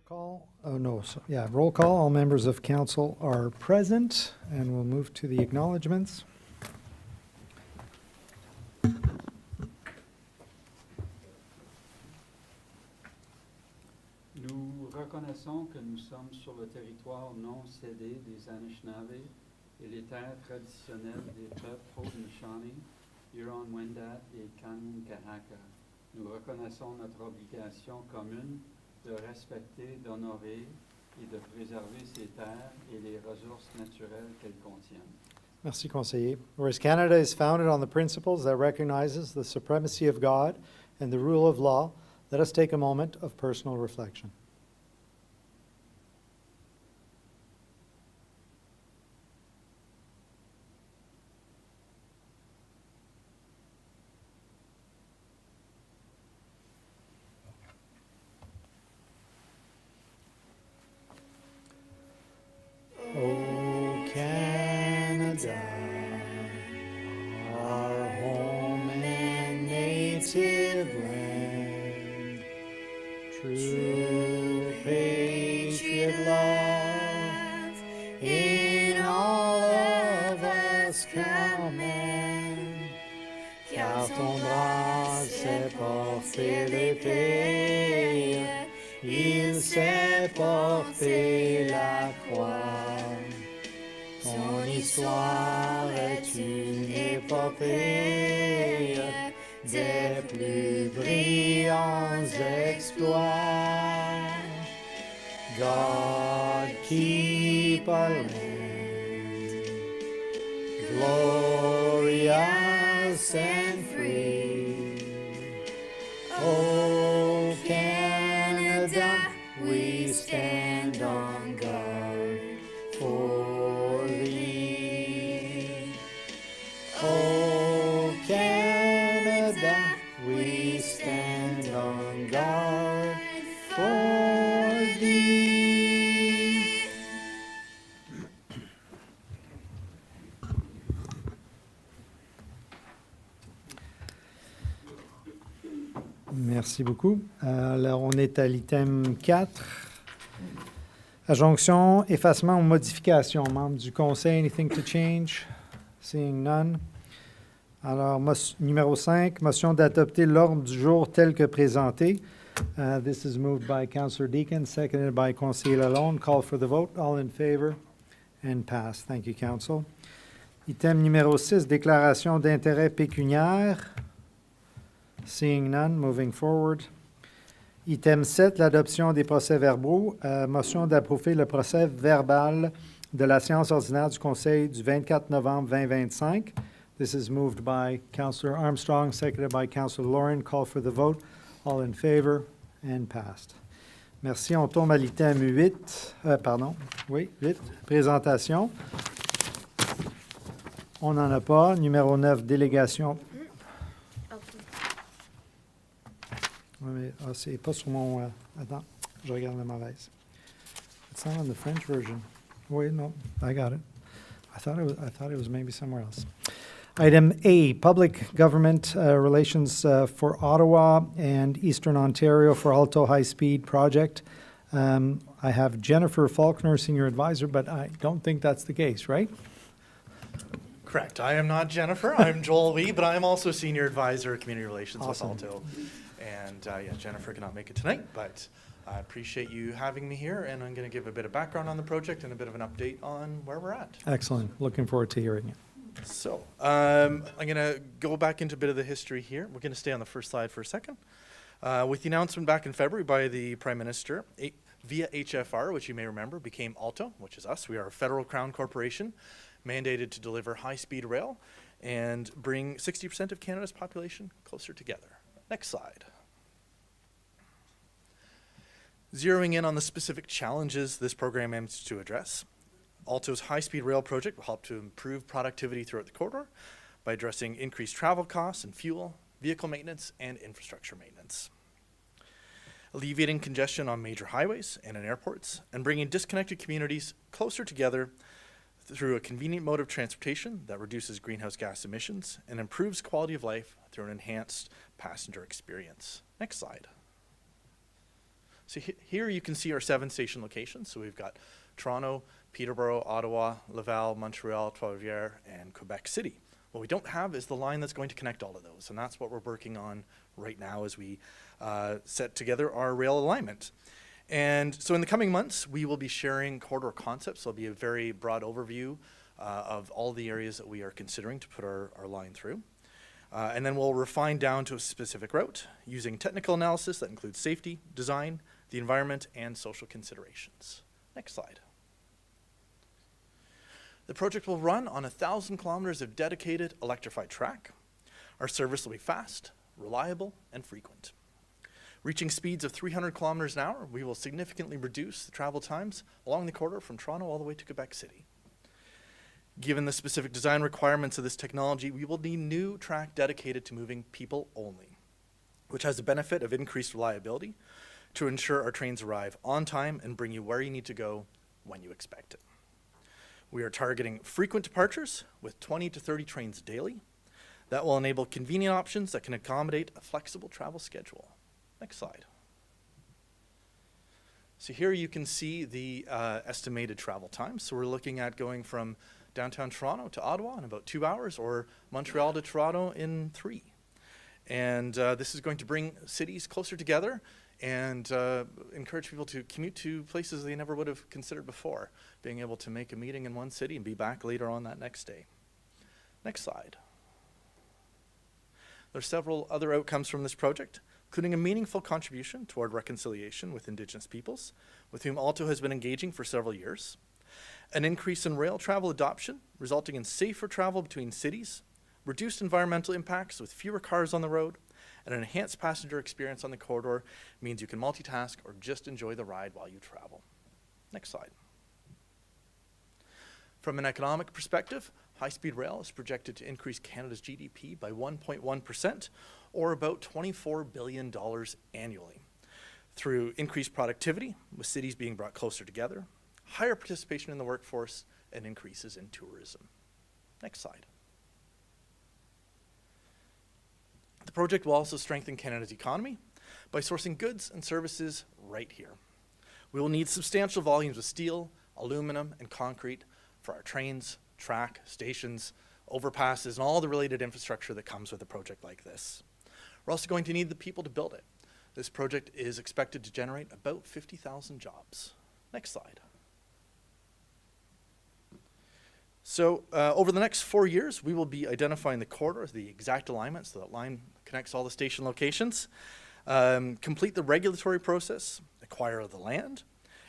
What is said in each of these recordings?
Roll call. Oh, no. Yeah, roll call. All members of council are present, and we'll move to the acknowledgements. Nous reconnaissons que nous sommes sur le territoire non cédé des Anishinaabe et les terres traditionnelles des peuples Haudenosaunee, Huron-Wendat et Kanyen'kehá:ka. Nous reconnaissons notre obligation commune de respecter, d'honorer et de préserver ces terres et les ressources naturelles qu'elles contiennent. Merci, conseiller. Whereas Canada is founded on the principles that recognizes the supremacy of God and the rule of law, let us take a moment of personal reflection. Oh, Canada, our home and native land, true patriot love in all of us command, car ton bras sait porter l'épée, il sait porter la croix. Ton histoire est une épopée des plus brillants exploits. God keep our land glorious and free. Oh, Canada, we stand on guard for thee. Oh, Canada, we stand on guard for thee. Merci beaucoup. Alors, on est à l'item 4. Adjonction, effacement ou modification. Membres du conseil, anything to change? Seeing none. Alors, numéro 5, motion d'adopter l'ordre du jour tel que présenté. This is moved by Councillor Deacon, seconded by Conseiller Lalonde. Call for the vote. All in favor? And pass. Thank you, Council. Item numéro 6, déclaration d'intérêt pécuniaire. Seeing none, moving forward. Item 7, l'adoption des procès-verbaux. Motion d'approuver le procès verbal de la séance ordinaire du Conseil du 24 novembre 2025. This is moved by Councillor Armstrong, seconded by Councillor Lauren. Call for the vote. All in favor and passed. Merci. On tombe à l'item 8. Oui, 8. Présentation. On n'en a pas. Numéro 9, délégation. Oui, mais c'est pas sur mon... attends, je regarde la mauvaise. It's not on the French version. Wait, no, I got it. I thought it was maybe somewhere else. Item A, Public Government Relations for Ottawa and Eastern Ontario for Alto High-Speed Project. I have Jennifer Falconer, Senior Advisor, but I don't think that's the case, right? Correct. I am not Jennifer. I'm Joel Lee, but I'm also Senior Advisor, Community Relations Awesome. with Alto. And yeah, Jennifer cannot make it tonight, but I appreciate you having me here, and I'm going to give a bit of background on the project and a bit of an update on where we're at. Excellent. Looking forward to hearing it. So I'm going to go back into a bit of the history here. We're going to stay on the first slide for a second. With the announcement back in February by the Prime Minister, via HFR, which you may remember, became Alto, which is us. We are a federal crown corporation mandated to deliver high-speed rail and bring 60% of Canada's population closer together. Next slide. Zeroing in on the specific challenges this program aims to address, Alto's high-speed rail project will help to improve productivity throughout the corridor by addressing increased travel costs and fuel, vehicle maintenance, and infrastructure maintenance. Alleviating congestion on major highways and in airports, and bringing disconnected communities closer together through a convenient mode of transportation that reduces greenhouse gas emissions and improves quality of life through an enhanced passenger experience. Next slide. So here you can see our 7 station locations. So we've got Toronto, Peterborough, Ottawa, Laval, Montreal, Trois-Rivières, and Quebec City. What we don't have is the line that's going to connect all of those, and that's what we're working on right now as we set together our rail alignment. And so in the coming months, we will be sharing corridor concepts. There'll be a very broad overview of all the areas that we are considering to put our line through. And then we'll refine down to a specific route using technical analysis that includes safety, design, the environment, and social considerations. Next slide. The project will run on 1,000 kilometers of dedicated electrified track. Our service will be fast, reliable, and frequent. Reaching speeds of 300 kilometers an hour, we will significantly reduce the travel times along the corridor from Toronto all the way to Quebec City. Given the specific design requirements of this technology, we will need new track dedicated to moving people only, which has the benefit of increased reliability to ensure our trains arrive on time and bring you where you need to go when you expect it. We are targeting frequent departures with 20 to 30 trains daily. That will enable convenient options that can accommodate a flexible travel schedule. Next slide. So here you can see the estimated travel time. So we're looking at going from downtown Toronto to Ottawa in about 2 hours, or Montreal to Toronto in 3. And this is going to bring cities closer together and encourage people to commute to places they never would have considered before, being able to make a meeting in one city and be back later on that next day. Next slide. There are several other outcomes from this project, including a meaningful contribution toward reconciliation with Indigenous peoples, with whom Alto has been engaging for several years, an increase in rail travel adoption, resulting in safer travel between cities, reduced environmental impacts with fewer cars on the road, and an enhanced passenger experience on the corridor means you can multitask or just enjoy the ride while you travel. Next slide. From an economic perspective, high-speed rail is projected to increase Canada's GDP by 1.1%, or about $24 billion annually, through increased productivity, with cities being brought closer together, higher participation in the workforce, and increases in tourism. Next slide. The project will also strengthen Canada's economy by sourcing goods and services right here. We will need substantial volumes of steel, aluminum, and concrete for our trains, track, stations, overpasses, and all the related infrastructure that comes with a project like this. We're also going to need the people to build it. This project is expected to generate about 50,000 jobs. Next slide. So over the next 4 years, we will be identifying the corridor, the exact alignment, so that line connects all the station locations, complete the regulatory process, acquire the land,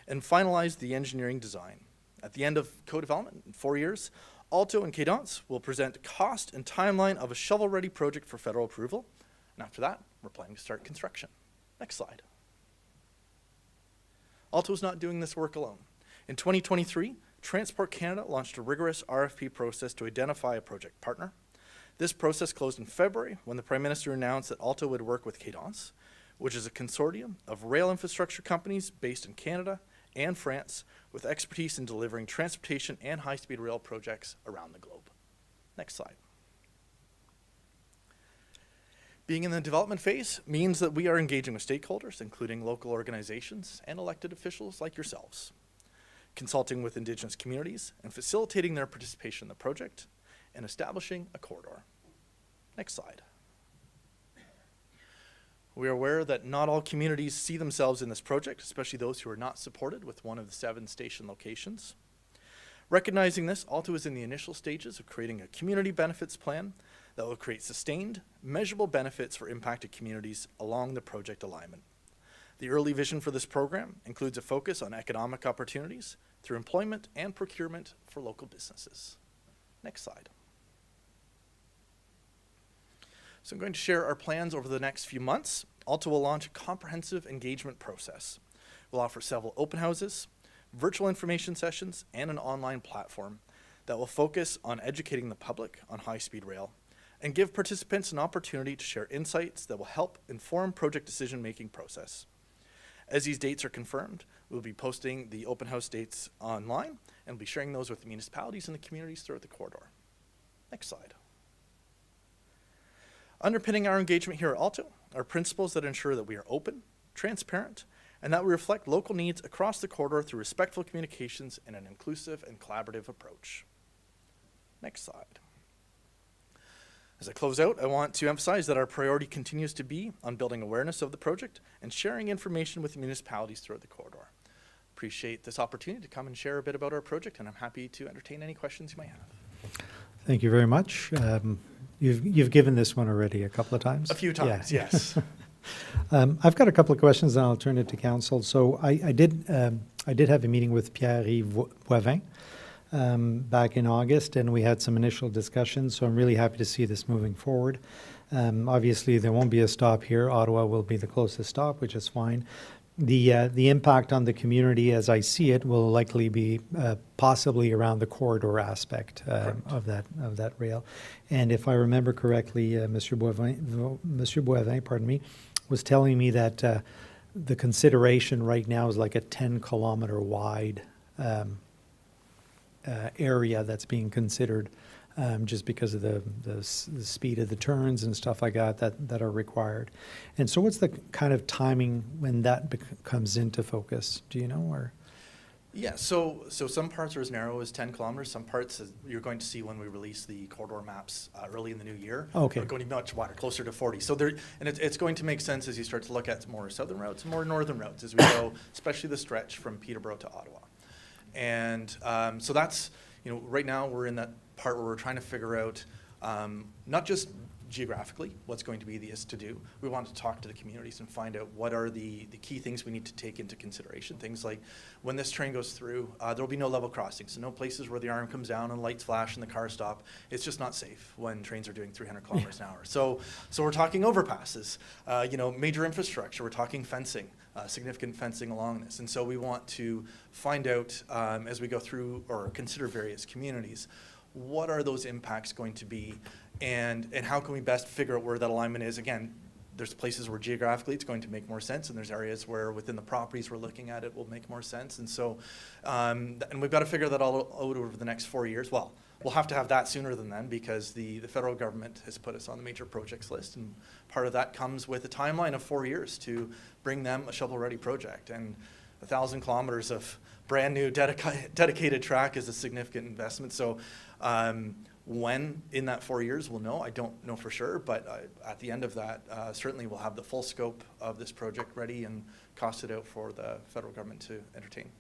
and finalize the engineering design. At the end of co-development, in 4 years, Alto and Cadence will present cost and timeline of a shovel-ready project for federal approval, and after that, we're planning to start construction. Next slide. Alto is not doing this work alone. In 2023, Transport Canada launched a rigorous RFP process to identify a project partner. This process closed in February when the Prime Minister announced that Alto would work with Cadence, which is a consortium of rail infrastructure companies based in Canada and France with expertise in delivering transportation and high-speed rail projects around the globe. Next slide. Being in the development phase means that we are engaging with stakeholders, including local organizations and elected officials like yourselves, consulting with Indigenous communities and facilitating their participation in the project, and establishing a corridor. Next slide. We are aware that not all communities see themselves in this project, especially those who are not supported with one of the 7 station locations. Recognizing this, Alto is in the initial stages of creating a community benefits plan that will create sustained, measurable benefits for impacted communities along the project alignment. The early vision for this program includes a focus on economic opportunities through employment and procurement for local businesses. Next slide. So I'm going to share our plans over the next few months. Alto will launch a comprehensive engagement process. We'll offer several open houses, virtual information sessions, and an online platform that will focus on educating the public on high-speed rail and give participants an opportunity to share insights that will help inform project decision-making process. As these dates are confirmed, we'll be posting the open house dates online and be sharing those with the municipalities and the communities throughout the corridor. Next slide. Underpinning our engagement here at Alto are principles that ensure that we are open, transparent, and that we reflect local needs across the corridor through respectful communications and an inclusive and collaborative approach. Next slide. As I close out, I want to emphasize that our priority continues to be on building awareness of the project and sharing information with municipalities throughout the corridor. Appreciate this opportunity to come and share a bit about our project, and I'm happy to entertain any questions you might have. Thank you very much. You've given this one already a couple of times. A few times, Yeah. yes. I've got a couple of questions, and I'll turn it to council. So I did have a meeting with Pierre-Yves back in August, and we had some initial discussions, so I'm really happy to see this moving forward. Obviously, there won't be a stop here. Ottawa will be the closest stop, which is fine. The impact on the community, as I see it, will likely be possibly around the corridor aspect of that rail. And if I remember correctly, Monsieur Boivin, pardon me, was telling me that the consideration right now is like a 10-kilometer wide area that's being considered, just because of the speed of the turns and stuff like that are required. And so what's the kind of timing when that comes into focus? Do you know? Or Yeah, so some parts are as narrow as 10 kilometers. Some parts you're going to see when we release the corridor maps early in the new year. Okay. Are going to be much wider, closer to 40. So it's going to make sense as you start to look at more southern routes, more northern routes as we go, especially the stretch from Peterborough to Ottawa. And so that's, right now we're in that part where we're trying to figure out not just geographically what's going to be the easiest to do. We want to talk to the communities and find out what are the key things we need to take into consideration. Things like when this train goes through, there will be no level crossings, so no places where the arm comes down and lights flash and the car stop. It's just not safe when trains are doing 300 kilometers an hour. So we're talking overpasses, major infrastructure. We're talking fencing, significant fencing along this. And so we want to find out as we go through or consider various communities, what are those impacts going to be, and how can we best figure out where that alignment is. Again, there's places where geographically it's going to make more sense, and there's areas where within the properties we're looking at it will make more sense. And so, and we've got to figure that all out over the next 4 years. Well, we'll have to have that sooner than then because the federal government has put us on the major projects list, and part of that comes with a timeline of 4 years to bring them a shovel-ready project. And 1,000 kilometers of brand new dedicated track is a significant investment. So when in that 4 years we'll know, I don't know for sure, but at the end of that, certainly we'll have the full scope of this project ready and costed out for the federal government to entertain.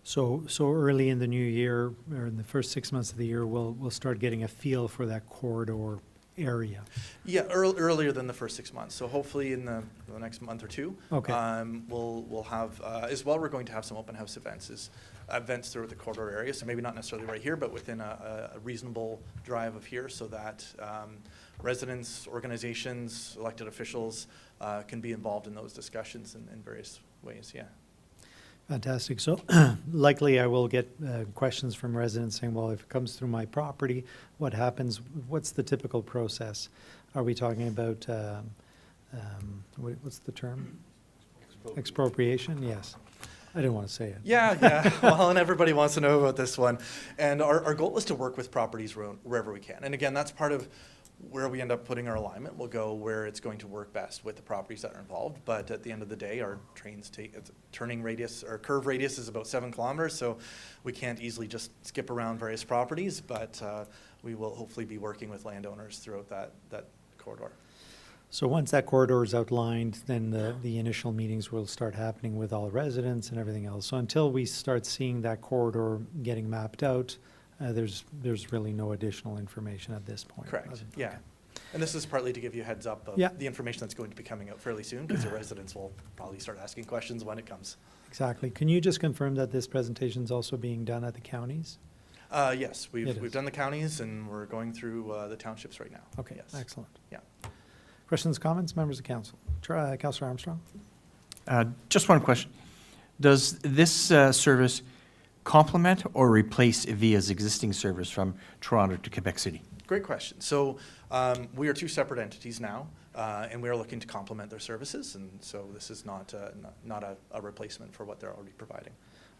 so early in the new year, or in the first 6 months of the year, we'll start getting a feel for that corridor area. Yeah, earlier than the first 6 months. So hopefully in the next month or two, Okay. We'll have, as well, we're going to have some open house events throughout the corridor area. So maybe not necessarily right here, but within a reasonable drive of here, so that residents, organizations, elected officials can be involved in those discussions in various ways, yeah. Fantastic. So likely I will get questions from residents saying, well, if it comes through my property, what happens? What's the typical process? Are we talking about, what's the term? Expropriation? Yes. I didn't want to say it. Yeah. Well, and everybody wants to know about this one. And our goal is to work with properties wherever we can. And again, that's part of where we end up putting our alignment. We'll go where it's going to work best with the properties that are involved. But at the end of the day, our trains take a turning radius, or curve radius is about 7 kilometers. So we can't easily just skip around various properties, but we will hopefully be working with landowners throughout that corridor. So once that corridor is outlined, then the initial meetings will start happening with all residents and everything else. So until we start seeing that corridor getting mapped out, there's really no additional information at this point. Correct, yeah. And this is partly to give you a heads up of the information that's going to be coming out fairly soon, because the residents will probably start asking questions when it comes. Exactly. Can you just confirm that this presentation is also being done at the counties? Yes, we've done the counties, and we're going through the townships right now. Okay, yes. Excellent. Yeah. Questions, comments, members of council? Councillor Armstrong? Just one question. Does this service complement or replace Via's existing service from Toronto to Quebec City? Great question. So we are two separate entities now, and we are looking to complement their services, and so this is not a replacement for what they're already providing.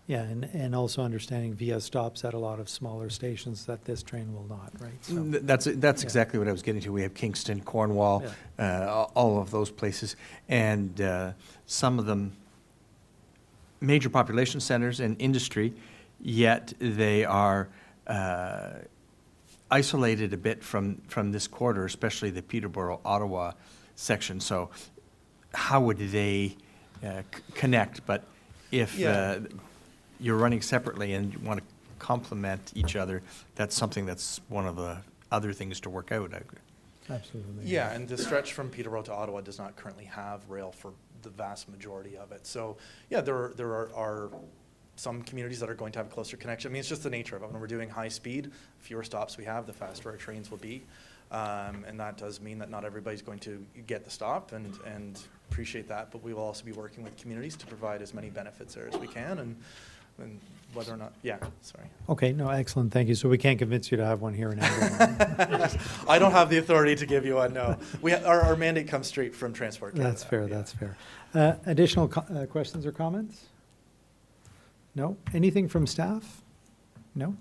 Yeah, and also understanding Via stops at a lot of smaller stations that this train will not, right? So, That's exactly what I was getting to. We have Kingston, Cornwall, all of those places, and some of them major population centers and industry, yet they are isolated a bit from this corridor, especially the Peterborough, Ottawa section. So how would they connect? But if Yeah. you're running separately and you want to complement each other, that's something that's one of the other things to work out. Absolutely. Yeah, and the stretch from Peterborough to Ottawa does not currently have rail for the vast majority of it. So, yeah, there are some communities that are going to have a closer connection. I mean, it's just the nature of it. When we're doing high speed, fewer stops we have, the faster our trains will be. And that does mean that not everybody's going to get the stop, and appreciate that. But we will also be working with communities to provide as many benefits there as we can, and whether or not, yeah, sorry. Okay, no, excellent, thank you. So we can't convince you to have one here in Edmonton. I don't have the authority to give you one, no. Our mandate comes straight from Transport Canada. That's fair, yeah. that's fair. Additional questions or comments? No? Anything from staff? No?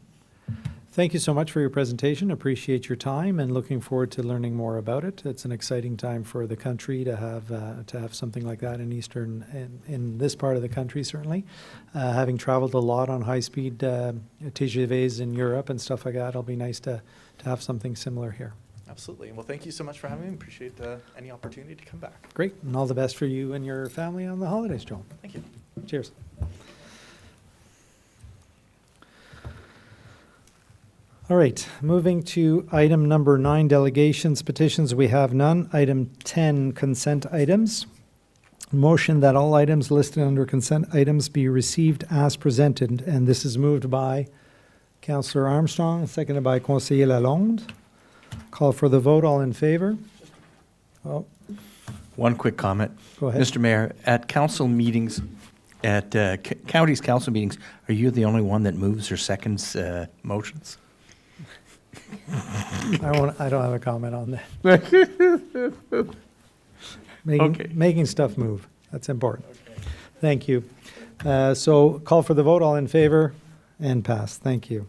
Thank you so much for your presentation. Appreciate your time and looking forward to learning more about it. It's an exciting time for the country to have something like that in this part of the country, certainly. Having traveled a lot on high-speed TGVs in Europe and stuff like that, it'll be nice to have something similar here. Absolutely. Well, thank you so much for having me. Appreciate any opportunity to come back. Great, and all the best for you and your family on the holidays, Joel. Thank you. Cheers. All right, moving to item number 9, delegations, petitions, we have none. Item 10, consent items. Motion that all items listed under consent items be received as presented, and this is moved by Councillor Armstrong, seconded by Conseiller Lalonde. Call for the vote, all in favor? Oh, One quick comment. go ahead. Mr. Mayor, at council meetings, at county's council meetings, are you the only one that moves or seconds motions? I don't have a comment on that. Making stuff move, that's important. Okay. Thank you. So call for the vote, all in favor, and pass. Thank you.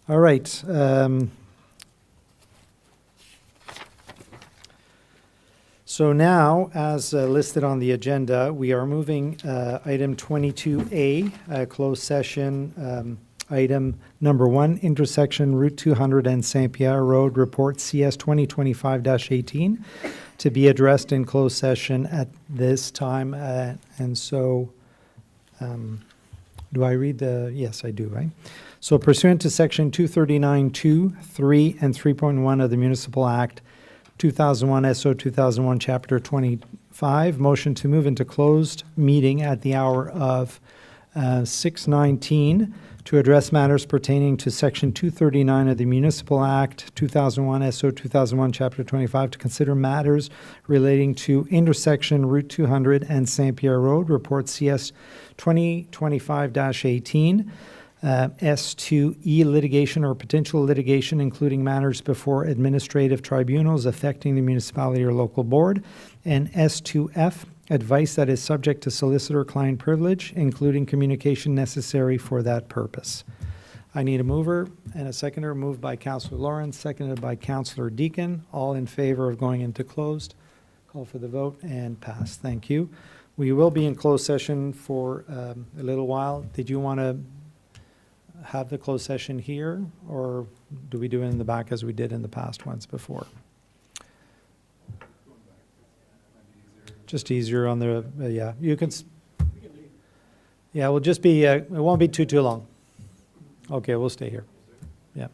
All right. So now, as listed on the agenda, we are moving item 22A, closed session, item number 1, intersection Route 200 and St-Pierre Road, report CS 2025-18, to be addressed in closed session at this time. And so, do I read the, yes, I do, right? So pursuant to section 239(2), 3, and 3.1 of the Municipal Act 2001 SO 2001 Chapter 25, motion to move into closed meeting at the hour of 6:19 to address matters pertaining to Section 239 of the Municipal Act 2001 SO 2001 Chapter 25, to consider matters relating to intersection Route 200 and St-Pierre Road, report CS 2025-18, S2E litigation or potential litigation, including matters before administrative tribunals affecting the municipality or local board, and S2F advice that is subject to solicitor-client privilege, including communication necessary for that purpose. I need a mover and a seconder. Moved by Councillor Lawrence, seconded by Councillor Deakin. All in favor of going into closed. Call for the vote and pass. Thank you. We will be in closed session for a little while. Did you want to have the closed session here, or do we do it in the back as we did in the past ones before? Just easier on the, yeah, you can, yeah, we'll just be, it won't be too long. Okay, we'll stay here. Yeah.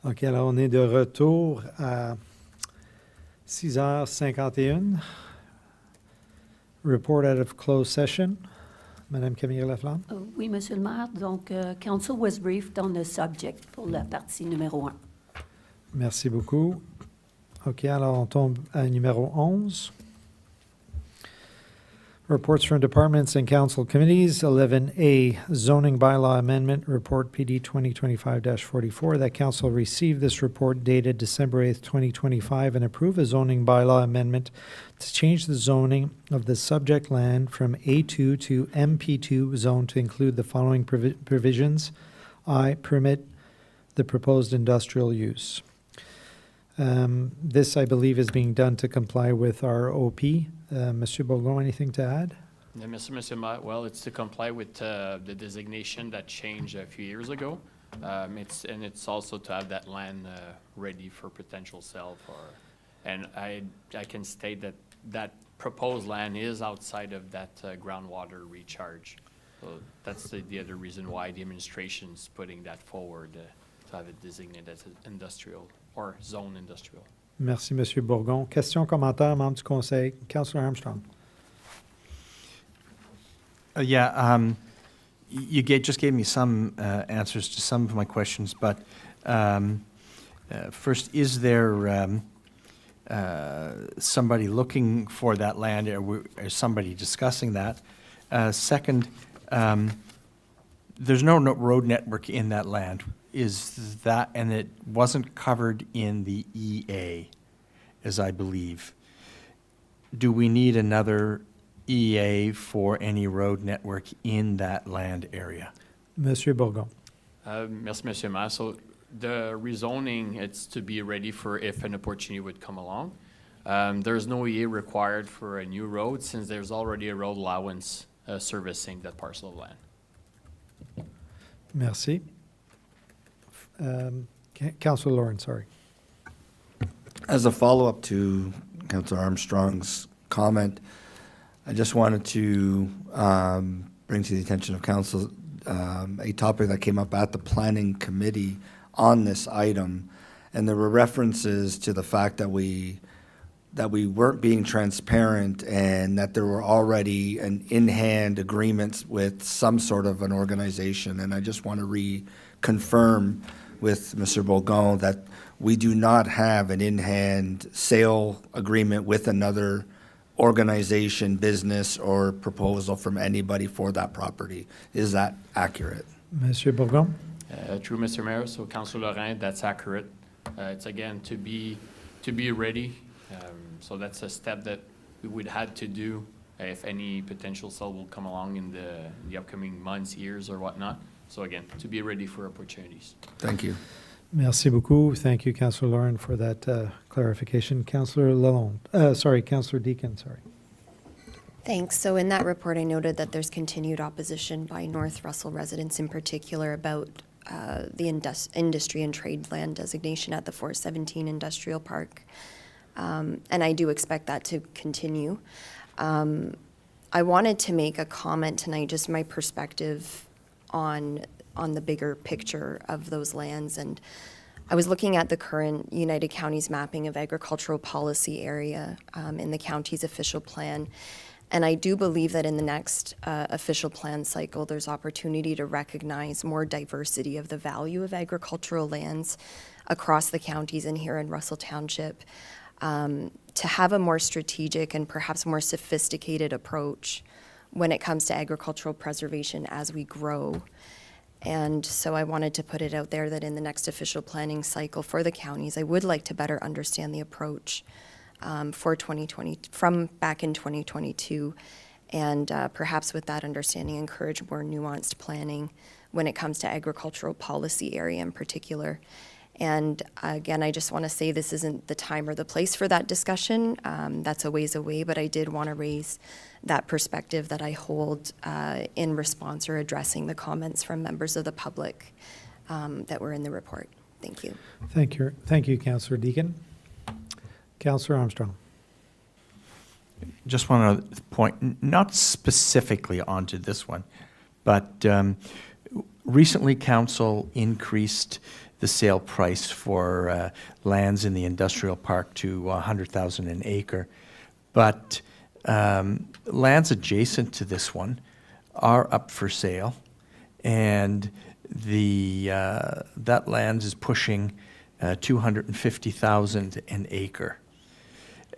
OK, alors on est de retour à 6h51. Report out of closed session. Madame Camille Laflamme. Oui, Monsieur le maire. Donc, Council was briefed on the subject pour la partie numéro 1. Merci beaucoup. OK, alors on tombe à numéro 11. Reports from departments and council committees. 11A, zoning bylaw amendment report PD 2025-44. That council received this report dated December 8th, 2025 and approve a zoning bylaw amendment to change the zoning of the subject land from A2 to MP2 zone to include the following provisions. I, permit the proposed industrial use. This, I believe, is being done to comply with our OP. Monsieur Bourgon, anything to add? Merci, Monsieur Mayor. Well, it's to comply with the designation that changed a few years ago. It's also to have that land ready for potential sale and I can state that proposed land is outside of that groundwater recharge. So that's the other reason why the administration's putting that forward to have it designated as industrial or zone industrial. Merci, Monsieur Bourgon. Questions, commentaires, membres du Conseil? Councillor Armstrong. You just gave me some answers to some of my questions, but first, is there somebody looking for that land, or is somebody discussing that? Second, there's no road network in that land. Is that, and it wasn't covered in the EA, as I believe. Do we need another EA for any road network in that land area? Monsieur Bourgon. Merci, Monsieur Mayor. So the rezoning, it's to be ready for if an opportunity would come along. There's no EA required for a new road since there's already a road allowance servicing that parcel of land. Merci. Councillor Lawrence, sorry. As a follow-up to Councillor Armstrong's comment, I just wanted to bring to the attention of Council a topic that came up at the Planning Committee on this item, and there were references to the fact that we weren't being transparent and that there were already an in-hand agreements with some sort of an organization, and I just want to reconfirm with Mr. Bourgon that we do not have an in-hand sale agreement with another organization, business, or proposal from anybody for that property. Is that accurate? Monsieur Bourgon. True, Mr. Mayor. So, Councillor Laurent, that's accurate. It's again to be ready. So that's a step that we would have to do if any potential sale will come along in the upcoming months, years, or whatnot. So again, to be ready for opportunities. Thank you. Merci beaucoup. Thank you, Councillor Lauren, for that clarification. Councillor Lalonde. Councillor Deakin, sorry. Thanks. So in that report, I noted that there's continued opposition by North Russell residents in particular about the industry and trade land designation at the 417 Industrial Park. And I do expect that to continue. I wanted to make a comment tonight, just my perspective on the bigger picture of those lands. And I was looking at the current United Counties mapping of agricultural policy area in the county's official plan. And I do believe that in the next official plan cycle, there's opportunity to recognize more diversity of the value of agricultural lands across the counties and here in Russell Township, to have a more strategic and perhaps more sophisticated approach when it comes to agricultural preservation as we grow. And so I wanted to put it out there that in the next official planning cycle for the counties, I would like to better understand the approach for 2020, from back in 2022, and perhaps with that understanding, encourage more nuanced planning when it comes to agricultural policy area in particular. And again, I just want to say this isn't the time or the place for that discussion. That's a ways away, but I did want to raise that perspective that I hold in response or addressing the comments from members of the public that were in the report. Thank you. Thank you, Councillor Deakin. Councillor Armstrong. Just want to point, not specifically onto this one, but recently Council increased the sale price for lands in the industrial park to 100,000 an acre. But lands adjacent to this one are up for sale, and that land is pushing 250,000 an acre.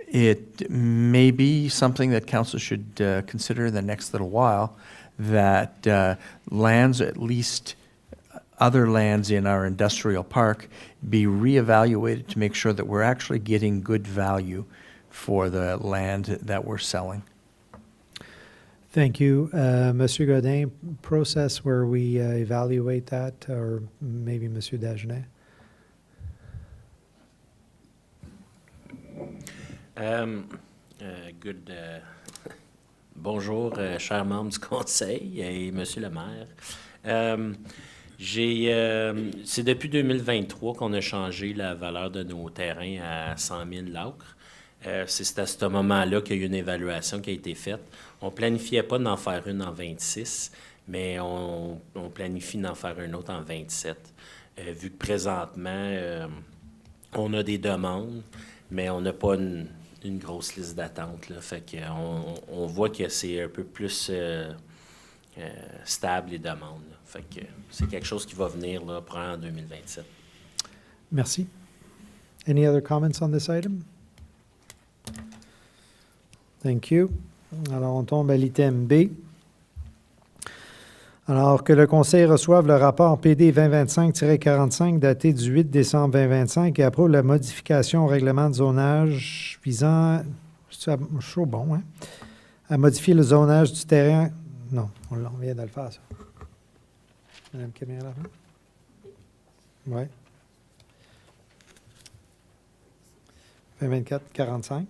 It may be something that council should consider in the next little while, that lands, at least other lands in our industrial park, be reevaluated to make sure that we're actually getting good value for the land that we're selling. Thank you. Monsieur Godin, process where we evaluate that, or maybe Monsieur Dagenet? Bonjour, chers membres du Conseil et Monsieur le maire. C'est depuis 2023 qu'on a changé la valeur de nos terrains à 100 000 l'acre. C'est à ce moment-là qu'il y a eu une évaluation qui a été faite. On ne planifiait pas d'en faire une en 26, mais on planifie d'en faire une autre en 27. Vu que présentement, on a des demandes, mais on n'a pas une grosse liste d'attente. Fait qu'on voit que c'est un peu plus stable, les demandes. Là. Fait que c'est quelque chose qui va venir là, pour en 2027. Merci. Any other comments on this item? Thank you. Alors, on tombe à l'item B. Alors, que le Conseil reçoive le rapport PD 2025-45 daté du 8 décembre 2025 et approuve la modification au règlement de zonage visant, chaud bon, hein, à modifier le zonage du terrain. Non, on vient de le faire, ça. Madame Camille, oui. 2024-45.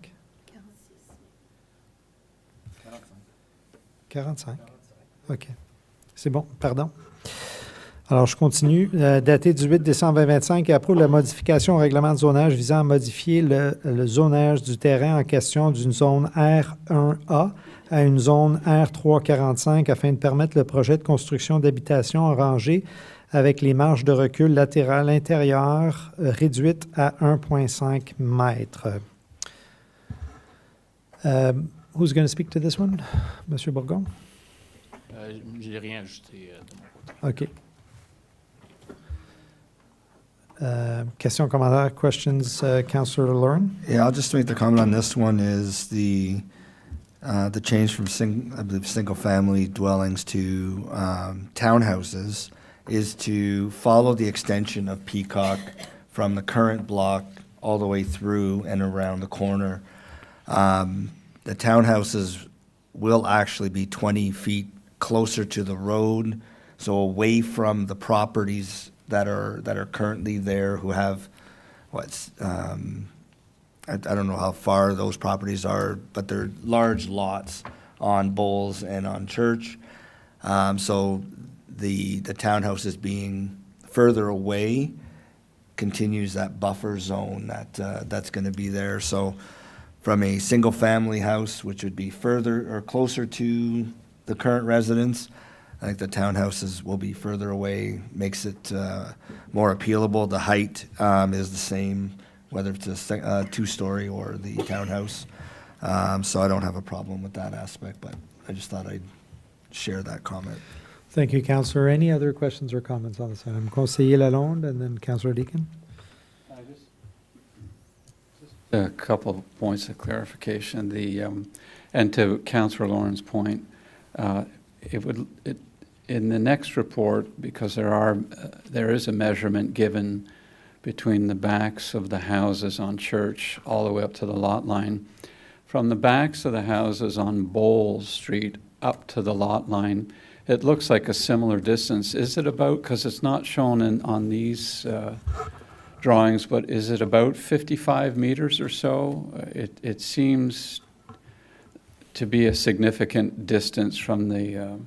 45. OK. C'est bon, pardon. Alors, je continue. Daté du 8 décembre 2025, et approuve la modification au règlement de zonage visant à modifier le zonage du terrain en question d'une zone R1A à une zone R345 afin de permettre le projet de construction d'habitations en rangée avec les marges de recul latérales intérieures réduites à 1,5 mètres. Who's going to speak to this one? Monsieur Bourgon? J'ai rien ajouté de mon côté. OK. Question, commentaire, questions, Councillor Lauren? Yeah, I'll just make the comment on this one is the change from single-family dwellings to townhouses is to follow the extension of Peacock from the current block all the way through and around the corner. The townhouses will actually be 20 feet closer to the road, so away from the properties that are currently there who have I don't know how far those properties are, but they're large lots on Bowles and on Church. So the townhouses being further away continues that buffer zone that's going to be there. So from a single-family house, which would be further or closer to the current residents, I think the townhouses will be further away, makes it more appealable. The height is the same, whether it's a two-story or the townhouse. So I don't have a problem with that aspect, but I just thought I'd share that comment. Thank you, Councillor. Any other questions or comments on this item? Conseiller Lalonde and then Councillor Deakin. A couple of points of clarification. And to Councillor Lauren's point, in the next report, because there is a measurement given between the backs of the houses on Church all the way up to the lot line. From the backs of the houses on Bowles Street up to the lot line, it looks like a similar distance. Is it about, because it's not shown on these drawings, but is it about 55 meters or so? It seems to be a significant distance from the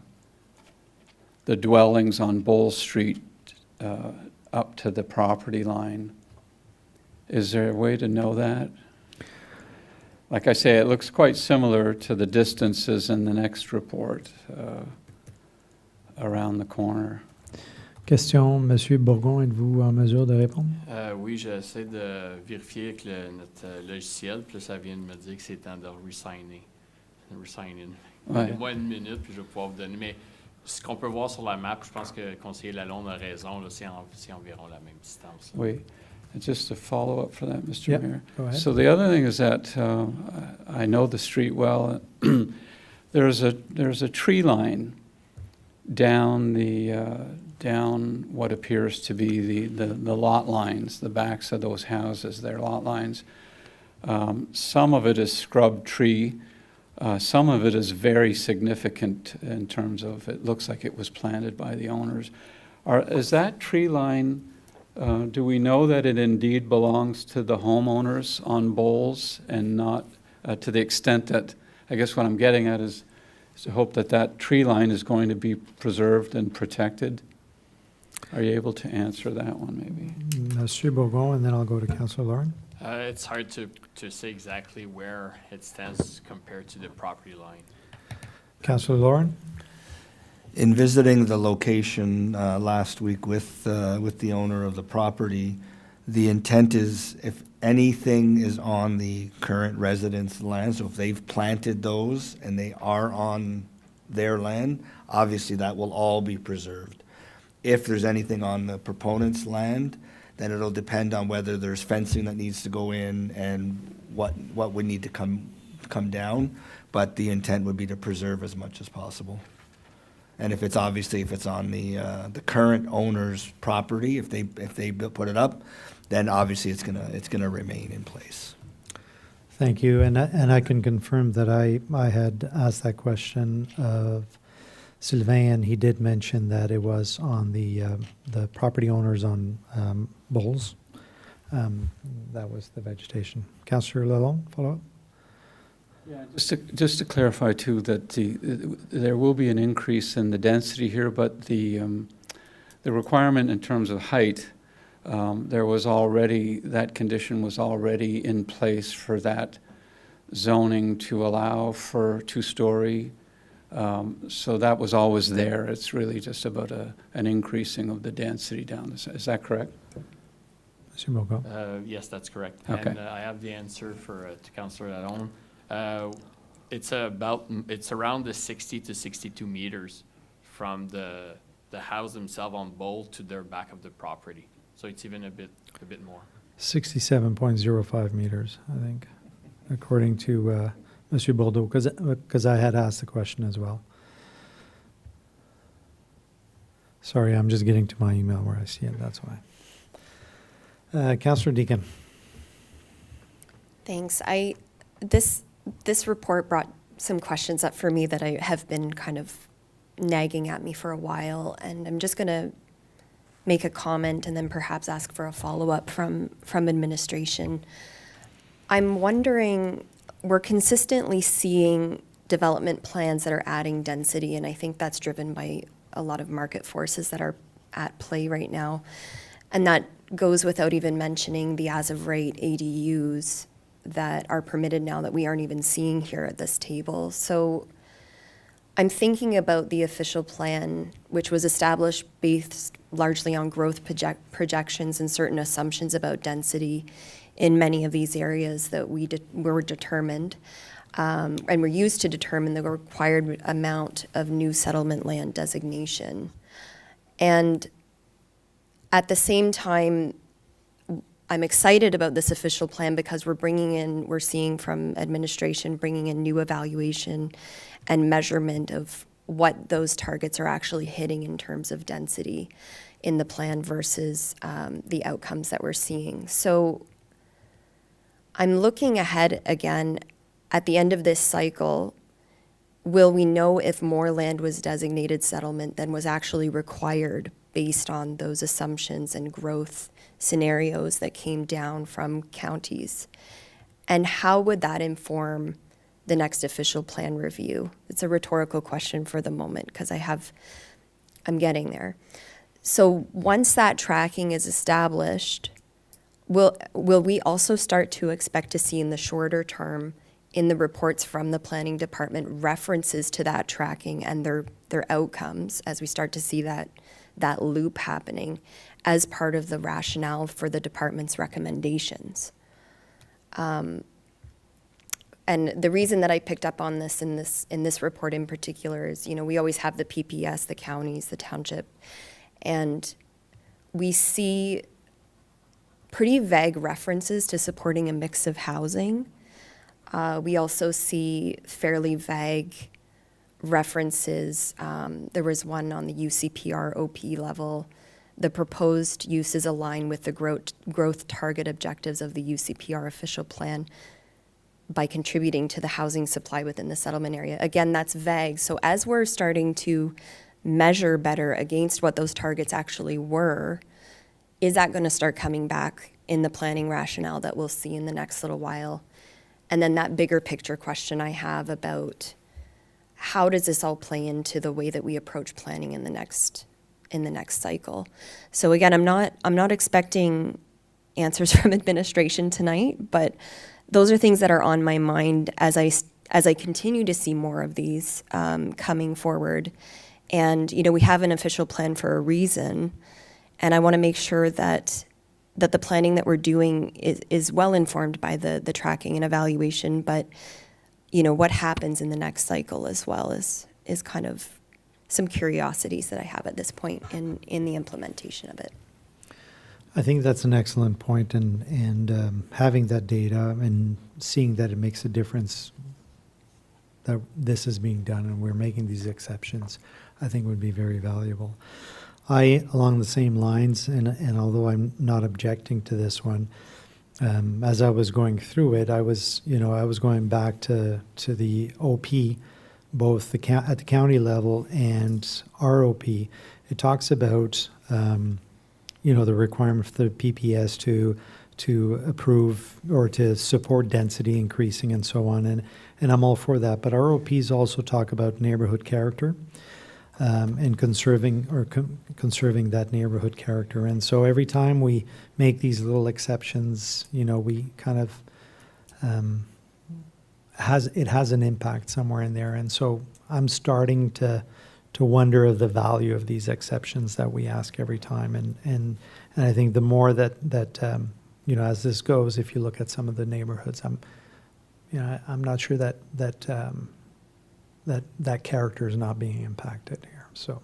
dwellings on Bowles Street up to the property line. Is there a way to know that? Like I say, it looks quite similar to the distances in the next report around the corner. Question, Monsieur Bourgon, êtes-vous en mesure de répondre? Oui, j'essaie de vérifier avec notre logiciel, puis là, ça vient de me dire que c'est temps de resigner. Resign-in. Ouais. Donnez-moi une minute, puis je vais pouvoir vous donner. Mais ce qu'on peut voir sur la map, je pense que le conseiller Lalonde a raison, là, c'est environ la même distance. Là. Oui. And just a follow-up for that, Mr. Yep, Mayor. go ahead. So the other thing is that I know the street well. There's a tree line down down what appears to be the lot lines, the backs of those houses, their lot lines. Some of it is scrub tree. Some of it is very significant in terms of it looks like it was planted by the owners. Is that tree line, do we know that it indeed belongs to the homeowners on Bowles and not to the extent that, I guess what I'm getting at is to hope that that tree line is going to be preserved and protected? Are you able to answer that one maybe? Monsieur Bourgon, and then I'll go to Councillor Lauren. It's hard to say exactly where it stands compared to the property line. Councillor Lauren? In visiting the location last week with the owner of the property, the intent is if anything is on the current residents' land, so if they've planted those and they are on their land, obviously that will all be preserved. If there's anything on the proponent's land, then it'll depend on whether there's fencing that needs to go in and what would need to come down. But the intent would be to preserve as much as possible. And if it's obviously if it's on the current owner's property, if they put it up, then obviously it's gonna remain in place. Thank you, and I can confirm that I had asked that question of Sylvain, and he did mention that it was on the property owners on Bowles. That was the vegetation. Councillor Lalonde, follow up? Yeah, just to clarify too, that there will be an increase in the density here, but the requirement in terms of height, that condition was already in place for that zoning to allow for two-story. So that was always there. It's really just about an increasing of the density down this. Is that correct? Monsieur Bourgon. Yes, that's correct. Okay. And I have the answer to Councillor Lalonde. It's around the 60 to 62 meters from the house themselves on Bowl to their back of the property. So it's even a bit more. 67.05 meters, I think, according to Monsieur Bordeaux, because I had asked the question as well. Sorry, I'm just getting to my email where I see it, that's why. Councillor Deacon. Thanks. This report brought some questions up for me that I have been kind of nagging at me for a while, and I'm just going to make a comment and then perhaps ask for a follow-up from administration. I'm wondering, we're consistently seeing development plans that are adding density, and I think that's driven by a lot of market forces that are at play right now. And that goes without even mentioning the as-of-right ADUs that are permitted now that we aren't even seeing here at this table. So I'm thinking about the official plan, which was established based largely on growth projections and certain assumptions about density in many of these areas that were determined and were used to determine the required amount of new settlement land designation. And at the same time, I'm excited about this official plan because we're seeing from administration bringing in new evaluation and measurement of what those targets are actually hitting in terms of density in the plan versus the outcomes that we're seeing. So I'm looking ahead again at the end of this cycle. Will we know if more land was designated settlement than was actually required based on those assumptions and growth scenarios that came down from counties? And how would that inform the next official plan review? It's a rhetorical question for the moment because I'm getting there. So once that tracking is established, will we also start to expect to see in the shorter term in the reports from the planning department references to that tracking and their outcomes as we start to see that that loop happening as part of the rationale for the department's recommendations. And the reason that I picked up on this in this report in particular is, we always have the PPS, the counties, the township, and we see pretty vague references to supporting a mix of housing. We also see fairly vague references. There was one on the UCPR OP level. The proposed uses align with the growth target objectives of the UCPR official plan by contributing to the housing supply within the settlement area. Again, that's vague. So as we're starting to measure better against what those targets actually were, is that going to start coming back in the planning rationale that we'll see in the next little while? And then that bigger picture question I have about how does this all play into the way that we approach planning in the next cycle? So again, I'm not expecting answers from administration tonight, but those are things that are on my mind as I continue to see more of these coming forward. And we have an official plan for a reason, and I want to make sure that the planning that we're doing is well informed by the tracking and evaluation. But what happens in the next cycle as well is kind of some curiosities that I have at this point in the implementation of it. I think that's an excellent point, and having that data and seeing that it makes a difference that this is being done and we're making these exceptions, I think would be very valuable. Along the same lines, and although I'm not objecting to this one, as I was going through it, I was going back to the OP, both at the county level and ROP. It talks about the requirement for the PPS to approve or to support density increasing and so on, and I'm all for that. But ROPs also talk about neighborhood character and conserving that neighborhood character. And so every time we make these little exceptions, we kind of it has an impact somewhere in there. And so I'm starting to wonder of the value of these exceptions that we ask every time. And I think the more that as this goes, if you look at some of the neighborhoods, I'm not sure that character is not being impacted here. So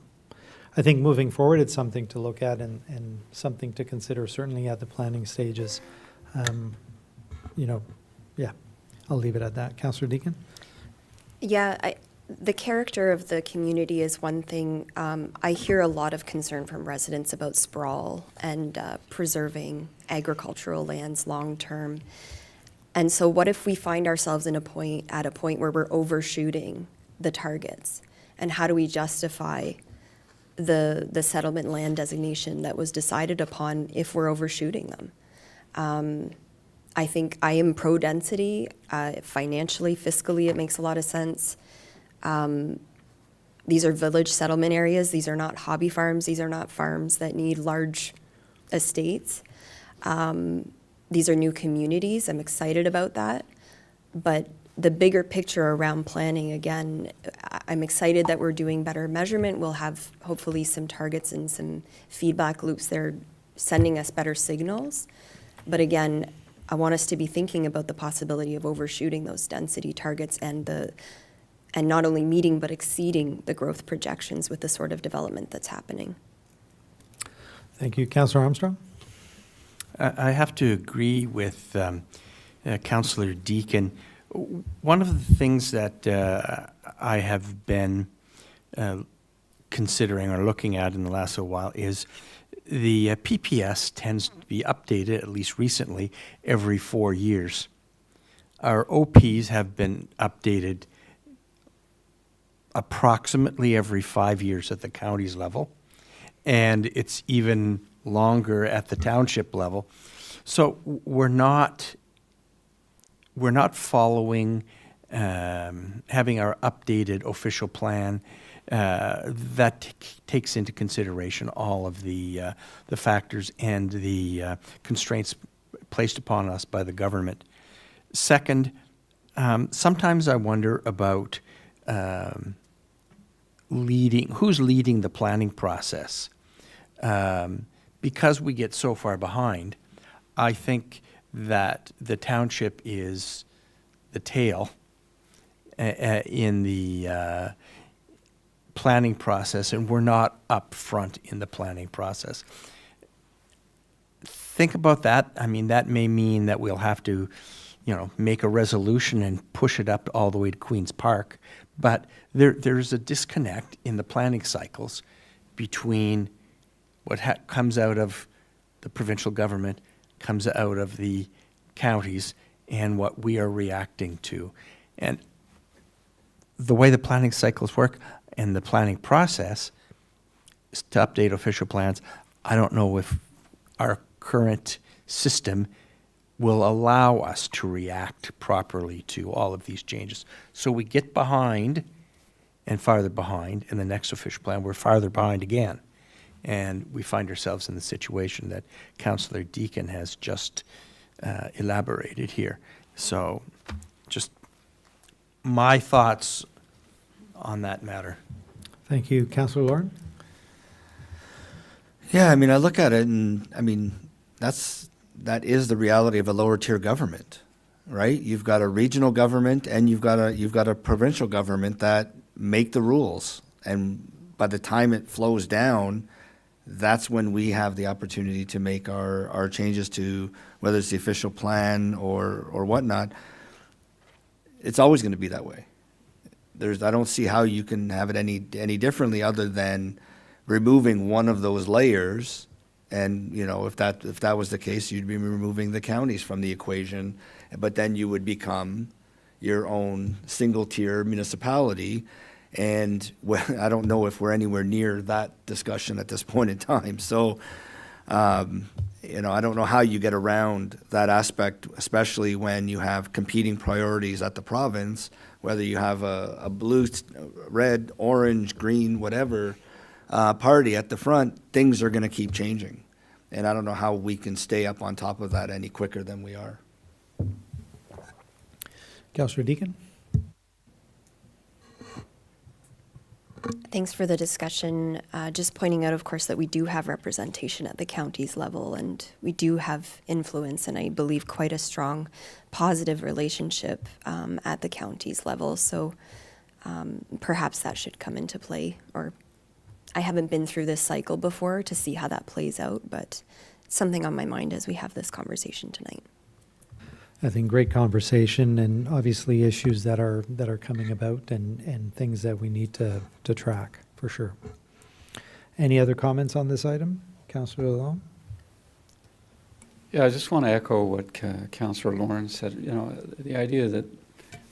I think moving forward, it's something to look at and something to consider, certainly at the planning stages. I'll leave it at that. Councillor Deakin? Yeah, the character of the community is one thing. I hear a lot of concern from residents about sprawl and preserving agricultural lands long term. And so what if we find ourselves at a point where we're overshooting the targets? And how do we justify the settlement land designation that was decided upon if we're overshooting them? I think I am pro-density. Financially, fiscally, it makes a lot of sense. These are village settlement areas. These are not hobby farms. These are not farms that need large estates. These are new communities. I'm excited about that. But the bigger picture around planning, again, I'm excited that we're doing better measurement. We'll have hopefully some targets and some feedback loops that are sending us better signals. But again, I want us to be thinking about the possibility of overshooting those density targets and not only meeting but exceeding the growth projections with the sort of development that's happening. Thank you. Councillor Armstrong? I have to agree with Councillor Deakin. One of the things that I have been considering or looking at in the last little while is the PPS tends to be updated, at least recently, every 4 years. Our OPs have been updated approximately every 5 years at the county's level, and it's even longer at the township level. So we're not following, having our updated official plan that takes into consideration all of the factors and the constraints placed upon us by the government. Second, sometimes I wonder about who's leading the planning process. because we get so far behind, I think that the township is the tail in the planning process, and we're not up front in the planning process. Think about that. I mean, that may mean that we'll have to, make a resolution and push it up all the way to Queen's Park. But there's a disconnect in the planning cycles between what comes out of the provincial government, comes out of the counties, and what we are reacting to. And the way the planning cycles work and the planning process is to update official plans. I don't know if our current system will allow us to react properly to all of these changes. So we get behind and farther behind. In the next official plan, we're farther behind again. And we find ourselves in the situation that Councillor Deacon has just elaborated here. So just my thoughts on that matter. Thank you. Councillor Lauren? Yeah, I mean, I look at it and, I mean, that is the reality of a lower tier government, right? You've got a regional government and you've got a provincial government that make the rules. And by the time it flows down, that's when we have the opportunity to make our changes to whether it's the official plan or whatnot. It's always going to be that way. I don't see how you can have it any differently other than removing one of those layers. And, if that was the case, you'd be removing the counties from the equation, but then you would become your own single-tier municipality. And I don't know if we're anywhere near that discussion at this point in time. So, I don't know how you get around that aspect, especially when you have competing priorities at the province, whether you have a blue, red, orange, green, whatever party at the front, things are going to keep changing. And I don't know how we can stay up on top of that any quicker than we are. Councillor Deacon? Thanks for the discussion. Just pointing out, of course, that we do have representation at the counties level and we do have influence and I believe quite a strong positive relationship at the counties level. So perhaps that should come into play. Or I haven't been through this cycle before to see how that plays out, but it's something on my mind as we have this conversation tonight. I think great conversation and obviously issues that are coming about and things that we need to track for sure. Any other comments on this item? Councillor Lalonde? Yeah, I just want to echo what Councillor Lawrence said. The idea that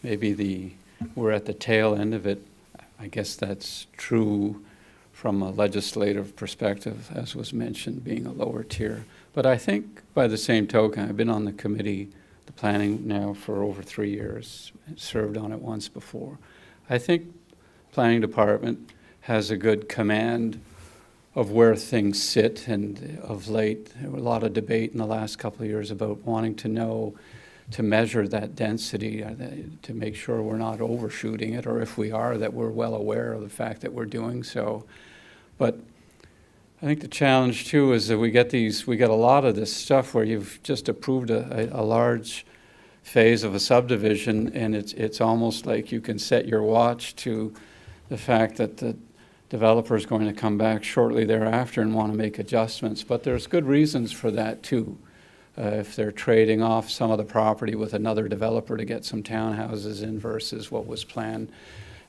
maybe we're at the tail end of it, I guess that's true from a legislative perspective, as was mentioned, being a lower tier. But I think by the same token, I've been on the committee, the planning now for over 3 years, served on it once before. I think planning department has a good command of where things sit, and of late, there was a lot of debate in the last couple of years about wanting to know, to measure that density, to make sure we're not overshooting it, or if we are, that we're well aware of the fact that we're doing so. But I think the challenge too is that we get a lot of this stuff where you've just approved a large phase of a subdivision, and it's almost like you can set your watch to the fact that the developer is going to come back shortly thereafter and want to make adjustments. But there's good reasons for that too. If they're trading off some of the property with another developer to get some townhouses in versus what was planned.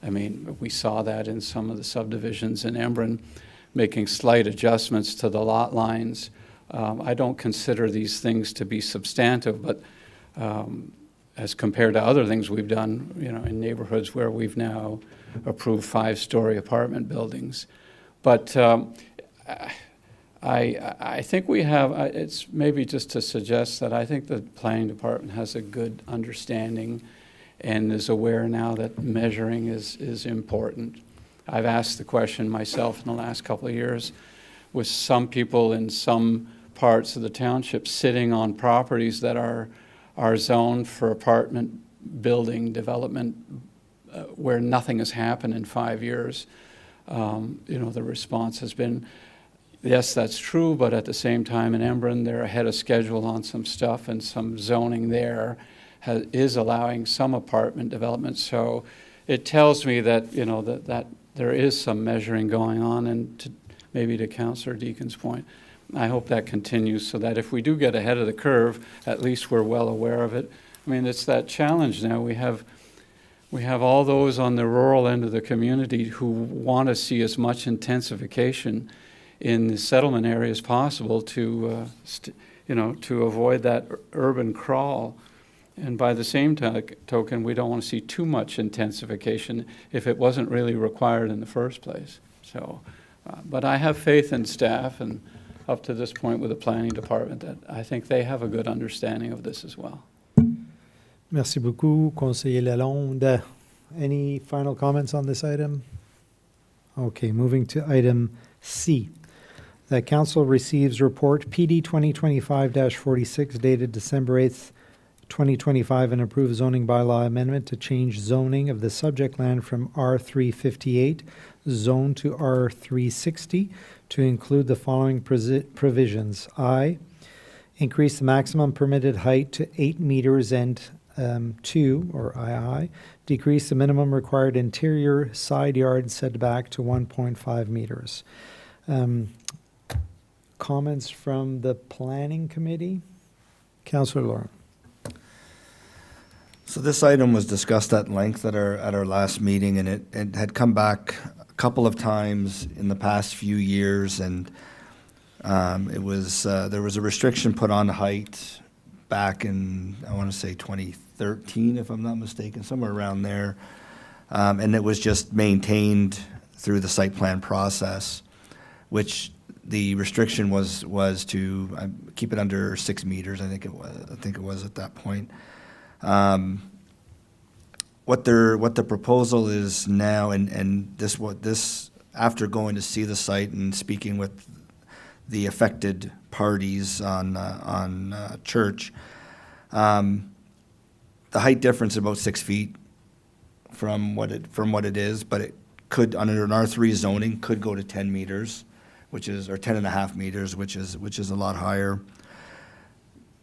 I mean, we saw that in some of the subdivisions in Embrun, making slight adjustments to the lot lines. I don't consider these things to be substantive, but as compared to other things we've done, in neighborhoods where we've now approved 5-story apartment buildings. But I think we have, it's maybe just to suggest that I think the planning department has a good understanding and is aware now that measuring is important. I've asked the question myself in the last couple of years with some people in some parts of the township sitting on properties that are zoned for apartment building development where nothing has happened in 5 years. The response has been, yes, that's true, but at the same time in Embrun, they're ahead of schedule on some stuff, and some zoning there is allowing some apartment development. So it tells me that, you know, that there is some measuring going on, and maybe to Councillor Deacon's point, I hope that continues so that if we do get ahead of the curve, at least we're well aware of it. I mean, it's that challenge now. We have all those on the rural end of the community who want to see as much intensification in the settlement area as possible to, to avoid that urban crawl. And by the same token, we don't want to see too much intensification if it wasn't really required in the first place. So, but I have faith in staff, and up to this point with the planning department, that I think they have a good understanding of this as well. Merci beaucoup, Conseiller Lalonde. Any final comments on this item? Okay, moving to item C. That Council receives report PD 2025-46 dated December 8th, 2025, and approves zoning bylaw amendment to change zoning of the subject land from R358 zone to R360 to include the following provisions. I, increase the maximum permitted height to 8 meters, and 2, or II, decrease the minimum required interior side yard setback to 1.5 meters. Comments from the Planning Committee? Councillor Laurent. So this item was discussed at length at our last meeting, and it had come back a couple of times in the past few years, and there was a restriction put on height back in, I want to say 2013, if I'm not mistaken, somewhere around there, and it was just maintained through the site plan process, which the restriction was to keep it under 6 meters. I think it was at that point. What the proposal is now, and this after going to see the site and speaking with the affected parties on Church, the height difference is about 6 feet from what it is, but it could, under an R3 zoning, could go to 10 meters, or 10.5 meters, which is a lot higher.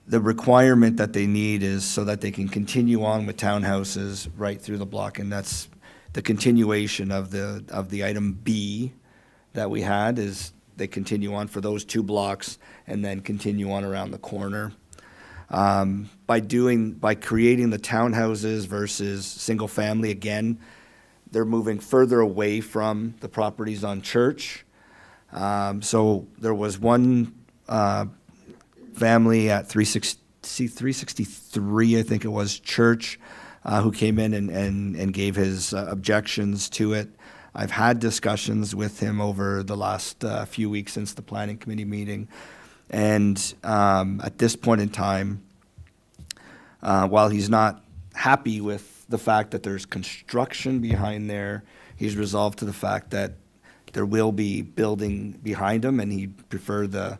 The requirement that they need is so that they can continue on with townhouses right through the block, and that's the continuation of the item B that we had, is they continue on for those 2 blocks and then continue on around the corner. By creating the townhouses versus single family, again, they're moving further away from the properties on Church. So there was one family at 363, I think it was, Church, who came in and gave his objections to it. I've had discussions with him over the last few weeks since the Planning Committee meeting. And at this point in time, while he's not happy with the fact that there's construction behind there, he's resolved to the fact that there will be building behind him, and he'd prefer the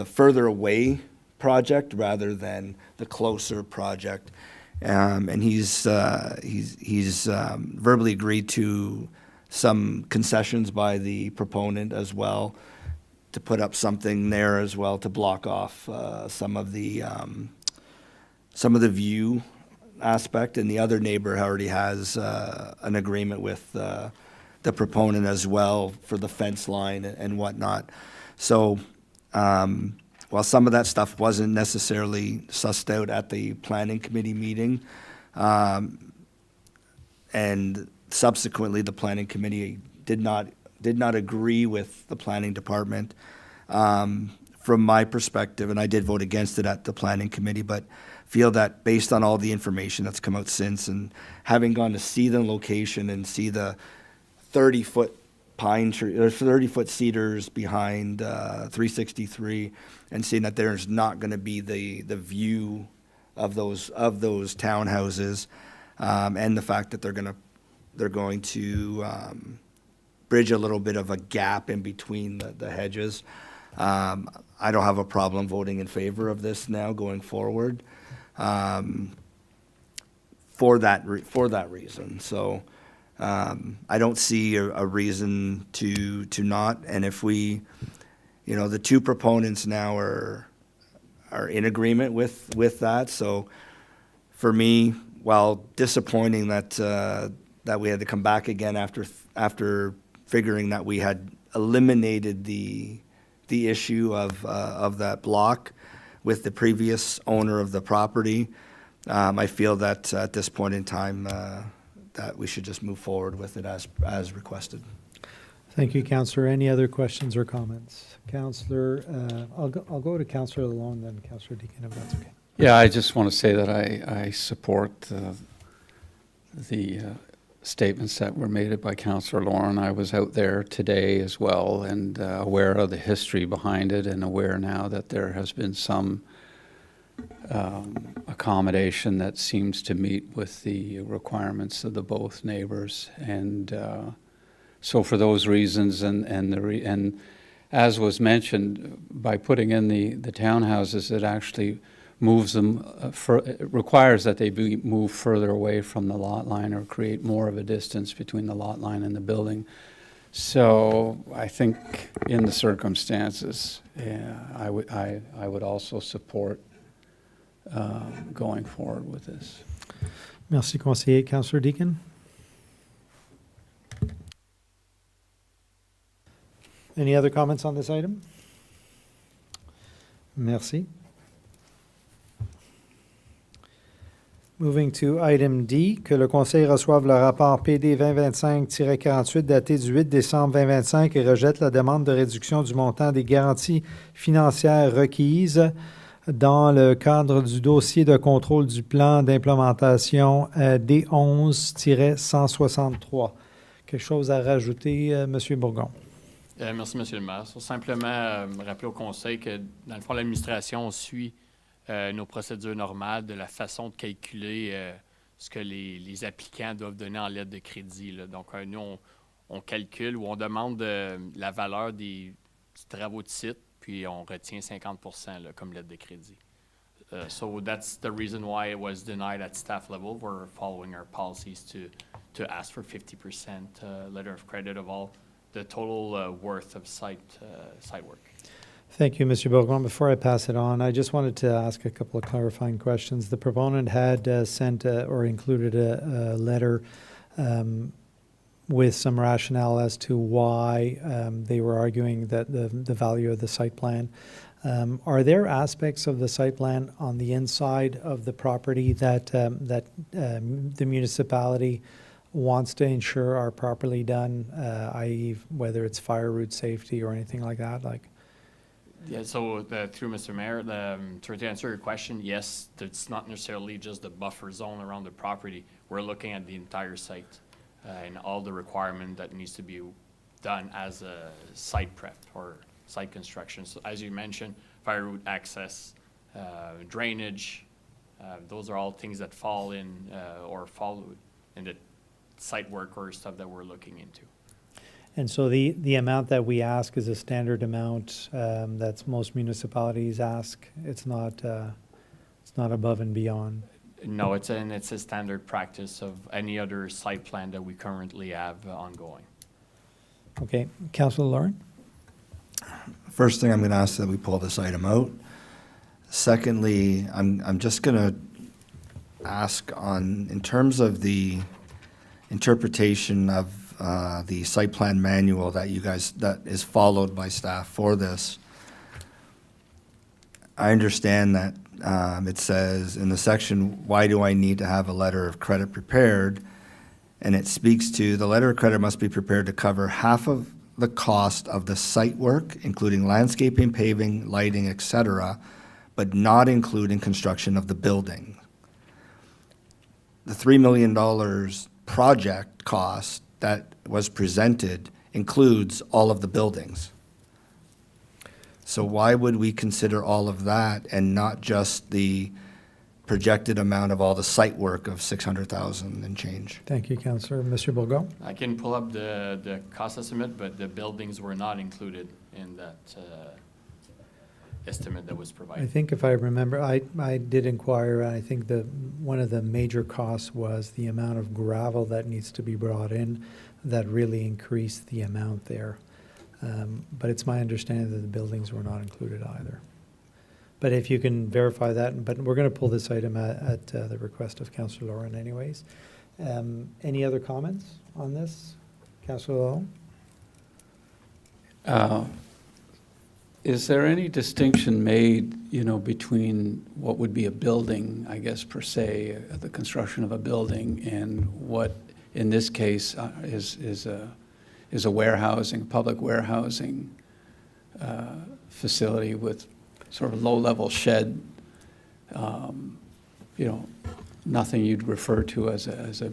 further away project rather than the closer project. And he's verbally agreed to some concessions by the proponent as well, to put up something there as well to block off some of the view aspect. And the other neighbor already has an agreement with the proponent as well for the fence line and whatnot. So while some of that stuff wasn't necessarily sussed out at the Planning Committee meeting, and subsequently the Planning Committee did not agree with the Planning Department, from my perspective, and I did vote against it at the Planning Committee, but feel that based on all the information that's come out since, and having gone to see the location and see the 30-foot pine tree, or 30-foot cedars behind 363, and seeing that there's not going to be the view of those townhouses, and the fact that they're going to bridge a little bit of a gap in between the hedges. I don't have a problem voting in favor of this now going forward, for that reason. So I don't see a reason to not. And if we you know, the two proponents now are in agreement with that. So for me, while disappointing that that we had to come back again after figuring that we had eliminated the issue of that block with the previous owner of the property, I feel that at this point in time that we should just move forward with it as requested. Thank you, Councillor. Any other questions or comments? Councillor, I'll go to Councillor Lalonde, then Councillor Deakin, if that's okay. Yeah, I just want to say that I support the statements that were made by Councillor Lauren. I was out there today as well and aware of the history behind it and aware now that there has been some accommodation that seems to meet with the requirements of the both neighbors. And so for those reasons and as was mentioned, by putting in the townhouses, it actually moves them, it requires that they be moved further away from the lot line or create more of a distance between the lot line and the building. So I think in the circumstances, yeah, I would also support going forward with this. Merci, conseiller. Councillor Deakin? Any other comments on this item? Merci. Moving to item D, que le Conseil reçoive le rapport PD 2025-48 daté du 8 décembre 2025 et rejette la demande de réduction du montant des garanties financières requises dans le cadre du dossier de contrôle du plan d'implémentation D11-163. Quelque chose à rajouter, M. Bourgon? Merci, M. le maire. Simplement rappeler au Conseil que, dans le fond, l'administration suit nos procédures normales de la façon de calculer ce que les applicants doivent donner en lettre de crédit, là. Donc, nous, on calcule ou on demande la valeur des travaux de site, puis on retient 50% là, comme lettre de crédit. So that's the reason why it was denied at staff level. We're following our policies to ask for 50% letter of credit of all the total worth of site work. Thank you, Mr. Bourgon. Before I pass it on, I just wanted to ask a couple of clarifying questions. The proponent had sent or included a letter with some rationale as to why they were arguing that the value of the site plan. Are there aspects of the site plan on the inside of the property that the municipality wants to ensure are properly done, i.e. whether it's fire route safety or anything like that? Yeah, so through Mr. Mayor, to answer your question, yes, it's not necessarily just the buffer zone around the property. We're looking at the entire site and all the requirement that needs to be done as a site prep or site construction. So as you mentioned, fire route access, drainage, those are all things that fall in or fall in the site work or stuff that we're looking into. And so the amount that we ask is a standard amount that most municipalities ask. It's not above and beyond. No, it's a standard practice of any other site plan that we currently have ongoing. Okay, Councillor Lauren. First thing, I'm going to ask that we pull this item out. Secondly, I'm just going to ask in terms of the interpretation of the site plan manual that is followed by staff for this. I understand that it says in the section, why do I need to have a letter of credit prepared? And it speaks to the letter of credit must be prepared to cover half of the cost of the site work, including landscaping, paving, lighting, etc., but not including construction of the building. The $3 million project cost that was presented includes all of the buildings. So why would we consider all of that and not just the projected amount of all the site work of $600,000 and change? Thank you, Councillor. Mr. Bourgon? I can pull up the cost estimate, but the buildings were not included in that estimate that was provided. I think if I remember, I did inquire, and I think one of the major costs was the amount of gravel that needs to be brought in that really increased the amount there. But it's my understanding that the buildings were not included either. But if you can verify that, but we're going to pull this item at the request of Councillor Lauren anyways. Any other comments on this? Councillor Lauren? Is there any distinction made, between what would be a building, I guess, per se, the construction of a building, and what, in this case, is a warehousing, public warehousing facility with sort of low-level shed, nothing you'd refer to as a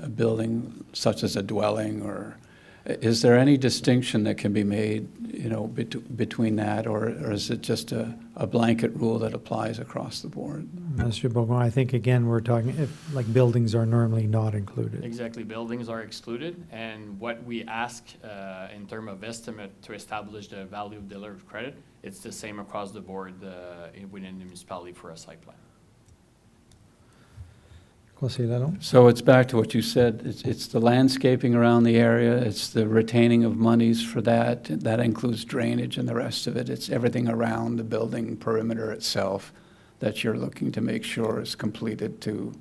building such as a dwelling, or is there any distinction that can be made, between that, or is it just a blanket rule that applies across the board? Monsieur Bourgon, I think, again, we're talking, like buildings are normally not included. Exactly, buildings are excluded, and what we ask in terms of estimate to establish the value of the letter of credit, it's the same across the board within the municipality for a site plan. Conseiller Lalonde? So it's back to what you said, it's the landscaping around the area, it's the retaining of monies for that includes drainage and the rest of it, it's everything around the building perimeter itself that you're looking to make sure is completed to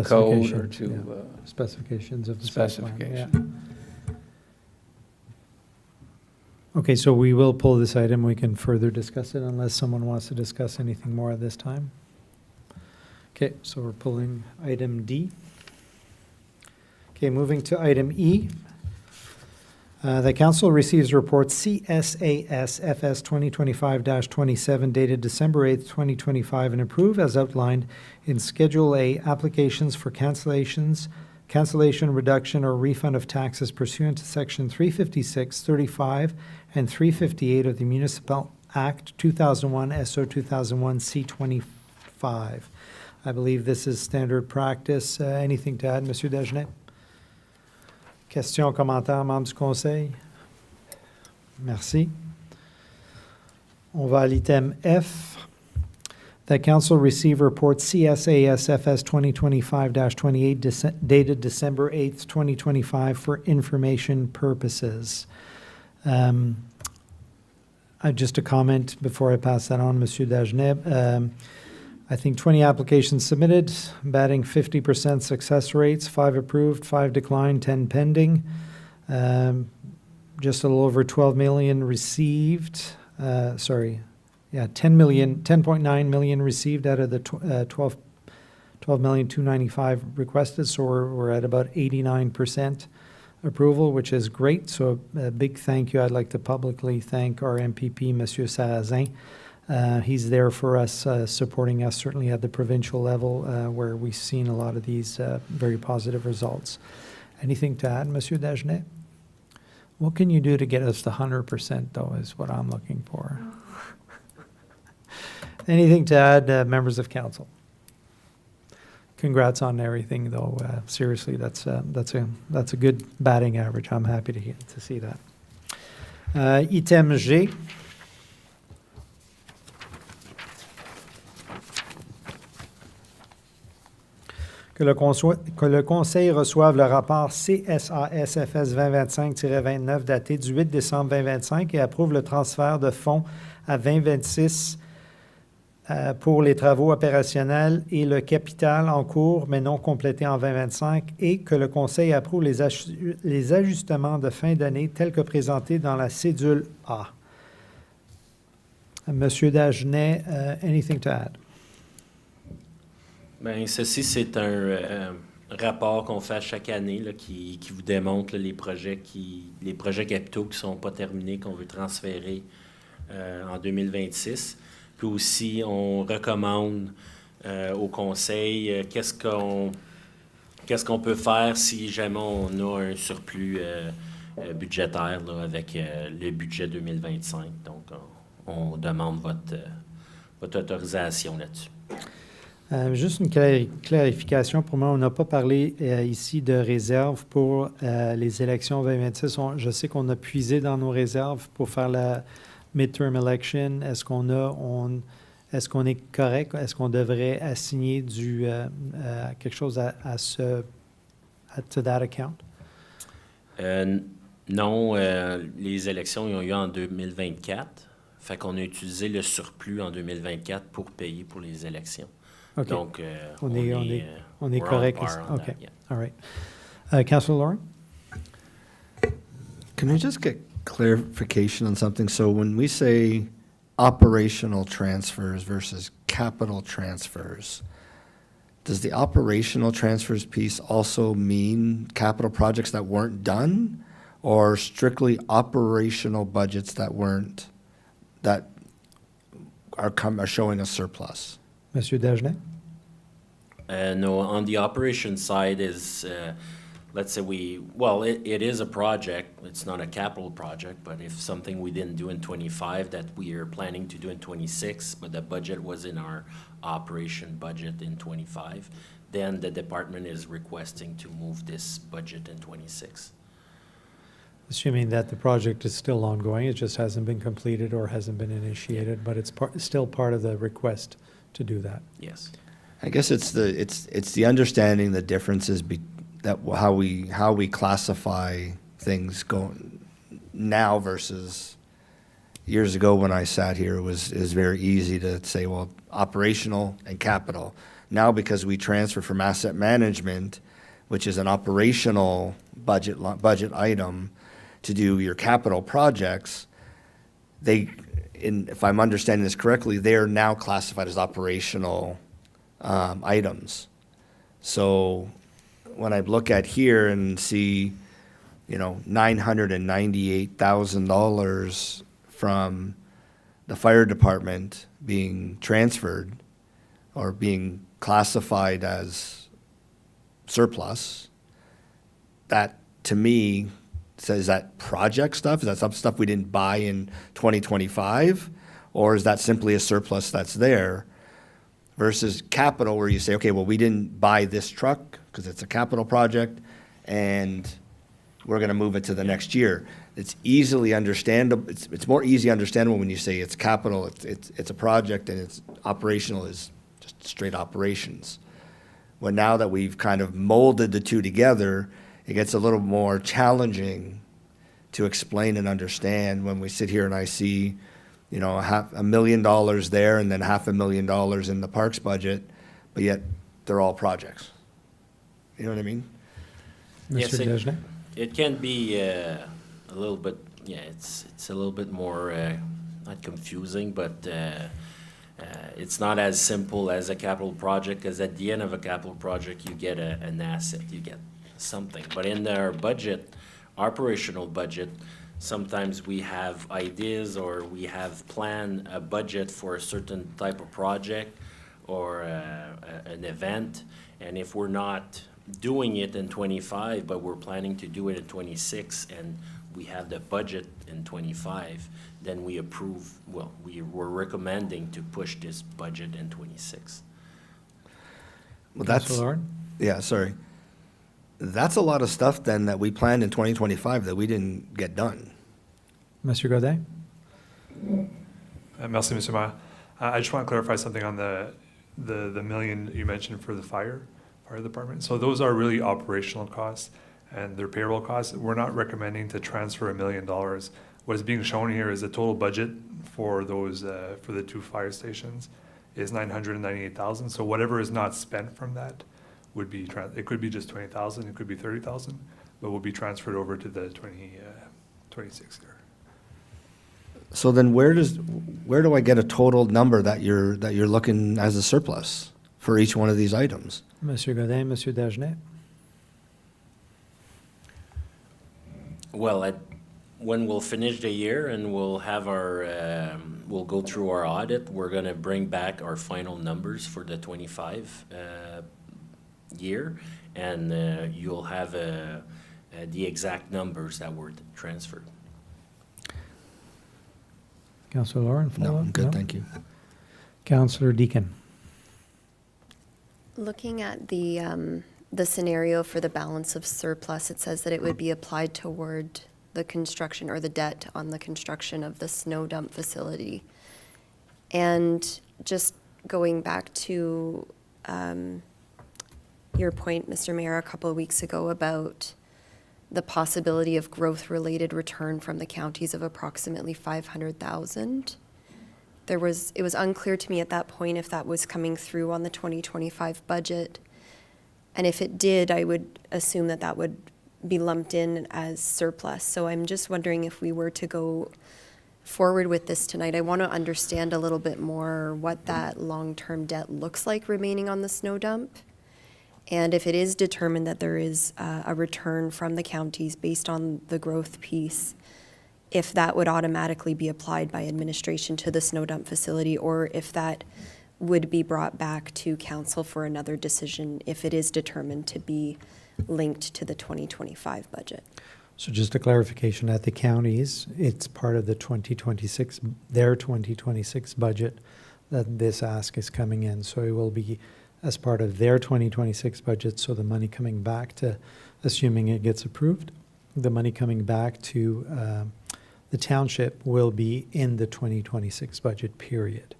code or to specifications of the site plan, specification. Okay, so we will pull this item. We can further discuss it unless someone wants to discuss anything more at this time. Okay, so we're pulling item D. Okay, moving to item E. The council receives report CSAS FS 2025-27 dated December 8th, 2025 and approved as outlined in Schedule A applications for cancellation, reduction, or refund of taxes pursuant to Section 356, 35, and 358 of the Municipal Act 2001 SO 2001 C25. I believe this is standard practice. Anything to add, Monsieur Dagenet? Questions, commentaires, membres du Conseil? Merci. On va à l'item F. The Council received report CSAS FS 2025-28 dated December 8th, 2025 for information purposes. Just a comment before I pass that on, Monsieur Dagenet. I think 20 applications submitted, batting 50% success rates, 5 approved, 5 declined, 10 pending. Just a little over 12 million received. 10.9 million received out of the 12,295,000 requested. So we're at about 89% approval, which is great. So a big thank you. I'd like to publicly thank our MPP, Monsieur Sarrazin. He's there for us, supporting us certainly at the provincial level, where we've seen a lot of these very positive results. Anything to add, Monsieur Dagenet? What can you do to get us to 100%, though, is what I'm looking for. Anything to add, members of council? Congrats on everything, though. Seriously, that's a good batting average. I'm happy to see that. Item G. Que le Conseil reçoive le rapport CSAS-FS 2025-29 daté du 8 décembre 2025 et approuve le transfert de fonds à 2026 pour les travaux opérationnels et le capital en cours mais non complété en 2025 et que le Conseil approuve les ajustements de fin d'année tels que présentés dans la cédule A. Monsieur Dagenet, anything to add? Bien, ceci, c'est un rapport qu'on fait à chaque année là, qui vous démontre là, les projets capitaux qui ne sont pas terminés, qu'on veut transférer en 2026. Puis aussi, on recommande au Conseil qu'est-ce qu'on peut faire si jamais on a un surplus budgétaire là, avec le budget 2025. Donc, on demande votre autorisation là-dessus. Juste une clarification pour moi. On n'a pas parlé ici de réserve pour les élections 2026. Je sais qu'on a puisé dans nos réserves pour faire la midterm election. Est-ce qu'on est correct? Est-ce qu'on devrait assigner quelque chose to that account? Non, les élections ils ont eu en 2024. Fait qu'on a utilisé le surplus en 2024 pour payer pour les élections. OK. Donc, On est we're on correct. par on Okay. that, yeah. All right. Councilor Lauren? Can I just get clarification on something? So when we say operational transfers versus capital transfers, does the operational transfers piece also mean capital projects that weren't done, or strictly operational budgets that are showing a surplus? Monsieur Dagenet? No, on the operation side is, let's say it is a project, it's not a capital project, but if something we didn't do in 25 that we are planning to do in 26, but the budget was in our operation budget in 25, then the department is requesting to move this budget in 26. Assuming that the project is still ongoing, it just hasn't been completed or hasn't been initiated, but it's still part of the request to do that. Yes. I guess it's the understanding the differences that how we classify things going now versus years ago when I sat here. It was very easy to say, well, operational and capital. Now, because we transfer from asset management, which is an operational budget item, to do your capital projects, if I'm understanding this correctly, they are now classified as operational items. So when I look at here and see, $998,000 from the fire department being transferred or being classified as surplus, that to me says that project stuff, is that some stuff we didn't buy in 2025, or is that simply a surplus that's there? Versus capital, where you say, okay, well, we didn't buy this truck because it's a capital project, and we're going to move it to the next year. It's easily understandable. It's more easy understandable when you say it's capital. It's a project, and it's operational is just straight operations. Well, now that we've kind of molded the two together, it gets a little more challenging to explain and understand when we sit here and I see, $500,000 there and then $500,000 in the parks budget, but yet they're all projects. You know what I mean? Yes, Mr. Dagenet? It can be a little bit, it's a little bit more, not confusing, but it's not as simple as a capital project, because at the end of a capital project, you get an asset, you get something. But in our budget, operational budget, sometimes we have ideas or we have planned a budget for a certain type of project or an event, and if we're not doing it in 25, but we're planning to do it in 26, and we have the budget in 25, then we approve, we're recommending to push this budget in 26. Well, that's, Councilor Lauren? yeah, sorry. That's a lot of stuff then that we planned in 2025 that we didn't get done. Monsieur Godin? Merci, Mr. Mayor. I just want to clarify something on the million you mentioned for the fire department. So those are really operational costs and their payroll costs. We're not recommending to transfer $1 million. What is being shown here is the total budget for those for the two fire stations is $998,000. So whatever is not spent from that would be it could be just $20,000, it could be $30,000, but will be transferred over to the 26 year. So then where do I get a total number that you're looking as a surplus for each one of these items? Monsieur Godin, Monsieur Dagenet? Well, when we'll finish the year and we'll have we'll go through our audit, we're gonna bring back our final numbers for the 25 year, and you'll have the exact numbers that were transferred. Councilor Lauren, No, follow-up? I'm good, thank you. Councilor Deakin? Looking at the scenario for the balance of surplus, it says that it would be applied toward the construction or the debt on the construction of the snow dump facility. And just going back to your point, Mr. Mayor, a couple of weeks ago about the possibility of growth-related return from the counties of approximately 500,000. It was unclear to me at that point if that was coming through on the 2025 budget. And if it did, I would assume that that would be lumped in as surplus. So I'm just wondering if we were to go forward with this tonight, I want to understand a little bit more what that long-term debt looks like remaining on the snow dump. And if it is determined that there is a return from the counties based on the growth piece, if that would automatically be applied by administration to the snow dump facility, or if that would be brought back to council for another decision if it is determined to be linked to the 2025 budget. So just a clarification, at the counties, it's part of the 2026, their 2026 budget that this ask is coming in. So it will be as part of their 2026 budget, so the money coming back to, assuming it gets approved, the money coming back to the township will be in the 2026 budget period.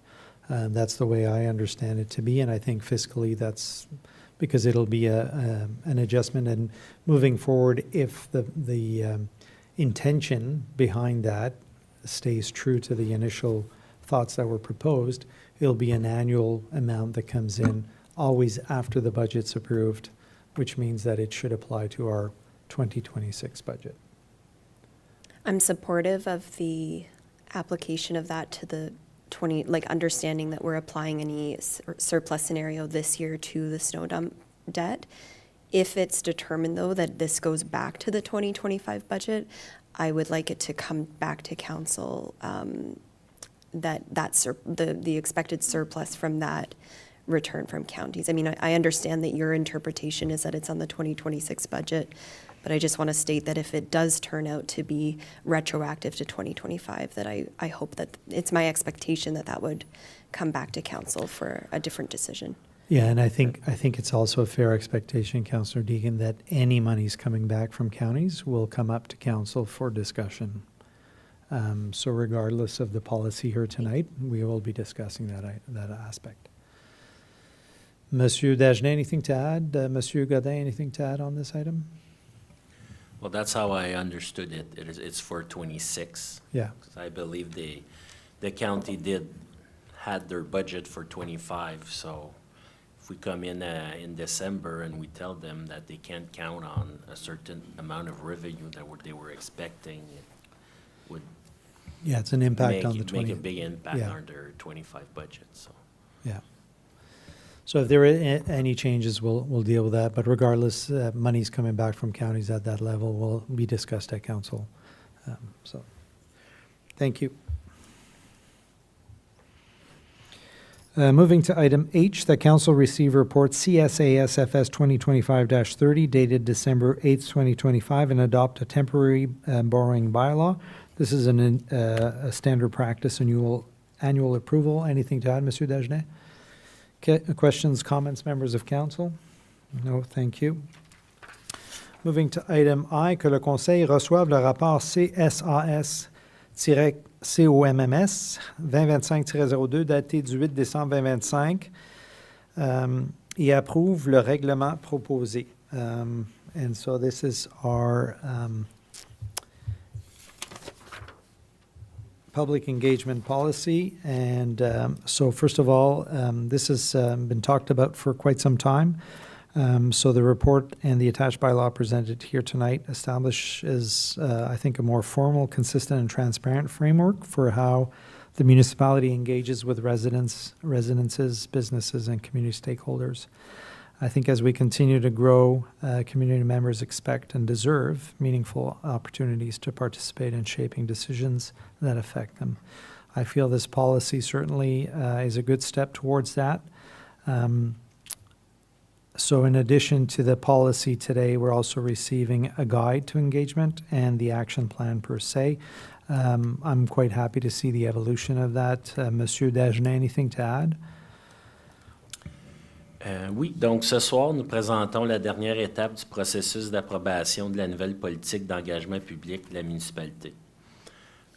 That's the way I understand it to be, and I think fiscally that's because it'll be an adjustment. And moving forward, if the intention behind that stays true to the initial thoughts that were proposed, it'll be an annual amount that comes in always after the budget's approved, which means that it should apply to our 2026 budget. I'm supportive of the application of that to the understanding that we're applying any surplus scenario this year to the snow dump debt. If it's determined, though, that this goes back to the 2025 budget, I would like it to come back to council, the expected surplus from that return from counties. I mean, I understand that your interpretation is that it's on the 2026 budget, but I just want to state that if it does turn out to be retroactive to 2025, that I hope that it's my expectation that that would come back to council for a different decision. Yeah, and I think it's also a fair expectation, Councillor Deegan, that any monies coming back from counties will come up to council for discussion. So regardless of the policy here tonight, we will be discussing that aspect. Monsieur Dagenet, anything to add? Monsieur Godin, anything to add on this item? Well, that's how I understood it. It's for 26. Yeah. 'Cause I believe the county had their budget for 25. So if we come in December and we tell them that they can't count on a certain amount of revenue that they were expecting, it would It's an impact on the 20. make a big impact on their 25 budget. So. Yeah. So if there are any changes, we'll deal with that. But regardless, money's coming back from counties at that level will be discussed at council. So, thank you. Moving to item H, the council received report CSASFS 2025-30 dated December 8th, 2025, and adopt a temporary borrowing bylaw. This is a standard practice annual approval. Anything to add, Monsieur Dagenet? Questions, comments, members of council? No, thank you. Moving to item I, que le Conseil reçoive le rapport CSAS-COMMS 2025-02 daté du 8 décembre 2025 et approuve le règlement proposé. And so this is our public engagement policy. And so first of all, this has been talked about for quite some time. So the report and the attached bylaw presented here tonight establishes, I think, a more formal, consistent, and transparent framework for how the municipality engages with residences, businesses, and community stakeholders. I think as we continue to grow, community members expect and deserve meaningful opportunities to participate in shaping decisions that affect them. I feel this policy certainly is a good step towards that. So in addition to the policy today, we're also receiving a guide to engagement and the action plan per se. I'm quite happy to see the evolution of that. Monsieur Dagenet, anything to add? Oui, donc ce soir, nous présentons la dernière étape du processus d'approbation de la nouvelle politique d'engagement public de la municipalité.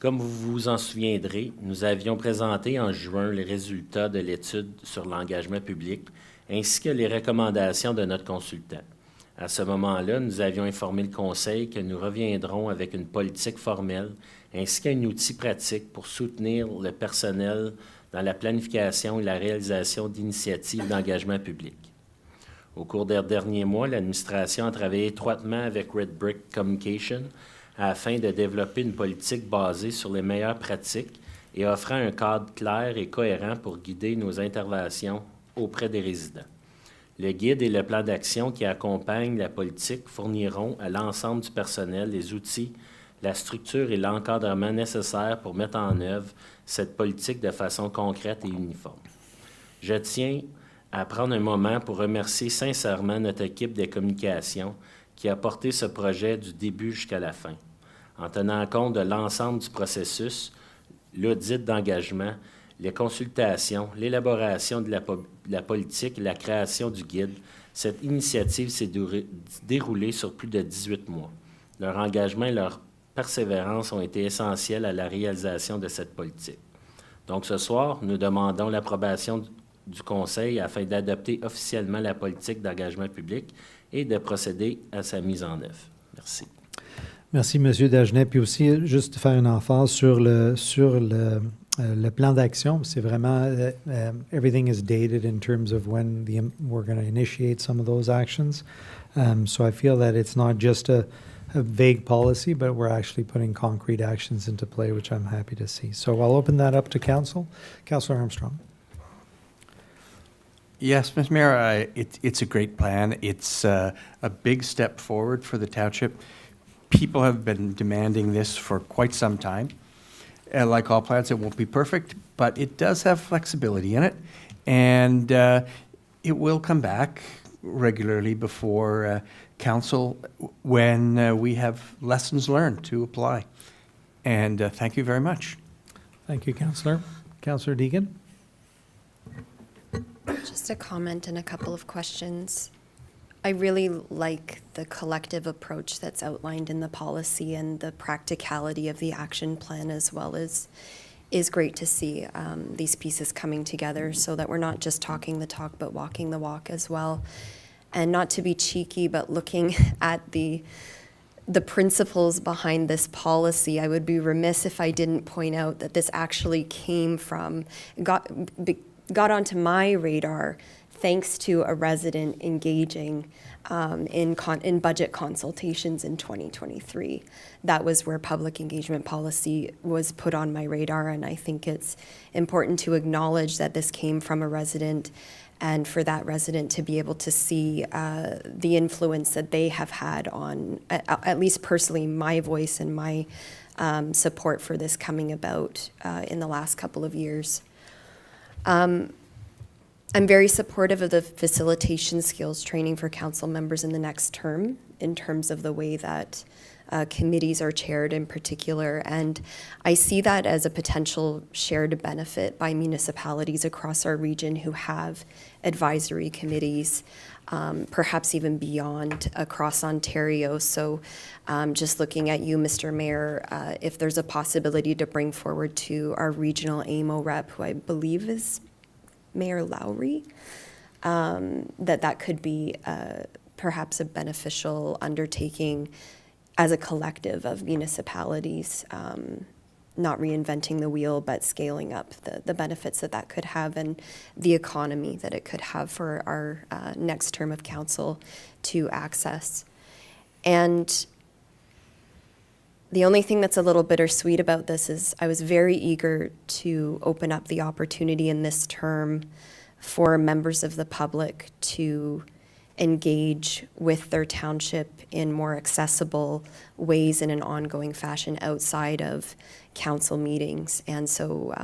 Comme vous vous en souviendrez, nous avions présenté en juin les résultats de l'étude sur l'engagement public ainsi que les recommandations de notre consultant. À ce moment-là, nous avions informé le Conseil que nous reviendrons avec une politique formelle ainsi qu'un outil pratique pour soutenir le personnel dans la planification et la réalisation d'initiatives d'engagement public. Au cours des derniers mois, l'administration a travaillé étroitement avec Red Brick Communication afin de développer une politique basée sur les meilleures pratiques et offrant un cadre clair et cohérent pour guider nos interventions auprès des résidents. Le guide et le plan d'action qui accompagnent la politique fourniront à l'ensemble du personnel les outils, la structure et l'encadrement nécessaires pour mettre en œuvre cette politique de façon concrète et uniforme. Je tiens à prendre un moment pour remercier sincèrement notre équipe de communication qui a porté ce projet du début jusqu'à la fin, en tenant compte de l'ensemble du processus, l'audit d'engagement, les consultations, l'élaboration de la politique et la création du guide. Cette initiative s'est déroulée sur plus de 18 mois. Leur engagement et leur persévérance ont été essentiels à la réalisation de cette politique. Donc ce soir, nous demandons l'approbation du Conseil afin d'adopter officiellement la politique d'engagement public et de procéder à sa mise en œuvre. Merci. Merci, M. Dagenet. Puis aussi, juste faire une emphase sur le plan d'action. C'est vraiment, everything is dated in terms of when we're going to initiate some of those actions. So I feel that it's not just a vague policy, but we're actually putting concrete actions into play, which I'm happy to see. So I'll open that up to Council. Councillor Armstrong. Yes, Mr. Mayor, it's a great plan. It's a big step forward for the township. People have been demanding this for quite some time. Like all plans, it won't be perfect, but it does have flexibility in it, and it will come back regularly before council when we have lessons learned to apply. And thank you very much. Thank you, Councillor. Councillor Deegan. Just a comment and a couple of questions. I really like the collective approach that's outlined in the policy, and the practicality of the action plan as well is great to see these pieces coming together so that we're not just talking the talk but walking the walk as well. And not to be cheeky, but looking at the principles behind this policy, I would be remiss if I didn't point out that this actually came from, got onto my radar thanks to a resident engaging in budget consultations in 2023. That was where public engagement policy was put on my radar, and I think it's important to acknowledge that this came from a resident, and for that resident to be able to see the influence that they have had on, at least personally, my voice and my support for this coming about in the last couple of years. I'm very supportive of the facilitation skills training for council members in the next term in terms of the way that committees are chaired in particular. And I see that as a potential shared benefit by municipalities across our region who have advisory committees, perhaps even beyond across Ontario. So just looking at you, Mr. Mayor, if there's a possibility to bring forward to our regional AMO rep, who I believe is Mayor Lowry, that could be perhaps a beneficial undertaking as a collective of municipalities, not reinventing the wheel, but scaling up the benefits that could have and the economy that it could have for our next term of council to access. And the only thing that's a little bittersweet about this is I was very eager to open up the opportunity in this term for members of the public to engage with their township in more accessible ways in an ongoing fashion outside of council meetings. And so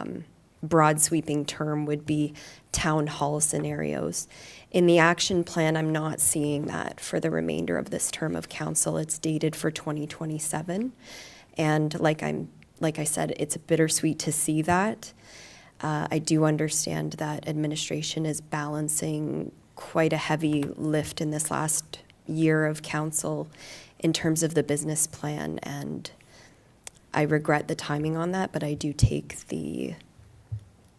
broad sweeping term would be town hall scenarios. In the action plan, I'm not seeing that for the remainder of this term of council. It's dated for 2027. And like I said, it's bittersweet to see that. I do understand that administration is balancing quite a heavy lift in this last year of council in terms of the business plan, and I regret the timing on that, but I do take the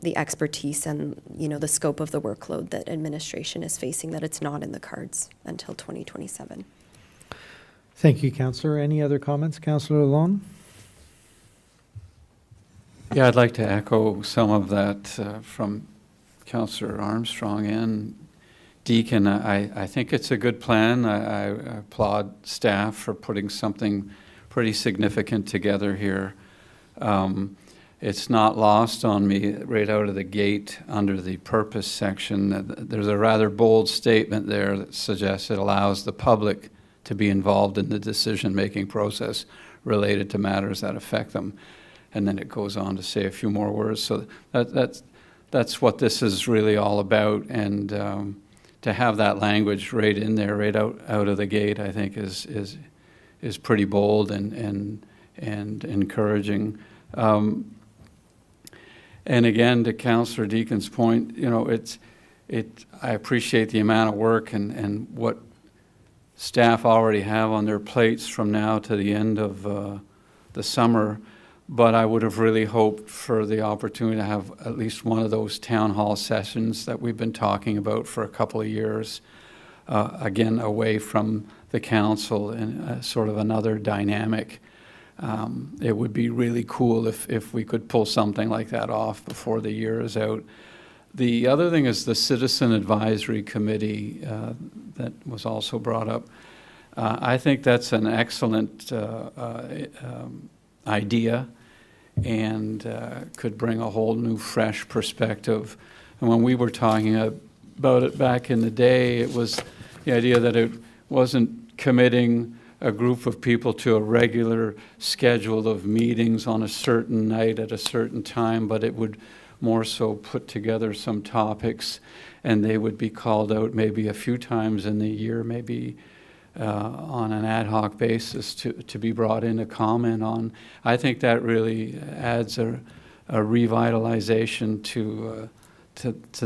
the expertise and, you know, the scope of the workload that administration is facing, that it's not in the cards until 2027. Thank you, Councillor. Any other comments? Councillor Lalonde? Yeah, I'd like to echo some of that from Councillor Armstrong and Deacon. I think it's a good plan. I applaud staff for putting something pretty significant together here. It's not lost on me right out of the gate under the purpose section that there's a rather bold statement there that suggests it allows the public to be involved in the decision-making process related to matters that affect them. And then it goes on to say a few more words. So that's what this is really all about. And to have that language right in there, right out of the gate, I think is pretty bold and encouraging. And again, to Councillor Deacon's point, you know, I appreciate the amount of work and what staff already have on their plates from now to the end of the summer. But I would have really hoped for the opportunity to have at least one of those town hall sessions that we've been talking about for a couple of years, again, away from the council and sort of another dynamic. It would be really cool if we could pull something like that off before the year is out. The other thing is the Citizen Advisory Committee that was also brought up. I think that's an excellent idea and could bring a whole new, fresh perspective. And when we were talking about it back in the day, it was the idea that it wasn't committing a group of people to a regular schedule of meetings on a certain night at a certain time, but it would more so put together some topics, and they would be called out maybe a few times in the year, maybe on an ad hoc basis to be brought in to comment on. I think that really adds a revitalization to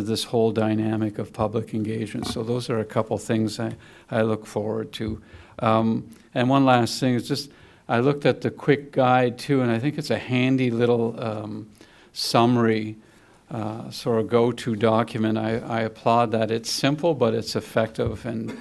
this whole dynamic of public engagement. So those are a couple things I look forward to. And one last thing is just, I looked at the quick guide too, and I think it's a handy little summary, sort of go-to document. I applaud that. It's simple, but it's effective, and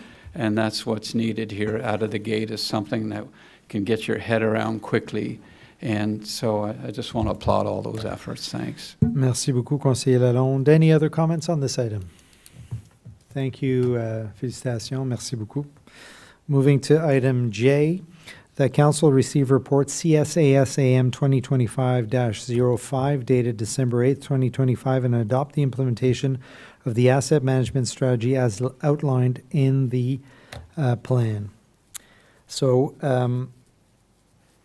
that's what's needed here out of the gate, is something that can get your head around quickly. And so I just want to applaud all those efforts. Thanks. Merci beaucoup, Conseiller Lalonde. Any other comments on this item? Thank you. Félicitations. Merci beaucoup. Moving to item J, the Council receive report CSASAM 2025-05 dated December 8th, 2025, and adopt the implementation of the asset management strategy as outlined in the plan. So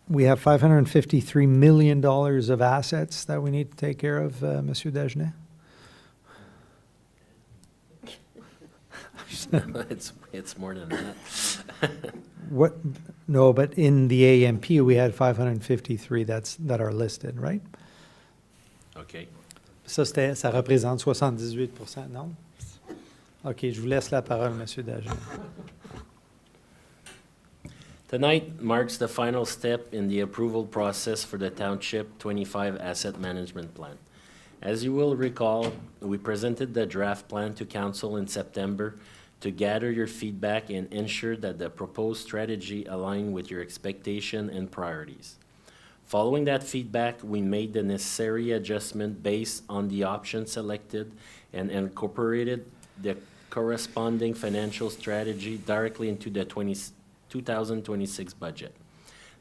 we have $553 million of assets that we need to take care of, Monsieur Dagenet? It's more than that. What? No, but in the AMP we had 553 that are listed, right? Okay. Ça représente 78%, non? OK, je vous laisse la parole, Monsieur Dagenet. Tonight marks the final step in the approval process for the Township 25 Asset Management Plan. As you will recall, we presented the draft plan to Council in September to gather your feedback and ensure that the proposed strategy aligned with your expectation and priorities. Following that feedback, we made the necessary adjustment based on the options selected and incorporated the corresponding financial strategy directly into the 2026 budget.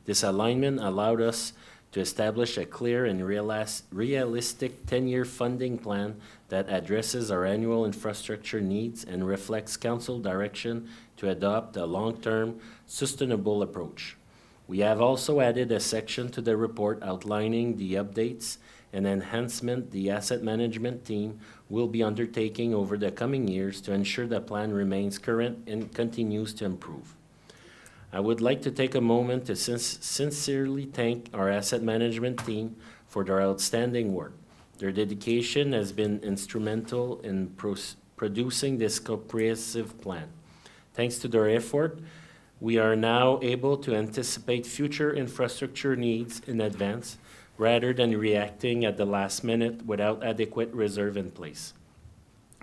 This alignment allowed us to establish a clear and realistic 10-year funding plan that addresses our annual infrastructure needs and reflects Council direction to adopt a long-term, sustainable approach. We have also added a section to the report outlining the updates and enhancement the asset management team will be undertaking over the coming years to ensure the plan remains current and continues to improve. I would like to take a moment to sincerely thank our asset management team for their outstanding work. Their dedication has been instrumental in producing this comprehensive plan. Thanks to their effort, we are now able to anticipate future infrastructure needs in advance, rather than reacting at the last minute without adequate reserve in place.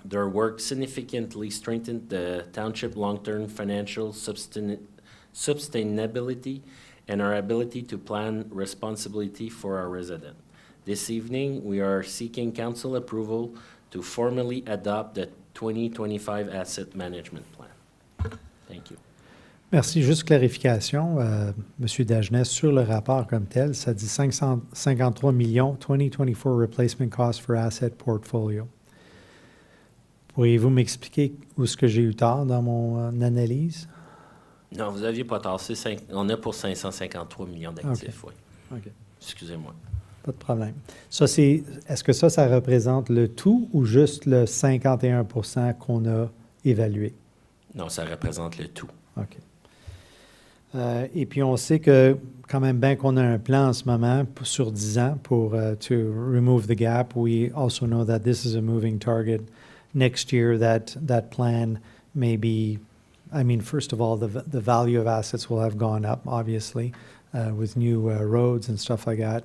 Their work significantly strengthened the township long-term financial sustainability and our ability to plan responsibility for our residents. This evening, we are seeking council approval to formally adopt the 2025 Asset Management Plan. Thank you. Merci. Juste clarification, Monsieur Dagenet, sur le rapport comme tel, ça dit 553 millions 2024 replacement cost for asset portfolio. Pourriez-vous m'expliquer où est-ce que j'ai eu tort dans mon analyse? Non, vous n'aviez pas tort. On a pour 553 millions d'actifs, oui. OK. Excusez-moi. Pas de problème. Ça, est-ce que ça représente le tout ou juste le 51% qu'on a évalué? Non, ça représente le tout. OK. Et puis, on sait que quand même bien qu'on a un plan en ce moment sur 10 ans pour to remove the gap. We also know that this is a moving target. Next year, that plan may be, I mean, first of all, the value of assets will have gone up, obviously, with new roads and stuff like that.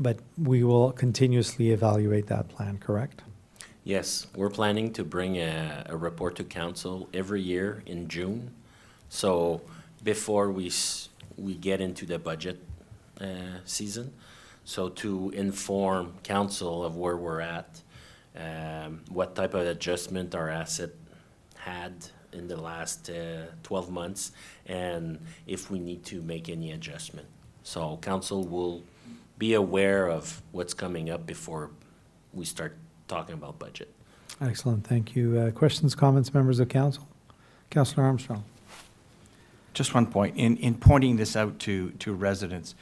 But we will continuously evaluate that plan, correct? Yes, we're planning to bring a report to council every year in June. So before we get into the budget season, so to inform council of where we're at, what type of adjustment our asset had in the last 12 months, and if we need to make any adjustment. So council will be aware of what's coming up before we start talking about budget. Excellent, thank you. Questions, comments, members of council? Councillor Armstrong. Just one point. In pointing this out to residents,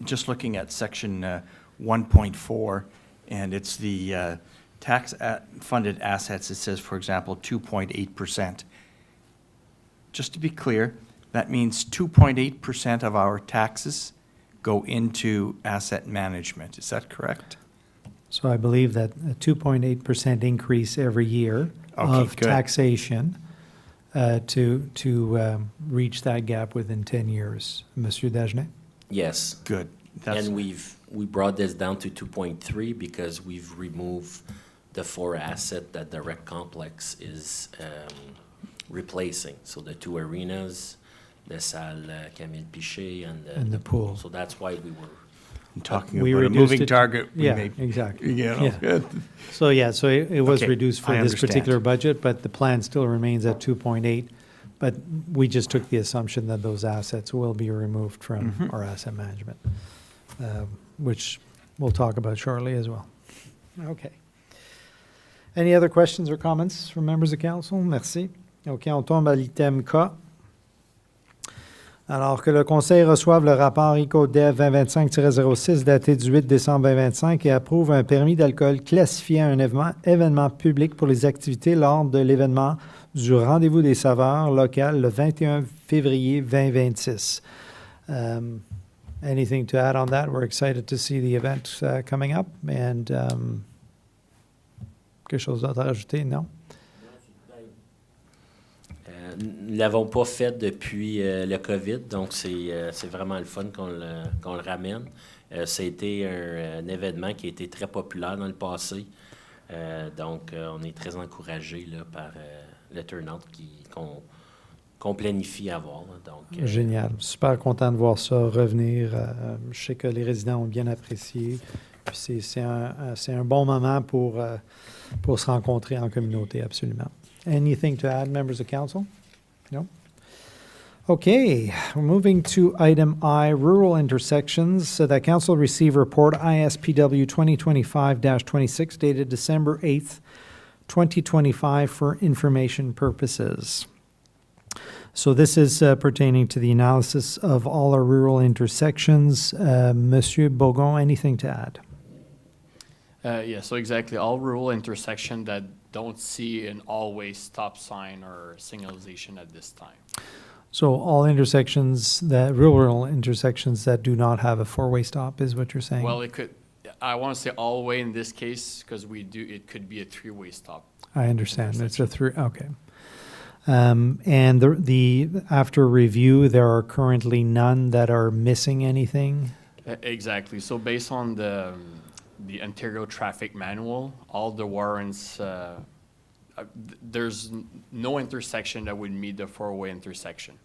just looking at section 1.4, and it's the tax-funded assets, it says, for example, 2.8%. Just to be clear, that means 2.8% of our taxes go into asset management. Is that correct? So I believe that a 2.8% increase every year of good. taxation to reach that gap within 10 years. Monsieur Dagenet? Yes. Good. And we brought this down to 2.3 because we've removed the 4 assets that the rec complex is replacing. So the 2 arenas, the Salle Camille Pichet, and the pool. So that's why we were talking We about a reduced moving it- target. Yeah, exactly. You know, Yeah. good. So, yeah, so it was Okay, reduced for I this understand. particular budget, but the plan still remains at 2.8. But we just took the assumption that those assets will be removed from our asset management, which we'll talk about shortly as well. Okay. Any other questions or comments from members of council? Merci. OK, on tombe à l'item K. Alors que le Conseil reçoive le rapport ICO-DEV 2025-06 daté du 8 décembre 2025 et approuve un permis d'alcool classifié à un événement public pour les activités lors de l'événement du Rendez-vous des saveurs local le 21 février 2026. Anything to add on that? We're excited to see the event coming up. And quelque chose d'autre à rajouter? Non? Nous ne l'avons pas fait depuis le COVID, donc c'est vraiment le fun qu'on le ramène. Ça a été un événement qui a été très populaire dans le passé. Donc, on est très encouragé là, par le turnout qu'on planifie avoir. Là. Donc, Génial. Super content de voir ça revenir. Je sais que les résidents ont bien apprécié. Puis c'est un bon moment pour se rencontrer en communauté, absolument. Anything to add, members of council? No? Okay, we're moving to item I, rural intersections. So that council receive report ISPW 2025-26 dated December 8th, 2025 for information purposes. So this is pertaining to the analysis of all our rural intersections. Monsieur Bogon, anything to add? Yeah, so exactly, all rural intersections that don't see an always stop sign or signalization at this time. So all intersections rural intersections that do not have a four-way stop is what you're saying? Well, I want to say all the way in this case, because it could be a 3-way stop. I understand. It's a okay. And after review, there are currently none that are missing anything? Exactly. So based on the Ontario Traffic Manual, all the warrants, there's no intersection that would meet the four-way intersection.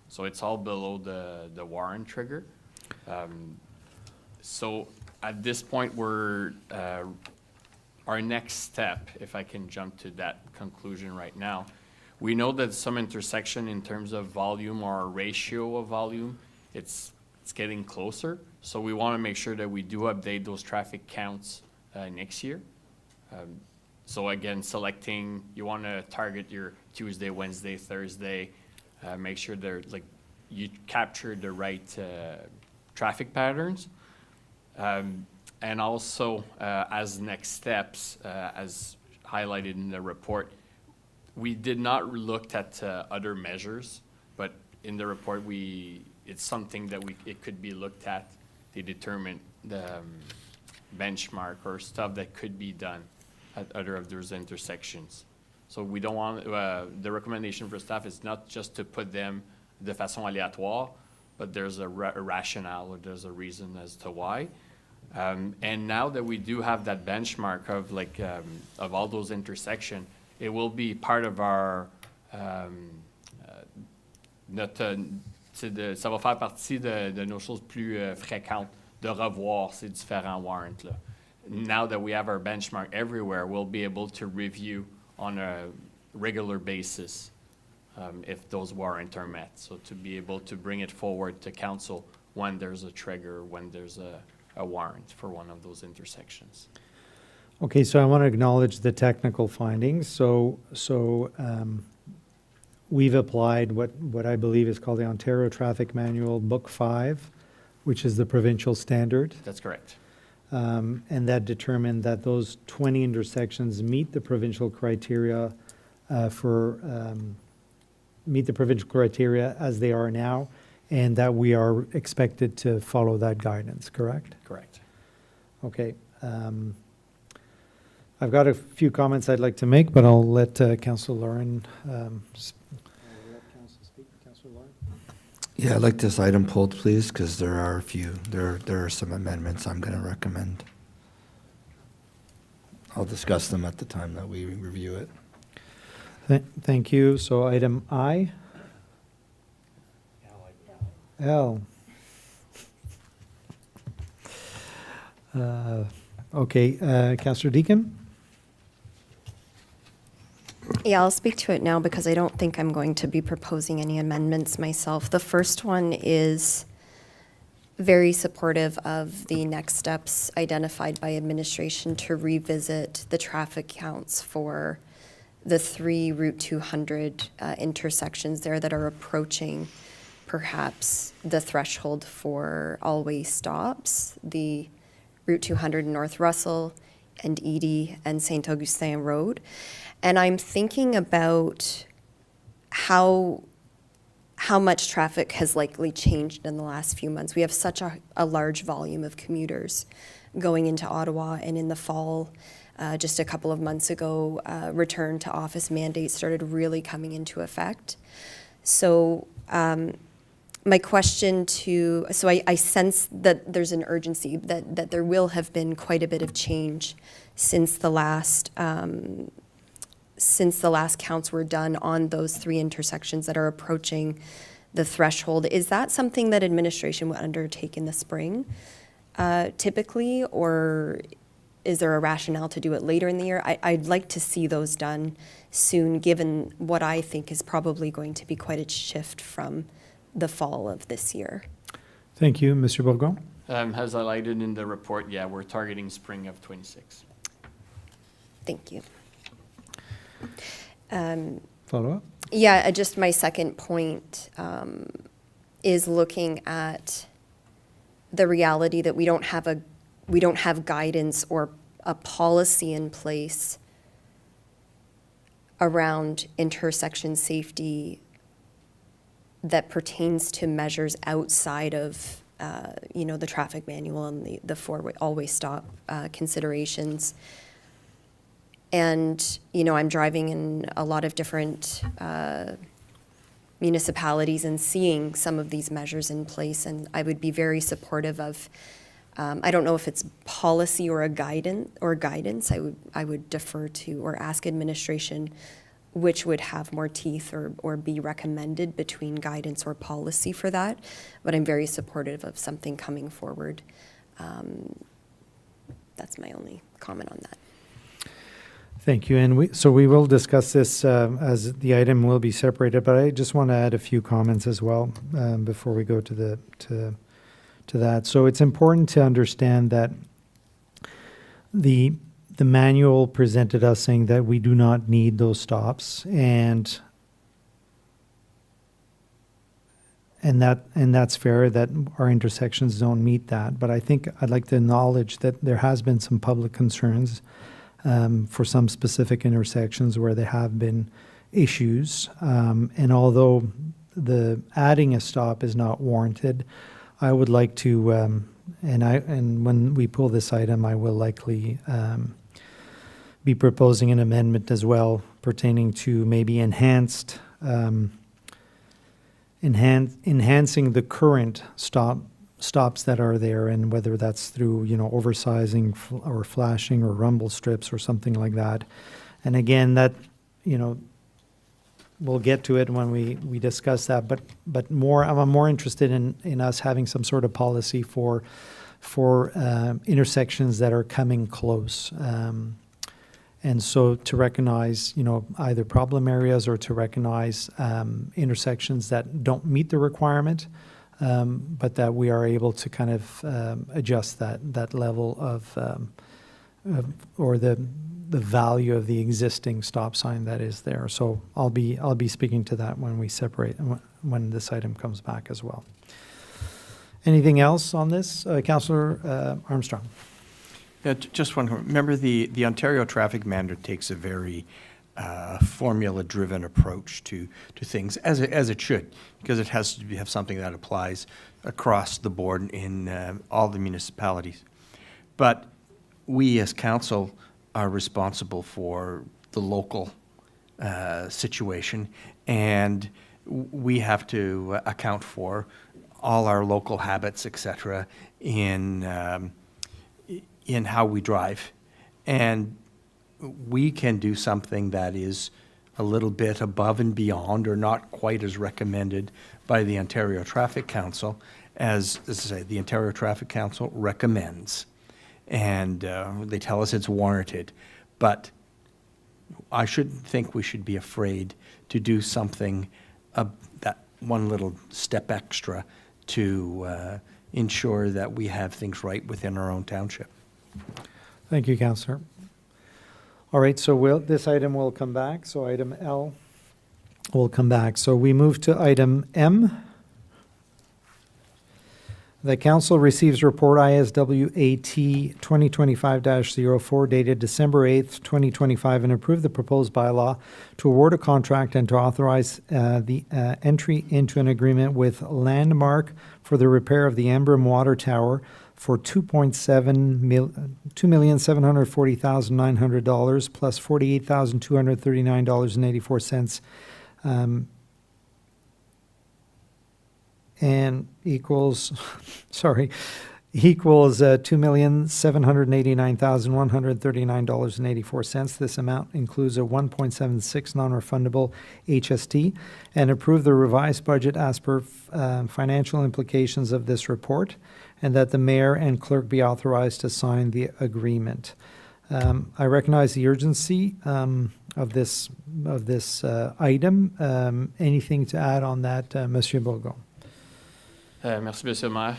So it's all below the warrant trigger. So at this point, our next step, if I can jump to that conclusion right now, we know that some intersection in terms of volume or ratio of volume, it's getting closer. So we want to make sure that we do update those traffic counts next year. So again, selecting, you want to target your Tuesday, Wednesday, Thursday, make sure they're like, you capture the right traffic patterns. And also, as next steps, as highlighted in the report, we did not look at other measures, but in the report, it's something that it could be looked at to determine the benchmark or stuff that could be done at other of those intersections. So we don't want, the recommendation for staff is not just to put them de façon aléatoire, but there's a rationale or there's a reason as to why. And now that we do have that benchmark of of all those intersections, it will be part of our, ça va faire partie de nos choses plus fréquentes, de revoir ces différents warrants là. Now that we have our benchmark everywhere, we'll be able to review on a regular basis if those warrants are met. So to be able to bring it forward to council when there's a trigger, when there's a warrant for one of those intersections. Okay, so I want to acknowledge the technical findings. So we've applied what I believe is called the Ontario Traffic Manual Book 5, which is the provincial standard. That's correct. And that determined that those 20 intersections meet the provincial criteria meet the provincial criteria as they are now, and that we are expected to follow that guidance, correct? Correct. Okay. I've got a few comments I'd like to make, but I'll let Councillor Lauren speak. Councillor Lauren? Yeah, I'd like this item pulled, please, because there are some amendments I'm going to recommend. I'll discuss them at the time that we review it. Thank you. So item I. L. Okay, Councillor Deakin? Yeah, I'll speak to it now because I don't think I'm going to be proposing any amendments myself. The first one is very supportive of the next steps identified by administration to revisit the traffic counts for the 3 Route 200 intersections there that are approaching perhaps the threshold for all-way stops, the Route 200 North Russell and Edie and St-Augustin Road. And I'm thinking about how much traffic has likely changed in the last few months. We have such a large volume of commuters going into Ottawa, and in the fall, just a couple of months ago, return to office mandates started really coming into effect. So my question I sense that there's an urgency, that there will have been quite a bit of change since the last counts were done on those 3 intersections that are approaching the threshold. Is that something that administration would undertake in the spring, typically, or is there a rationale to do it later in the year? I'd like to see those done soon, given what I think is probably going to be quite a shift from the fall of this year. Thank you. Mr. Bourgon? As highlighted in the report, yeah, we're targeting spring of 26. Thank you. Follow-up? Yeah, just my second point is looking at the reality that we don't have guidance or a policy in place around intersection safety that pertains to measures outside of the traffic manual and the four-way always stop considerations. And I'm driving in a lot of different municipalities and seeing some of these measures in place. And I would be very supportive of, I don't know if it's policy or a guidance. I would defer to or ask administration which would have more teeth or be recommended between guidance or policy for that. But I'm very supportive of something coming forward. That's my only comment on that. Thank you. And we will discuss this as the item will be separated, but I just want to add a few comments as well before we go to that. So it's important to understand that the manual presented us saying that we do not need those stops, and that's fair that our intersections don't meet that. But I think I'd like to acknowledge that there has been some public concerns for some specific intersections where there have been issues. And although the adding a stop is not warranted, I would like to, and when we pull this item, I will likely be proposing an amendment as well pertaining to maybe enhancing the current stops that are there, and whether that's through, oversizing or flashing or rumble strips or something like that. And again, that, we'll get to it when we discuss that, but I'm more interested in us having some sort of policy for intersections that are coming close. And so to recognize, either problem areas or to recognize intersections that don't meet the requirement, but that we are able to kind of adjust that level of or the value of the existing stop sign that is there. So I'll be speaking to that when we separate, when this item comes back as well. Anything else on this, Councillor Armstrong? Yeah, just one. Remember, the Ontario traffic manual takes a very formula-driven approach to things, as it should, because it has to have something that applies across the board in all the municipalities. But we, as council, are responsible for the local situation, and we have to account for all our local habits, etc., in how we drive. And we can do something that is a little bit above and beyond, or not quite as recommended by the Ontario Traffic Council, as I say, the Ontario Traffic Council recommends. And they tell us it's warranted. But I shouldn't think we should be afraid to do something, that one little step extra to ensure that we have things right within our own township. Thank you, Councillor. All right, so this item will come back. So item L will come back. So we move to item M. The council receives report ISWAT 2025-04 dated December 8th, 2025, and approve the proposed bylaw to award a contract and to authorize the entry into an agreement with Landmark for the repair of the Ambrim Water Tower for $2,740,900 plus $48,239.84 and equals $2,789,139.84. This amount includes a 1.76 non-refundable HST, and approve the revised budget as per financial implications of this report, and that the mayor and clerk be authorized to sign the agreement. I recognize the urgency of this item. Anything to add on that, Monsieur Bourgon? Merci, Monsieur le Maire.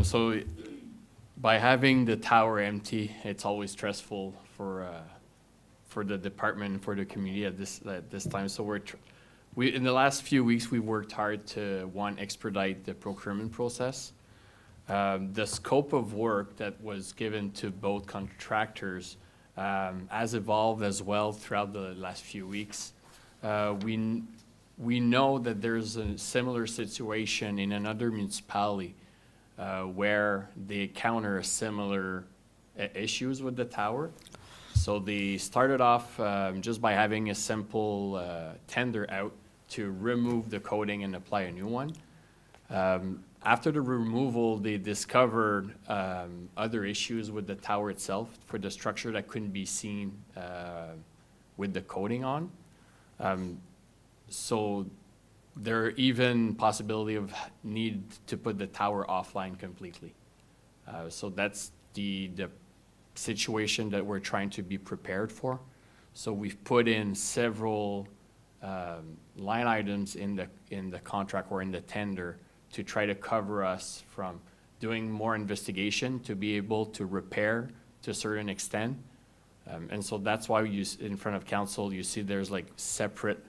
So by having the tower empty, it's always stressful for the department, for the community at this time. So we in the last few weeks, we worked hard to, one, expedite the procurement process. The scope of work that was given to both contractors has evolved as well throughout the last few weeks. We know that there's a similar situation in another municipality where they encounter similar issues with the tower. So they started off just by having a simple tender out to remove the coating and apply a new one. After the removal, they discovered other issues with the tower itself for the structure that couldn't be seen with the coating on. So there are even possibility of need to put the tower offline completely. So that's the situation that we're trying to be prepared for. So we've put in several line items in the contract or in the tender to try to cover us from doing more investigation to be able to repair to a certain extent. And so that's why in front of council, you see there's like separate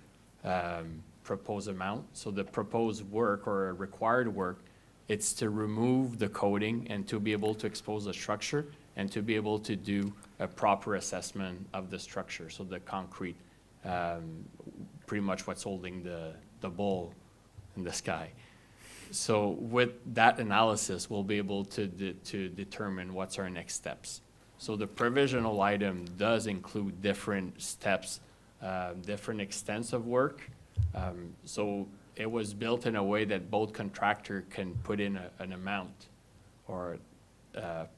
proposed amount. So the proposed work or required work, it's to remove the coating and to be able to expose the structure and to be able to do a proper assessment of the structure. So the concrete, pretty much what's holding the ball in the sky. So with that analysis, we'll be able to determine what's our next steps. So the provisional item does include different steps, different extents of work. So it was built in a way that both contractor can put in an amount or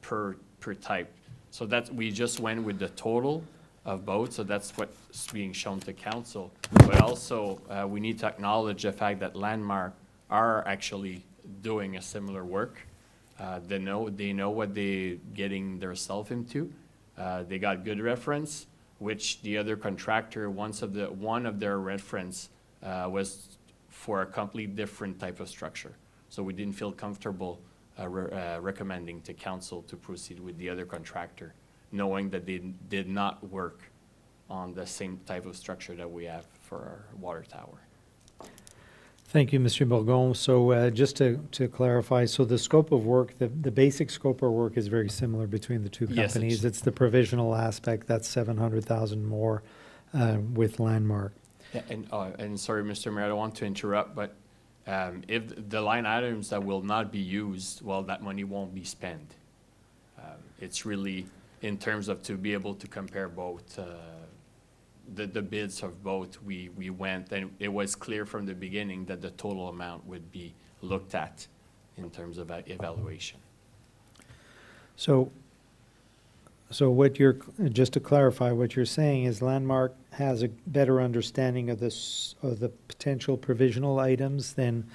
per type. So we just went with the total of both, so that's what's being shown to council. But also, we need to acknowledge the fact that Landmark are actually doing a similar work. They know what they're getting themselves into. They got good reference, which the other contractor, one of their reference was for a complete different type of structure. So we didn't feel comfortable recommending to council to proceed with the other contractor, knowing that they did not work on the same type of structure that we have for our water tower. Thank you, Mr. Bourgon. So just to clarify, so the scope of work, the basic scope of work is very similar between the two Yes, companies. It's the provisional aspect, that's 700,000 more with Landmark. Yeah, and sorry, Mr. Mayor, I don't want to interrupt, but if the line items that will not be used, well, that money won't be spent. It's really in terms of to be able to compare both the bids of both, we went, and it was clear from the beginning that the total amount would be looked at in terms of evaluation. So what just to clarify, what you're saying is Landmark has a better understanding of the potential provisional items than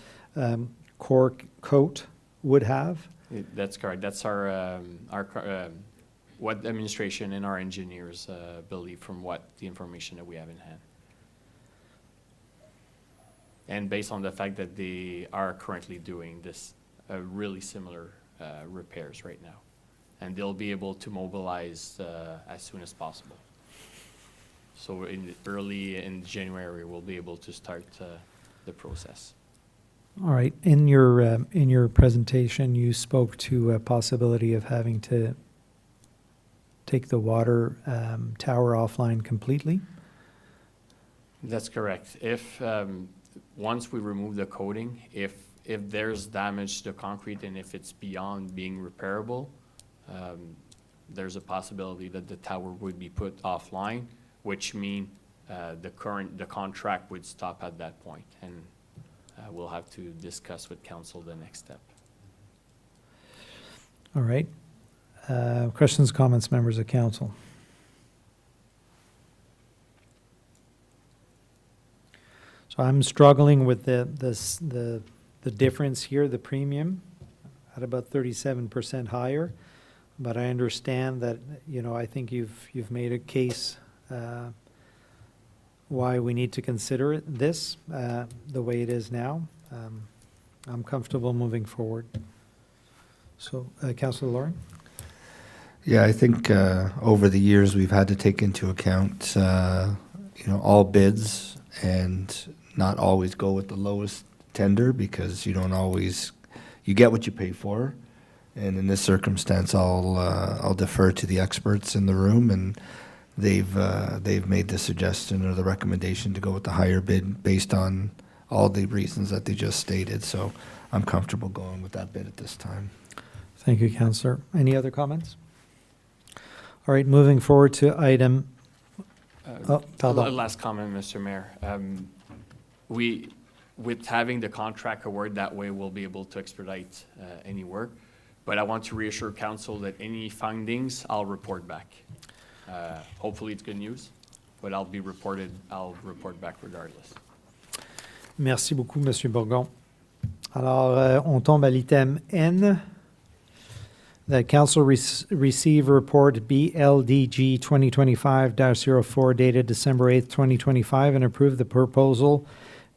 Core Coat would have? That's correct. That's our what the administration and our engineers believe from the information that we have in hand. And based on the fact that they are currently doing this really similar repairs right now. And they'll be able to mobilize as soon as possible. So early in January, we'll be able to start the process. All right. In your presentation, you spoke to a possibility of having to take the water tower offline completely? That's correct. If once we remove the coating, if there's damage to the concrete and if it's beyond being repairable, there's a possibility that the tower would be put offline, which means the contract would stop at that point, and we'll have to discuss with council the next step. All right. Questions, comments, members of council? So I'm struggling with the difference here, the premium at about 37% higher, but I understand that, I think you've made a case why we need to consider this the way it is now. I'm comfortable moving forward. So, Councillor Lauren? Yeah, I think over the years we've had to take into account, all bids and not always go with the lowest tender because you get what you pay for. And in this circumstance, I'll defer to the experts in the room, and they've made the suggestion or the recommendation to go with the higher bid based on all the reasons that they just stated. So I'm comfortable going with that bid at this time. Thank you, Councillor. Any other comments? All right, moving forward to item. Pardon. Last comment, Mr. Mayor. with having the contract award, that way we'll be able to expedite any work. But I want to reassure council that any findings, I'll report back. Hopefully it's good news, but I'll report back regardless. Merci beaucoup, Monsieur Bourgon. Alors, on tombe à l'item N. The council receive report BLDG 2025-04 dated December 8th, 2025, and approve the proposal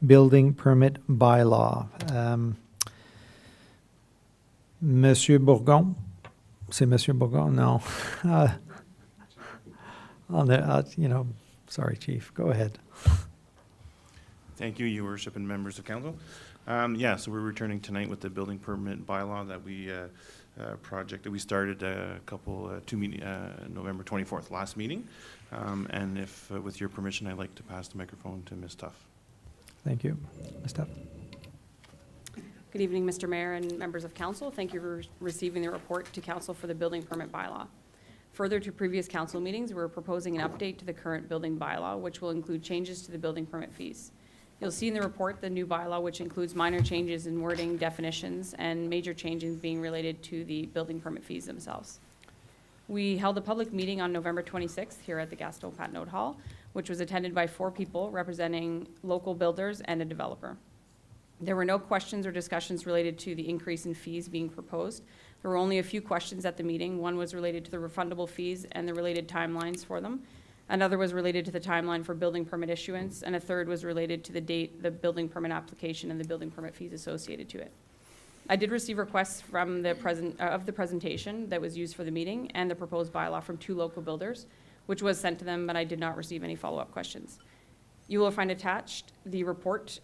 building permit bylaw. Monsieur Bourgon? C'est Monsieur Bourgon? No. Sorry, Chief. Go ahead. Thank you, Your Worship and members of council. So we're returning tonight with the building permit bylaw that we project that we started November 24th, last meeting. And if, with your permission, I'd like to pass the microphone to Ms. Tuff. Thank you. Ms. Tuff. Good evening, Mr. Mayor and members of council. Thank you for receiving the report to council for the building permit bylaw. Further to previous council meetings, we're proposing an update to the current building bylaw, which will include changes to the building permit fees. You'll see in the report the new bylaw, which includes minor changes in wording, definitions, and major changes being related to the building permit fees themselves. We held a public meeting on November 26th here at the Gaston Patnaud Hall, which was attended by 4 people representing local builders and a developer. There were no questions or discussions related to the increase in fees being proposed. There were only a few questions at the meeting. One was related to the refundable fees and the related timelines for them. Another was related to the timeline for building permit issuance, and a third was related to the date, the building permit application, and the building permit fees associated to it. I did receive requests from the presentation that was used for the meeting and the proposed bylaw from 2 local builders, which was sent to them, but I did not receive any follow-up questions. You will find attached the report,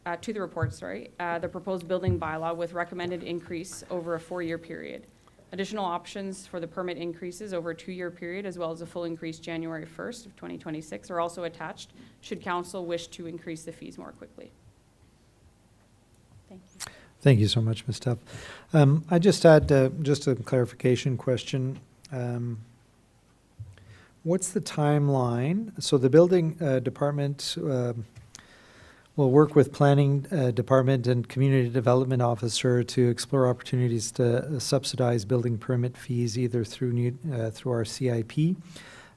the proposed building bylaw with recommended increase over a 4-year period. Additional options for the permit increases over a 2-year period, as well as a full increase January 1st of 2026, are also attached should council wish to increase the fees more quickly. Thank you. Thank you so much, Ms. Tuff. I just had just a clarification question. What's the timeline? So the building department will work with planning department and community development officer to explore opportunities to subsidize building permit fees either through our CIP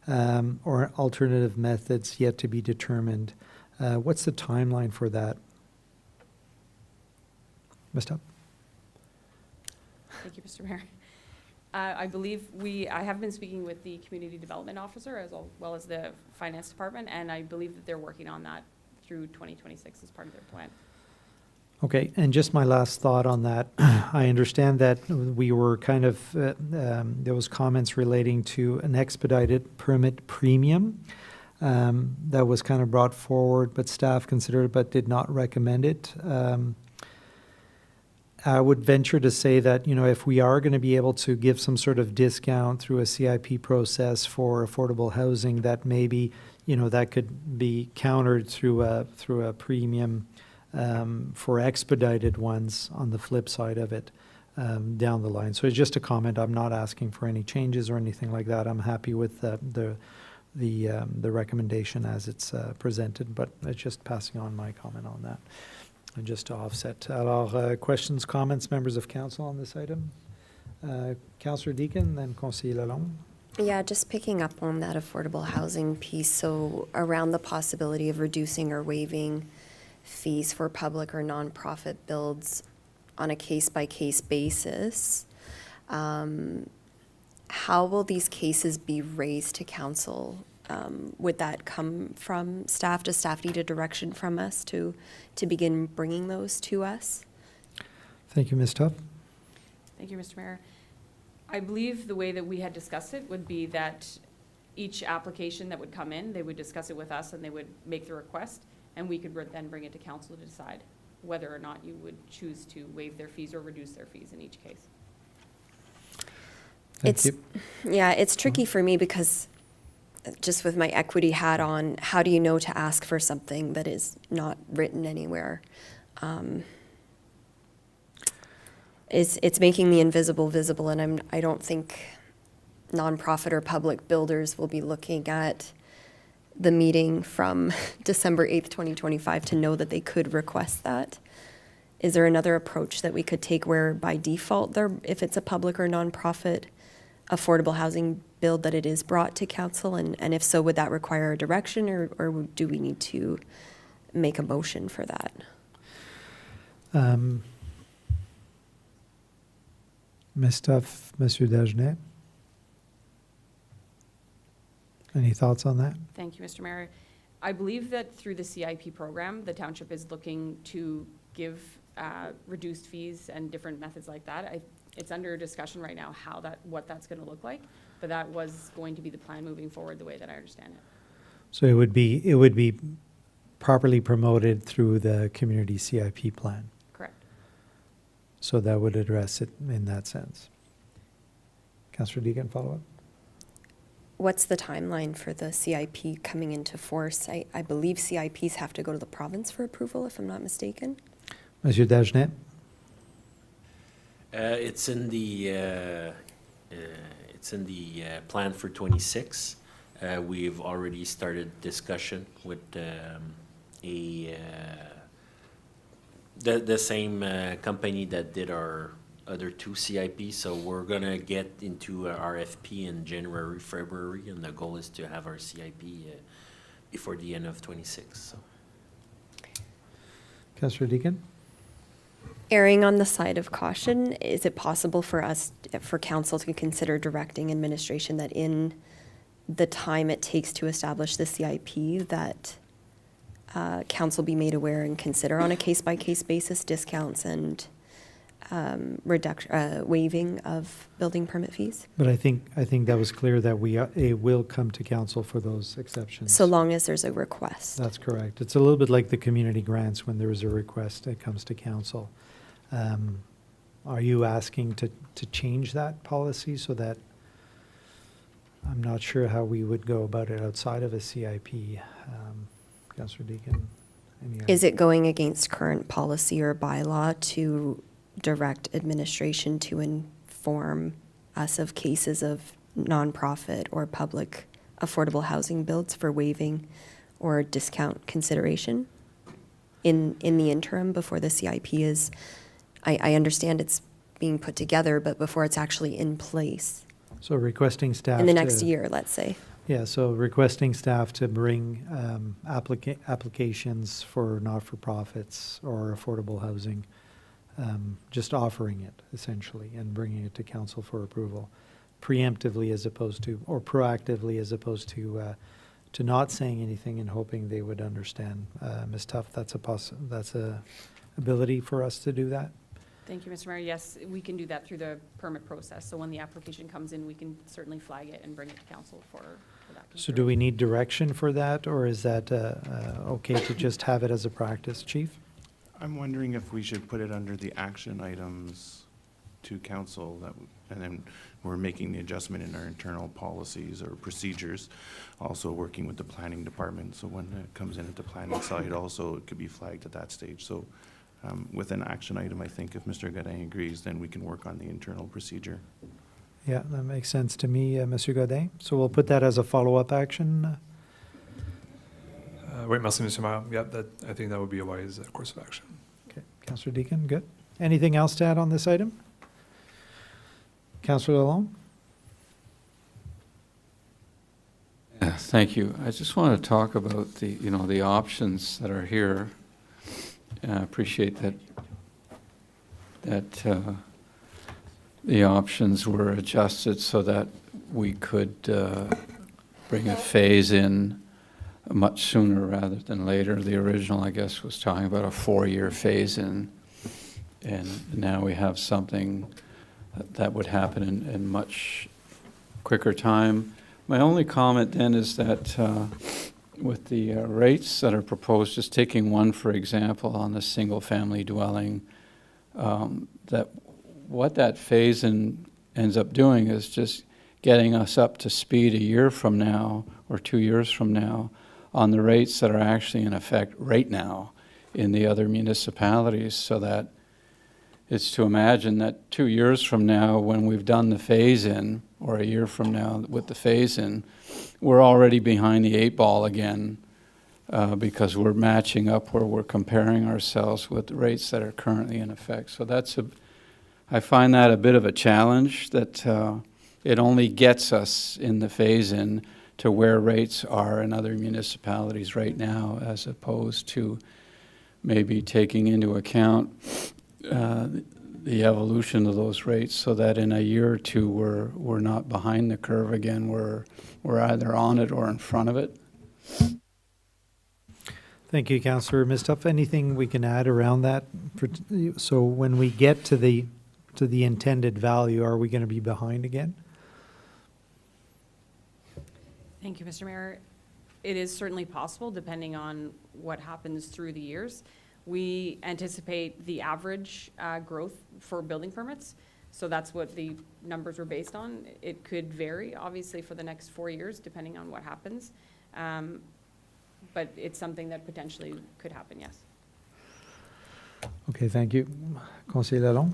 or alternative methods yet to be determined. What's the timeline for that? Ms. Tuff? Thank you, Mr. Mayor. I believe I have been speaking with the community development officer as well as the finance department, and I believe that they're working on that through 2026 as part of their plan. Okay, and just my last thought on that. I understand that we were kind of, there was comments relating to an expedited permit premium that was kind of brought forward, but staff considered it but did not recommend it. I would venture to say that, if we are going to be able to give some sort of discount through a CIP process for affordable housing, that maybe, that could be countered through a premium for expedited ones on the flip side of it down the line. So it's just a comment. I'm not asking for any changes or anything like that. I'm happy with the recommendation as it's presented, but it's just passing on my comment on that. And just to offset. Alors, questions, comments, members of council on this item? Councillor Deakin, then Conseiller Lalonde. Yeah, just picking up on that affordable housing piece. So around the possibility of reducing or waiving fees for public or nonprofit builds on a case-by-case basis, how will these cases be raised to council? Would that come from staff? Does staff need a direction from us to begin bringing those to us? Thank you, Ms. Tuff. Thank you, Mr. Mayor. I believe the way that we had discussed it would be that each application that would come in, they would discuss it with us and they would make the request, and we could then bring it to council to decide whether or not you would choose to waive their fees or reduce their fees in each case. It's tricky for me because just with my equity hat on, how do you know to ask for something that is not written anywhere? It's making the invisible visible, and I don't think nonprofit or public builders will be looking at the meeting from December 8th, 2025 to know that they could request that. Is there another approach that we could take where by default, there, if it's a public or nonprofit affordable housing build, that it is brought to council? And if so, would that require a direction, or do we need to make a motion for that? Ms. Tuff, Monsieur Dagenet? Any thoughts on that? Thank you, Mr. Mayor. I believe that through the CIP program, the township is looking to give reduced fees and different methods like that. It's under discussion right now what that's going to look like, but that was going to be the plan moving forward, the way that I understand it. So it would be properly promoted through the community CIP plan. Correct. So that would address it in that sense. Councillor Deegan, follow up? What's the timeline for the CIP coming into force? I believe CIPs have to go to the province for approval, if I'm not mistaken. Monsieur Dagenet? It's in the plan for 26. We've already started discussion with the same company that did our other two CIPs. So we're gonna get into a RFP in January, February, and the goal is to have our CIP before the end of 26. So. Councillor Deegan? Erring on the side of caution, is it possible for council to consider directing administration that in the time it takes to establish the CIP, that council be made aware and consider on a case-by-case basis discounts and waiving of building permit fees? But I think that was clear that it will come to council for those exceptions. So long as there's a request. That's correct. It's a little bit like the community grants. When there is a request, it comes to council. Are you asking to change that policy so that, I'm not sure how we would go about it outside of a CIP. Councillor Deegan? Is it going against current policy or bylaw to direct administration to inform us of cases of nonprofit or public affordable housing builds for waiving or discount consideration in the interim before the CIP is, I understand it's being put together, but before it's actually in place? So requesting staff In the next year, let's say. Yeah, so requesting staff to bring applications for not-for-profits or affordable housing, just offering it essentially and bringing it to council for approval preemptively as opposed to, or proactively as opposed to not saying anything and hoping they would understand. Ms. Tuff, that's a ability for us to do that? Thank you, Mr. Mayor. Yes, we can do that through the permit process. So when the application comes in, we can certainly flag it and bring it to council for that. So do we need direction for that, or is that okay to just have it as a practice, Chief? I'm wondering if we should put it under the action items to council, and then we're making the adjustment in our internal policies or procedures, also working with the planning department. So when it comes in at the planning side, also it could be flagged at that stage. So with an action item, I think if Mr. Godin agrees, then we can work on the internal procedure. Yeah, that makes sense to me, Monsieur Godin. So we'll put that as a follow-up action. Oui, merci, Monsieur Mayor. Yeah, I think that would be a wise course of action. Okay, Councillor Deakin, good. Anything else to add on this item? Councillor Lalonde? Yeah, thank you. I just want to talk about the options that are here. I appreciate that the options were adjusted so that we could bring a phase in much sooner rather than later. The original, I guess, was talking about a 4-year phase in, and now we have something that would happen in much quicker time. My only comment then is that with the rates that are proposed, just taking one for example on the single-family dwelling, that what that phase-in ends up doing is just getting us up to speed a year from now or 2 years from now on the rates that are actually in effect right now in the other municipalities, so that it's to imagine that 2 years from now, when we've done the phase-in, or a year from now with the phase-in, we're already behind the 8 ball again because we're matching up where we're comparing ourselves with the rates that are currently in effect. So I find that a bit of a challenge, that it only gets us in the phase-in to where rates are in other municipalities right now, as opposed to maybe taking into account the evolution of those rates, so that in a year or two we're not behind the curve again. We're either on it or in front of it. Thank you, Councillor Mistoff. Anything we can add around that? So when we get to the intended value, are we going to be behind again? Thank you, Mr. Mayor. It is certainly possible, depending on what happens through the years. We anticipate the average growth for building permits, so that's what the numbers were based on. It could vary, obviously, for the next 4 years, depending on what happens. But it's something that potentially could happen, yes. Okay, thank you. Conseiller Lalonde?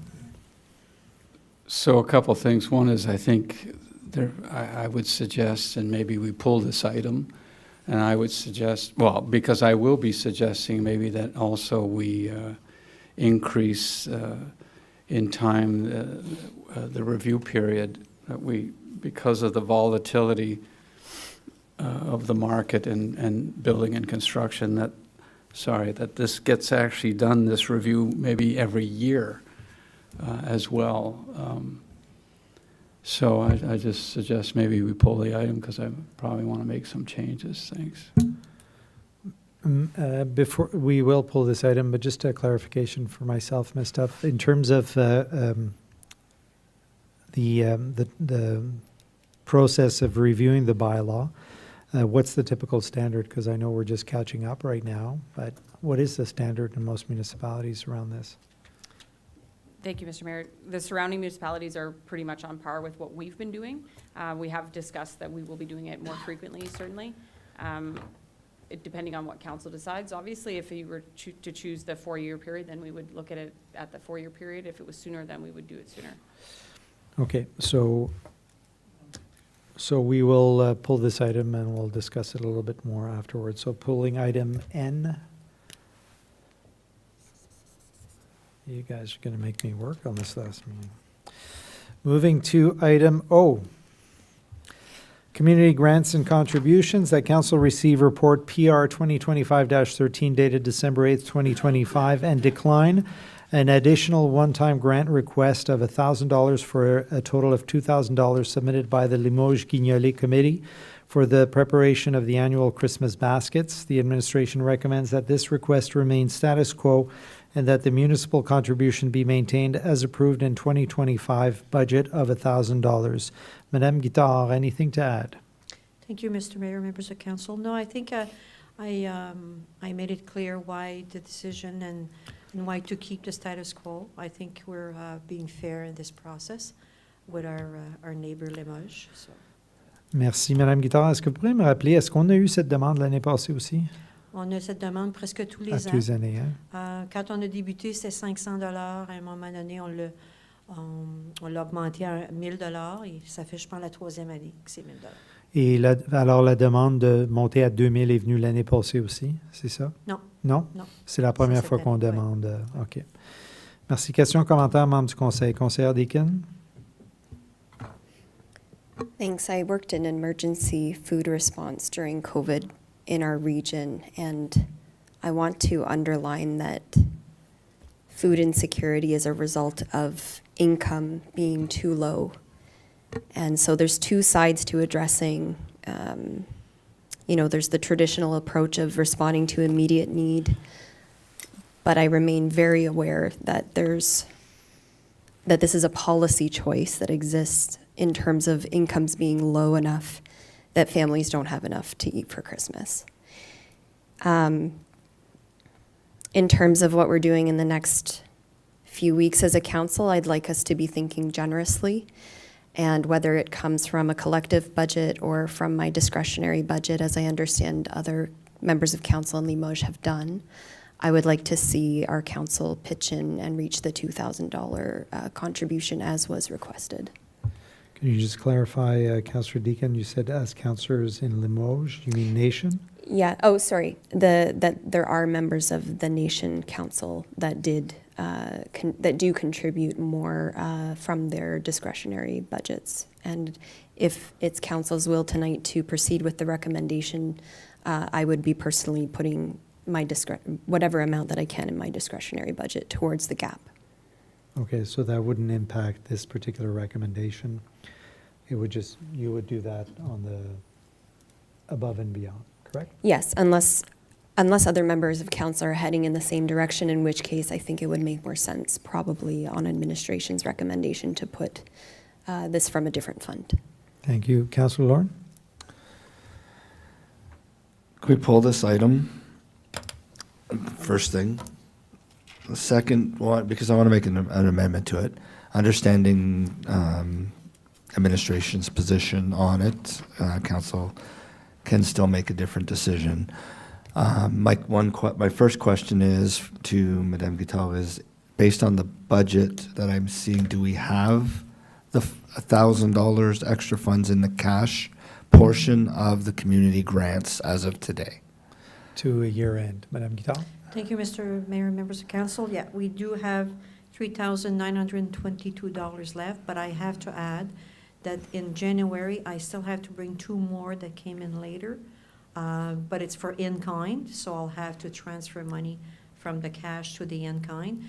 So a couple things. One is, I think I would suggest, and maybe we pull this item, and I would suggest, well, because I will be suggesting maybe that also we increase in time the review period, that we, because of the volatility of the market and building and construction, that this gets actually done, this review, maybe every year as well. So I just suggest maybe we pull the item, because I probably want to make some changes. Thanks. Before we will pull this item, but just a clarification for myself, Ms. Duff, in terms of the process of reviewing the bylaw, what's the typical standard? Because I know we're just catching up right now, but what is the standard in most municipalities around this? Thank you, Mr. Mayor. The surrounding municipalities are pretty much on par with what we've been doing. We have discussed that we will be doing it more frequently, certainly. Depending on what council decides. Obviously, if you were to choose the 4-year period, then we would look at it at the 4-year period. If it was sooner, then we would do it sooner. Okay, so we will pull this item and we'll discuss it a little bit more afterwards. So pulling item N. You guys are going to make me work on this last meeting. Moving to item O. Community grants and contributions. That council receive report PR 2025-13 dated December 8th, 2025, and decline an additional one-time grant request of $1,000 for a total of $2,000 submitted by the Limoges-Guignolé Committee for the preparation of the annual Christmas baskets. The administration recommends that this request remain status quo and that the municipal contribution be maintained as approved in 2025 budget of $1,000. Madame Guittard, anything to add? Thank you, Mr. Mayor, members of council. No, I think I made it clear why the decision and why to keep the status quo. I think we're being fair in this process with our neighbor Limoges. So. Merci, Madame Guittard. Est-ce que vous pourriez me rappeler, est-ce qu'on a eu cette demande l'année passée aussi? On a cette demande presque tous les ans. Tous les années, hein? Quand on a débuté, c'était $500. À un moment donné, on l'a augmenté à $1,000 et ça fait, je pense, la 3e année que c'est $1,000. Et alors, la demande de monter à 2,000 est venue l'année passée aussi, c'est ça? Non. Non? Non. C'est la première fois qu'on demande. Ouais. OK. Merci. Questions, commentaires, membres du conseil. Conseillère Deakin? Thanks. I worked in emergency food response during COVID in our region, and I want to underline that food insecurity is a result of income being too low. And so there's two sides to addressing, there's the traditional approach of responding to immediate need, but I remain very aware that this is a policy choice that exists in terms of incomes being low enough that families don't have enough to eat for Christmas. In terms of what we're doing in the next few weeks as a council, I'd like us to be thinking generously, and whether it comes from a collective budget or from my discretionary budget, as I understand other members of council in Limoges have done, I would like to see our council pitch in and reach the $2,000 contribution as was requested. Can you just clarify, Councillor Deacon, you said as councillors in Limoges, you mean nation? Yeah, oh, sorry, that there are members of the Nation Council that that do contribute more from their discretionary budgets. And if it's council's will tonight to proceed with the recommendation, I would be personally putting my whatever amount that I can in my discretionary budget towards the gap. Okay, so that wouldn't impact this particular recommendation. It would just, you would do that on the above and beyond, correct? Yes, unless other members of council are heading in the same direction, in which case I think it would make more sense probably on administration's recommendation to put this from a different fund. Thank you. Councillor Lauren? Can we pull this item? First thing. The second one, because I want to make an amendment to it, understanding administration's position on it, council can still make a different decision. My first question is to Madame Guittard is, based on the budget that I'm seeing, do we have the $1,000 extra funds in the cash portion of the community grants as of today? To a year end, Madame Guittard? Thank you, Mr. Mayor and members of council. Yeah, we do have $3,922 left, but I have to add that in January, I still have to bring 2 more that came in later, but it's for in-kind, so I'll have to transfer money from the cash to the in-kind,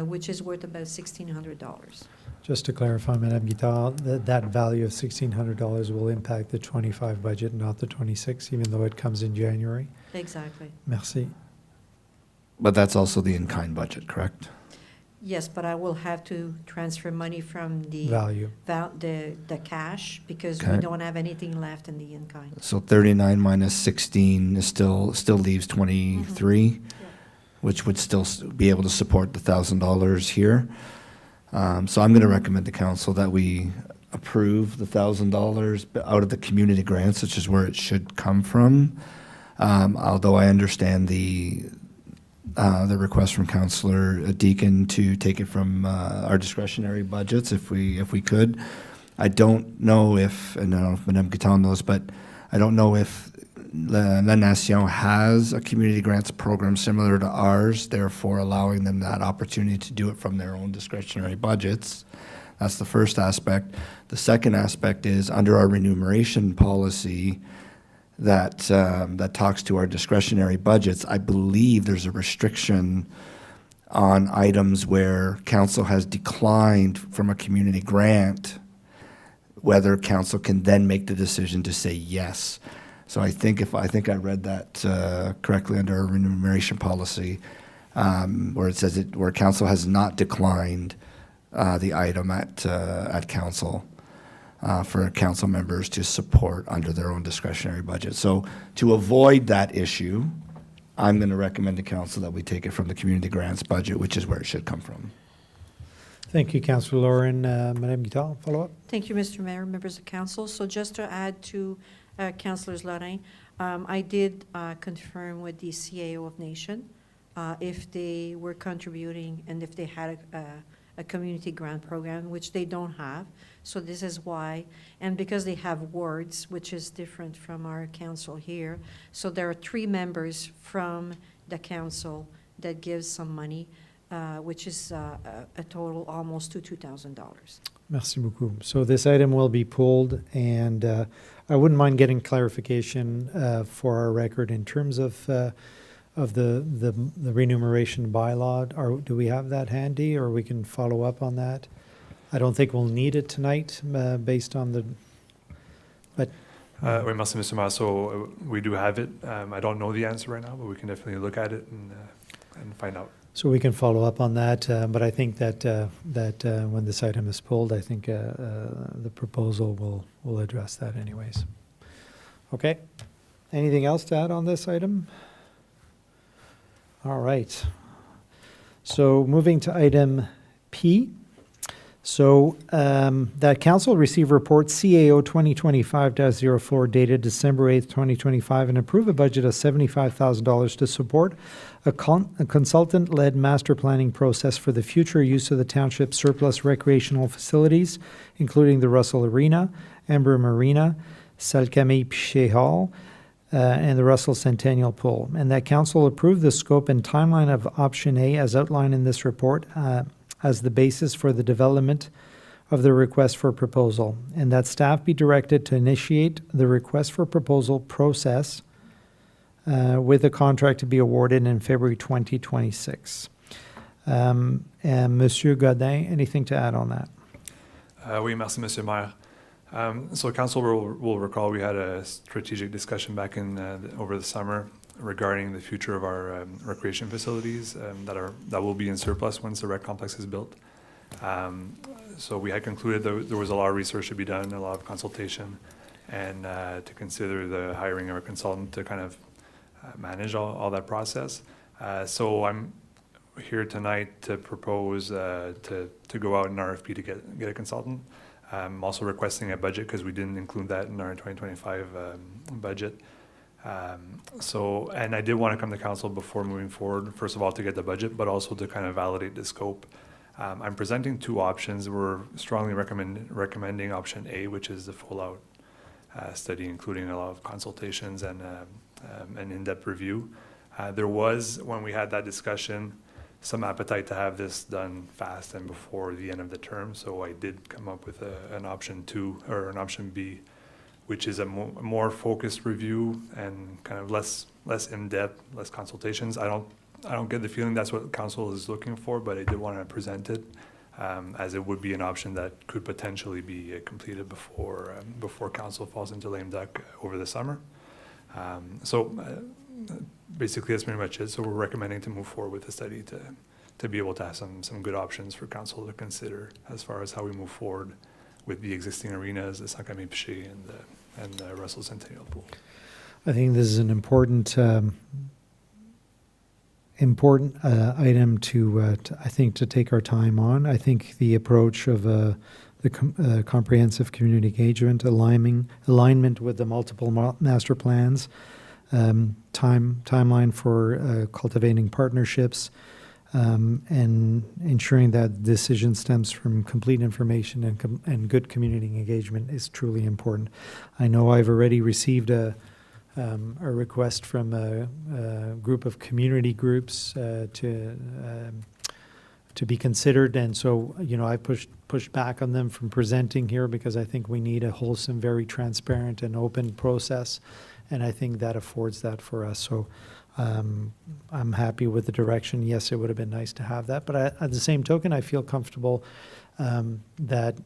which is worth about $1,600. Just to clarify, Madame Guittard, that value of $1,600 will impact the 25 budget, not the 26, even though it comes in January. Exactly. Merci. But that's also the in-kind budget, correct? Yes, but I will have to transfer money from the Value. The cash, because Okay. we don't have anything left in the in-kind. So 39 minus 16 is still leaves 23, which would still be able to support the $1,000 here. So I'm going to recommend to council that we approve the $1,000 out of the community grants, which is where it should come from. Although I understand the request from Councillor Deacon to take it from our discretionary budgets if we could. I don't know if, and I don't know if Madame Guittard knows, but I don't know if La Nation has a community grants program similar to ours, therefore allowing them that opportunity to do it from their own discretionary budgets. That's the first aspect. The second aspect is under our remuneration policy that talks to our discretionary budgets. I believe there's a restriction on items where council has declined from a community grant, whether council can then make the decision to say yes. So I think I read that correctly under our remuneration policy, where it says where council has not declined the item at council. For council members to support under their own discretionary budget. So to avoid that issue, I'm going to recommend to council that we take it from the community grants budget, which is where it should come from. Thank you, Councillor Lauren. Madame Guittard, follow up? Thank you, Mr. Mayor, members of council. So just to add to Councillors Lorrain, I did confirm with the CAO of Nation if they were contributing and if they had a community grant program, which they don't have. So this is why, and because they have wards, which is different from our council here. So there are 3 members from the council that gives some money, which is a total almost to $2,000. Merci beaucoup. So this item will be pulled, and I wouldn't mind getting clarification for our record in terms of the remuneration bylaw. Do we have that handy, or we can follow up on that? I don't think we'll need it tonight based on the, but. Oui, merci, Mr. Masso. We do have it. I don't know the answer right now, but we can definitely look at it and find out. So we can follow up on that, but I think that when this item is pulled, I think the proposal will address that anyways. Okay. Anything else to add on this item? All right. So moving to item P, So that council received report CAO 2025-04 dated December 8th, 2025, and approve a budget of $75,000 to support a consultant-led master planning process for the future use of the township surplus recreational facilities, including the Russell Arena, Ember Marina, Salle-Camille Pichet Hall, and the Russell Centennial Pool. And that council approved the scope and timeline of option A as outlined in this report as the basis for the development of the request for proposal, and that staff be directed to initiate the request for proposal process with a contract to be awarded in February 2026. And Monsieur Godin, anything to add on that? Oui, merci, Monsieur Maire. So council will recall we had a strategic discussion back in over the summer regarding the future of our recreation facilities that will be in surplus once the rec complex is built. So we had concluded there was a lot of research to be done, a lot of consultation, and to consider the hiring of a consultant to kind of manage all that process. So I'm here tonight to propose to go out in RFP to get a consultant. I'm also requesting a budget because we didn't include that in our 2025 budget. And I did want to come to council before moving forward, first of all, to get the budget, but also to kind of validate the scope. I'm presenting two options. We're strongly recommending option A, which is the full-out study, including a lot of consultations and an in-depth review. There was, when we had that discussion, some appetite to have this done fast and before the end of the term, so I did come up with an option 2 or an option B, which is a more focused review and kind of less in-depth, less consultations. I don't get the feeling that's what council is looking for, but I did want to present it as it would be an option that could potentially be completed before council falls into lame duck over the summer. Basically that's pretty much it. So we're recommending to move forward with the study to be able to have some good options for council to consider as far as how we move forward with the existing arenas, the Saint-Camille Pichet and the Russell Centennial Pool. I think this is an important item to I think to take our time on. I think the approach of the comprehensive community engagement, alignment with the multiple master plans, timeline for cultivating partnerships, and ensuring that decision stems from complete information and good community engagement is truly important. I know I've already received a request from a group of community groups to be considered, and so I pushed back on them from presenting here because I think we need a wholesome, very transparent and open process, and I think that affords that for us. So I'm happy with the direction. Yes, it would have been nice to have that, but at the same token, I feel comfortable that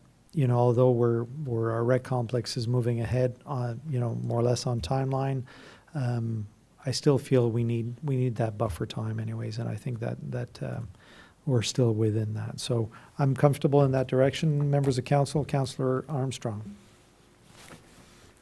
although our rec complex is moving ahead on more or less on timeline, I still feel we need that buffer time anyways, and I think that we're still within that. So I'm comfortable in that direction. Members of council, Councillor Armstrong.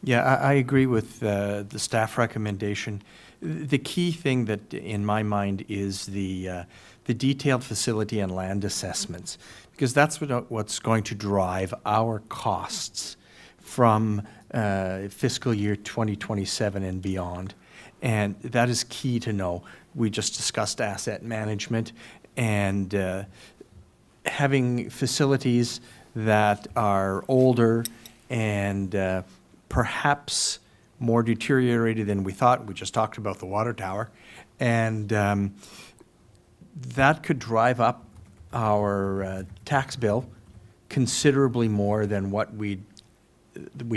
Yeah, I agree with the staff recommendation. The key thing that in my mind is the detailed facility and land assessments, because that's what's going to drive our costs from fiscal year 2027 and beyond. And that is key to know. We just discussed asset management and having facilities that are older and perhaps more deteriorated than we thought. We just talked about the water tower. And that could drive up our tax bill considerably more than what we'd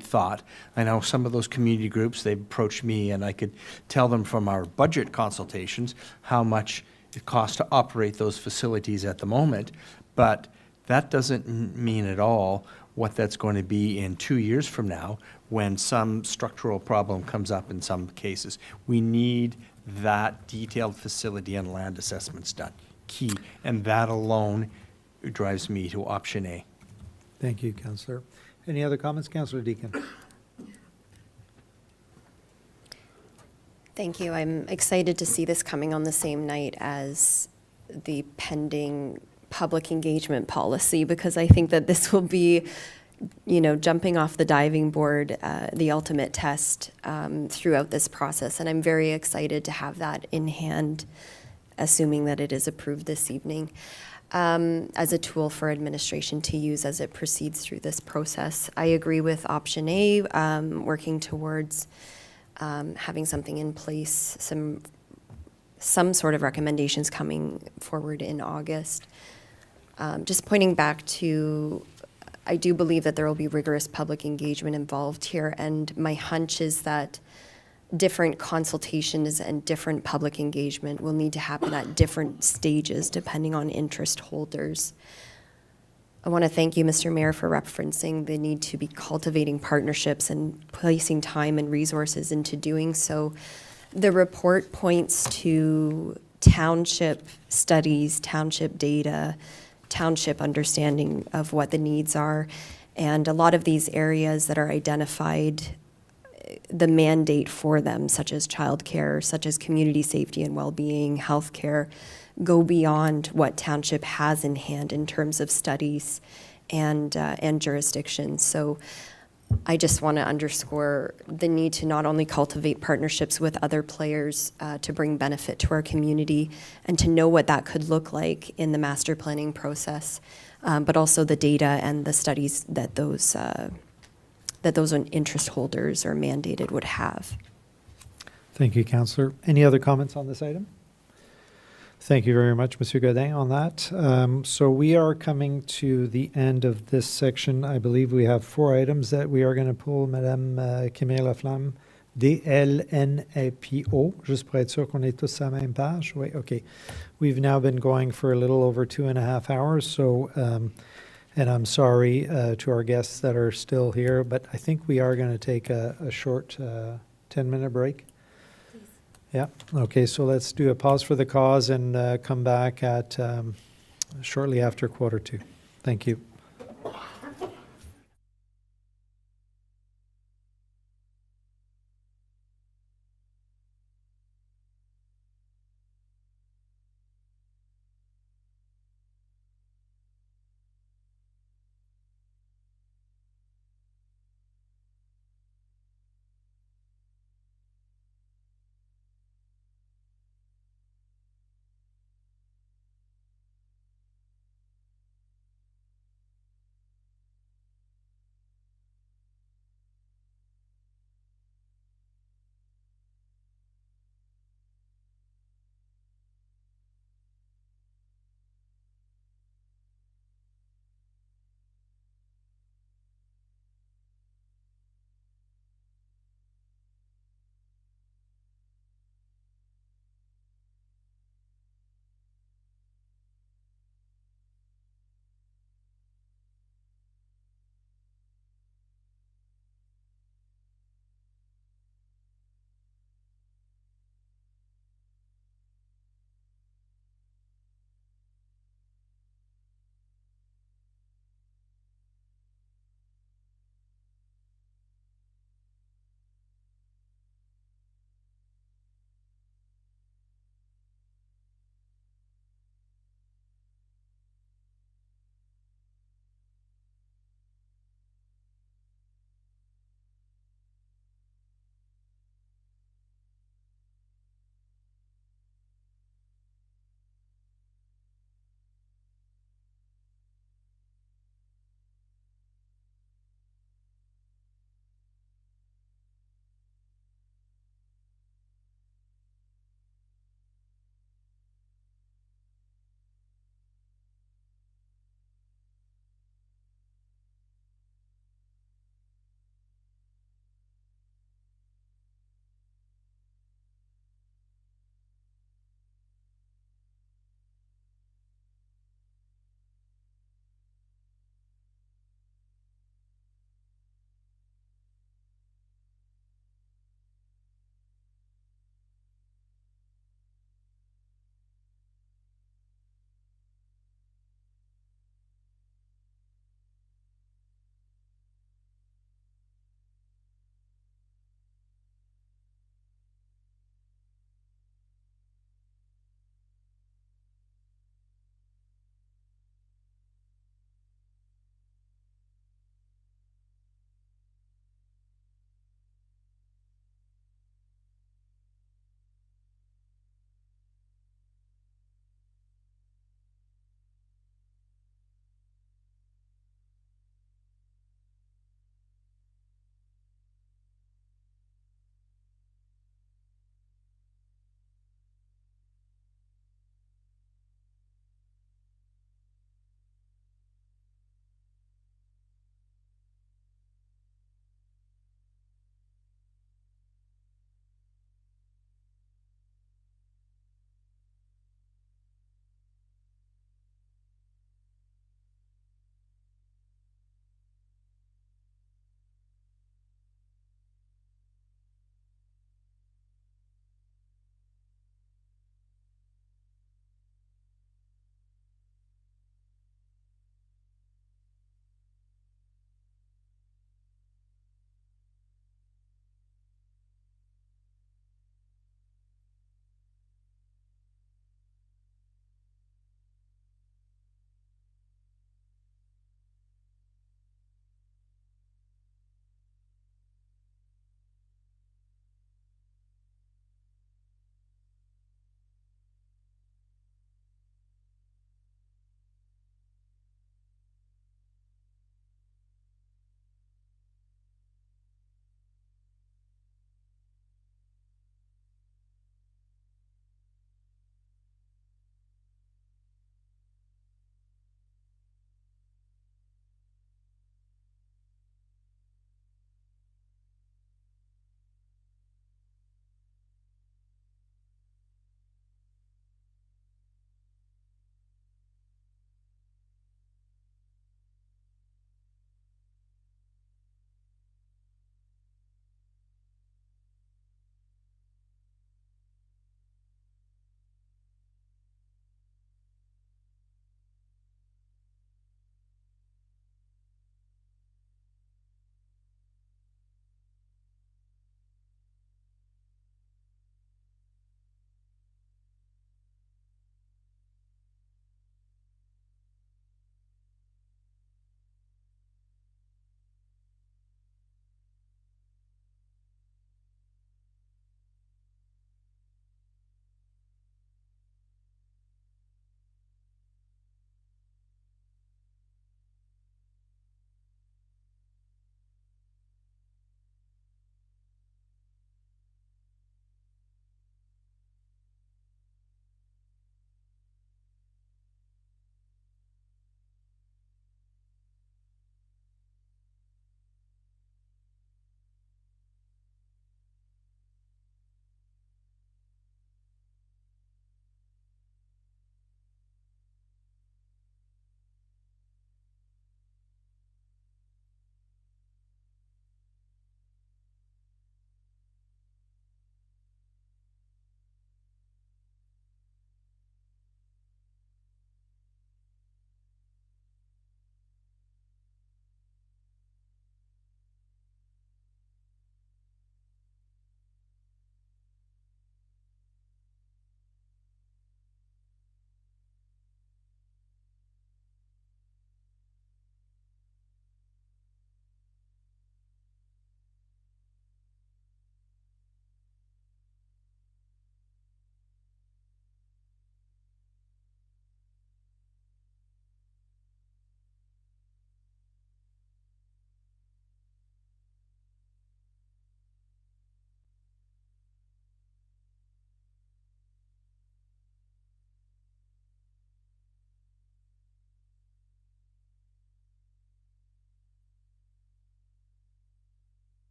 thought. I know some of those community groups, they approached me and I could tell them from our budget consultations how much it costs to operate those facilities at the moment, but that doesn't mean at all what that's going to be in 2 years from now when some structural problem comes up in some cases. We need that detailed facility and land assessments done. Key. And that alone drives me to option A. Thank you, Councillor. Any other comments? Councillor Deakin. Thank you. I'm excited to see this coming on the same night as the pending public engagement policy, because I think that this will be, jumping off the diving board, the ultimate test throughout this process. And I'm very excited to have that in hand, assuming that it is approved this evening, as a tool for administration to use as it proceeds through this process. I agree with option A, working towards having something in place, some sort of recommendations coming forward in August. Just pointing back to, I do believe that there will be rigorous public engagement involved here, and my hunch is that different consultations and different public engagement will need to happen at different stages depending on interest holders. I want to thank you, Mr. Mayor, for referencing the need to be cultivating partnerships and placing time and resources into doing so. The report points to township studies, township data, township understanding of what the needs are. And a lot of these areas that are identified, the mandate for them, such as childcare, such as community safety and well-being, healthcare, go beyond what township has in hand in terms of studies and jurisdictions. So I just want to underscore the need to not only cultivate partnerships with other players to bring benefit to our community and to know what that could look like in the master planning process, but also the data and the studies that those interest holders or mandated would have. Thank you, Councillor. Any other comments on this item? Thank you very much, Monsieur Godin, on that. So we are coming to the end of this section. I believe we have 4 items that we are going to pull, Madame Camille-Laflamme. DLNAPO, juste pour être sûr qu'on est tous sur la même page. Oui, okay. We've now been going for a little over 2.5 hours, so, and I'm sorry to our guests that are still here, but I think we are going to take a short 10-minute break. Yeah, okay, so let's do a pause for the cause and come back at shortly after 1:45. Thank you.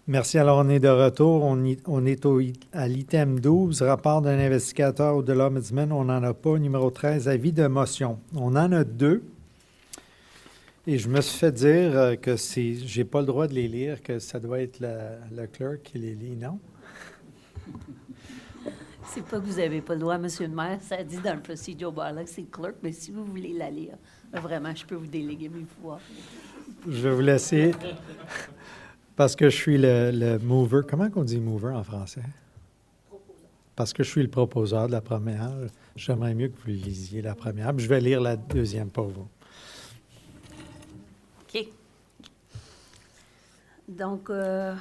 Merci. Alors, on est de retour. On est à l'item 12, rapport d'un investigateur au DELEGATIONS. On n'en a pas. Numéro 13, avis de motion. On en a 2. Et je me suis fait dire que j'ai pas le droit de les lire, que ça doit être le clerc qui les lit, non? C'est pas que vous n'avez pas le droit, Monsieur le maire. Ça dit dans le procedure bylaw que c'est le clerc, mais si vous voulez la lire, vraiment, je peux vous déléguer mes pouvoirs. Je vais vous laisser, parce que je suis le mover. Comment qu'on dit mover en français? Parce que je suis le proposeur de la première, j'aimerais mieux que vous lisiez la première. Puis je vais lire la deuxième pour vous. OK. Donc, in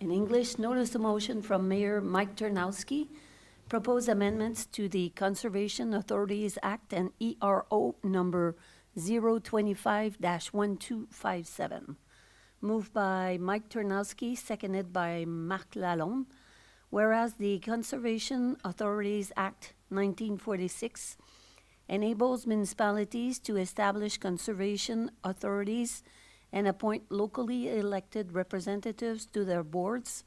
English, notice a motion from Mayor Mike Ternowski, propose amendments to the Conservation Authorities Act and ERO number 025-1257. Moved by Mike Ternowski, seconded by Marc Lalonde. Whereas the Conservation Authorities Act 1946 enables municipalities to establish conservation authorities and appoint locally elected representatives to their boards,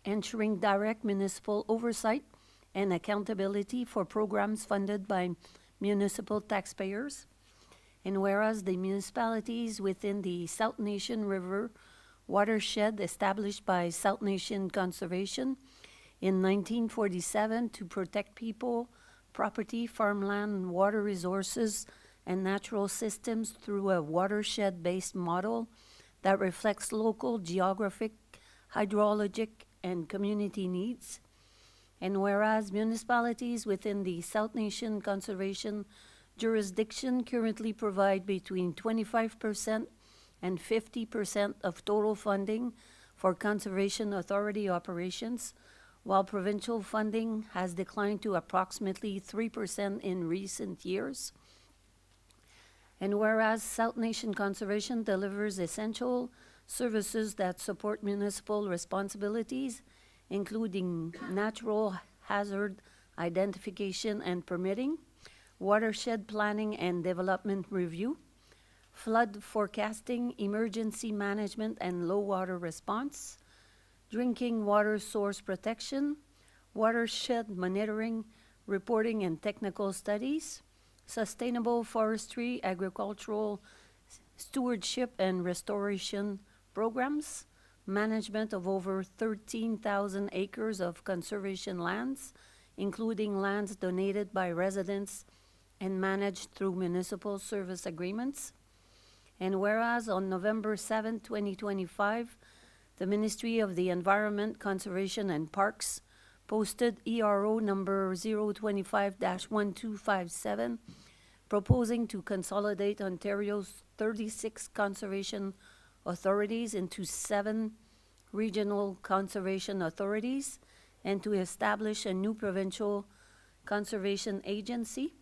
ensuring direct municipal oversight and accountability for programs funded by municipal taxpayers. And whereas the municipalities within the South Nation River watershed established by South Nation Conservation in 1947 to protect people, property, farmland, and water resources, and natural systems through a watershed-based model that reflects local geographic, hydrologic, and community needs. And whereas municipalities within the South Nation Conservation jurisdiction currently provide between 25% and 50% of total funding for Conservation Authority operations, while provincial funding has declined to approximately 3% in recent years. And whereas South Nation Conservation delivers essential services that support municipal responsibilities, including natural hazard identification and permitting, watershed planning and development review, flood forecasting, emergency management and low water response, drinking water source protection, watershed monitoring, reporting and technical studies, sustainable forestry, agricultural stewardship and restoration programs, management of over 13,000 acres of conservation lands, including lands donated by residents and managed through municipal service agreements. And whereas on November 7, 2025, the Ministry of the Environment, Conservation and Parks posted ERO number 025-1257, proposing to consolidate Ontario's 36 conservation authorities into 7 regional conservation authorities and to establish a new provincial conservation agency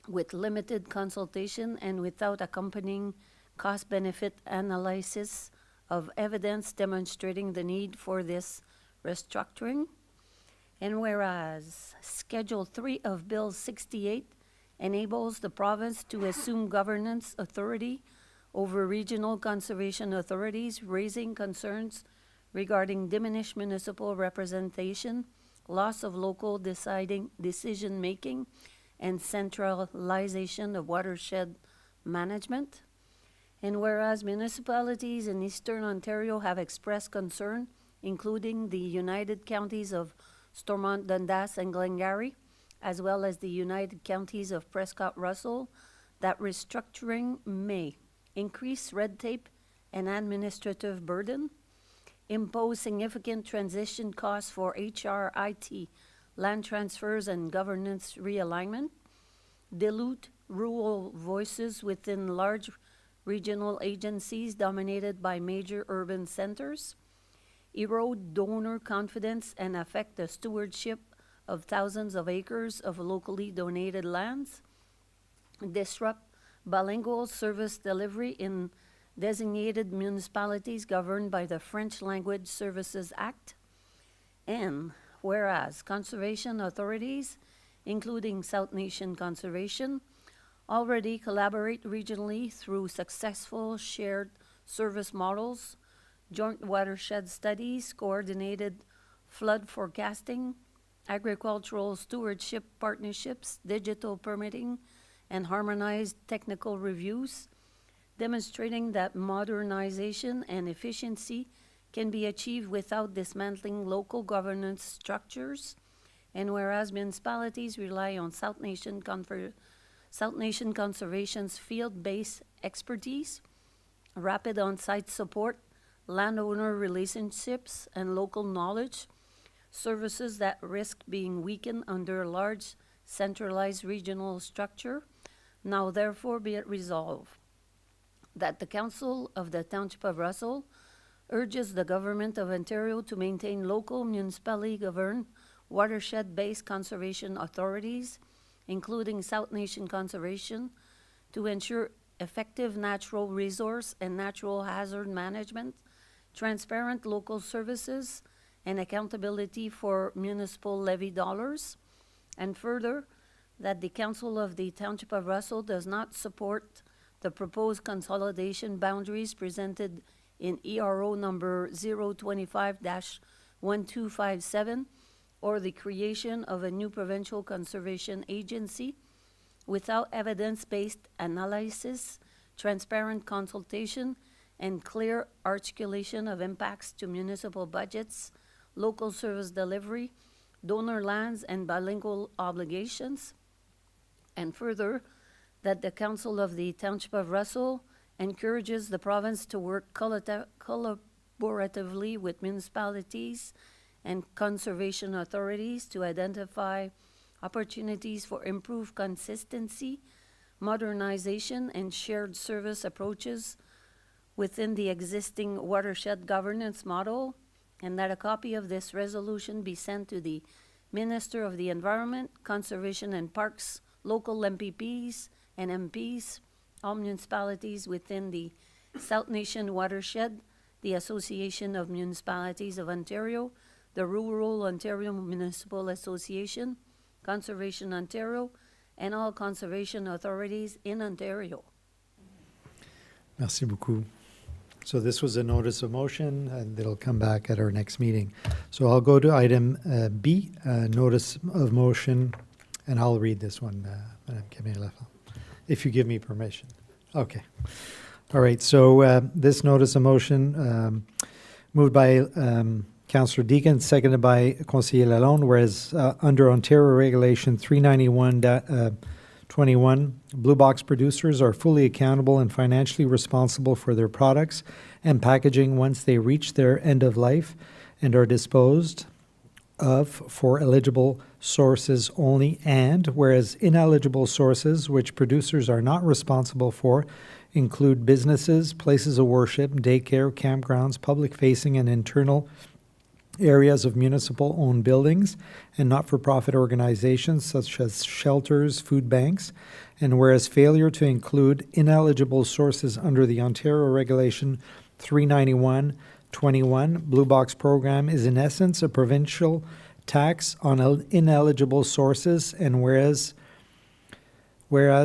with limited consultation and without accompanying cost-benefit analysis of evidence demonstrating the need for this restructuring. And whereas Schedule 3 of Bill 68 enables the province to assume governance authority over regional conservation authorities, raising concerns regarding diminished municipal representation, loss of local decision-making, and centralization of watershed management. And whereas municipalities in Eastern Ontario have expressed concern, including the United Counties of Stormont, Dundas, and Glengarry, as well as the United Counties of Prescott-Russell, that restructuring may increase red tape and administrative burden, impose significant transition costs for HR, IT, land transfers, and governance realignment, dilute rural voices within large regional agencies dominated by major urban centers, erode donor confidence and affect the stewardship of thousands of acres of locally donated lands, disrupt bilingual service delivery in designated municipalities governed by the French Language Services Act, and whereas conservation authorities, including South Nation Conservation, already collaborate regionally through successful shared service models joint watershed studies, coordinated flood forecasting, agricultural stewardship partnerships, digital permitting, and harmonized technical reviews, demonstrating that modernization and efficiency can be achieved without dismantling local governance structures, and whereas municipalities rely on South Nation Conservation's field-based expertise, rapid on-site support, landowner relationships, and local knowledge, services that risk being weakened under a large centralized regional structure, now therefore be it resolved that the Council of the Township of Russell urges the Government of Ontario to maintain local municipally governed watershed-based conservation authorities, including South Nation Conservation, to ensure effective natural resource and natural hazard management, transparent local services, and accountability for municipal levy dollars, and further, that the Council of the Township of Russell does not support the proposed consolidation boundaries presented in ERO number 025-1257, or the creation of a new provincial conservation agency without evidence-based analysis, transparent consultation, and clear articulation of impacts to municipal budgets, local service delivery, donor lands, and bilingual obligations. And further, that the Council of the Township of Russell encourages the province to work collaboratively with municipalities and conservation authorities to identify opportunities for improved consistency, modernization, and shared service approaches within the existing watershed governance model, and that a copy of this resolution be sent to the Minister of the Environment, Conservation and Parks, local MPPs and MPs, all municipalities within the South Nation watershed, the Association of Municipalities of Ontario, the Rural Ontario Municipal Association, Conservation Ontario, and all conservation authorities in Ontario. Merci beaucoup. So this was a notice of motion, and it'll come back at our next meeting. So I'll go to item B, notice of motion, and I'll read this one, Madame Camille-Lafont, if you give me permission. Okay. All right, so this notice of motion moved by Councillor Deacon, seconded by Conseiller Lalonde, whereas under Ontario Regulation 391-21, blue box producers are fully accountable and financially responsible for their products and packaging once they reach their end of life and are disposed of for eligible sources only, and whereas ineligible sources which producers are not responsible for include businesses, places of worship, daycare, campgrounds, public-facing and internal areas of municipal-owned buildings and not-for-profit organizations such as shelters, food banks, and whereas failure to include ineligible sources under the Ontario Regulation 391-21 Blue Box program is in essence a provincial tax on ineligible sources, and whereas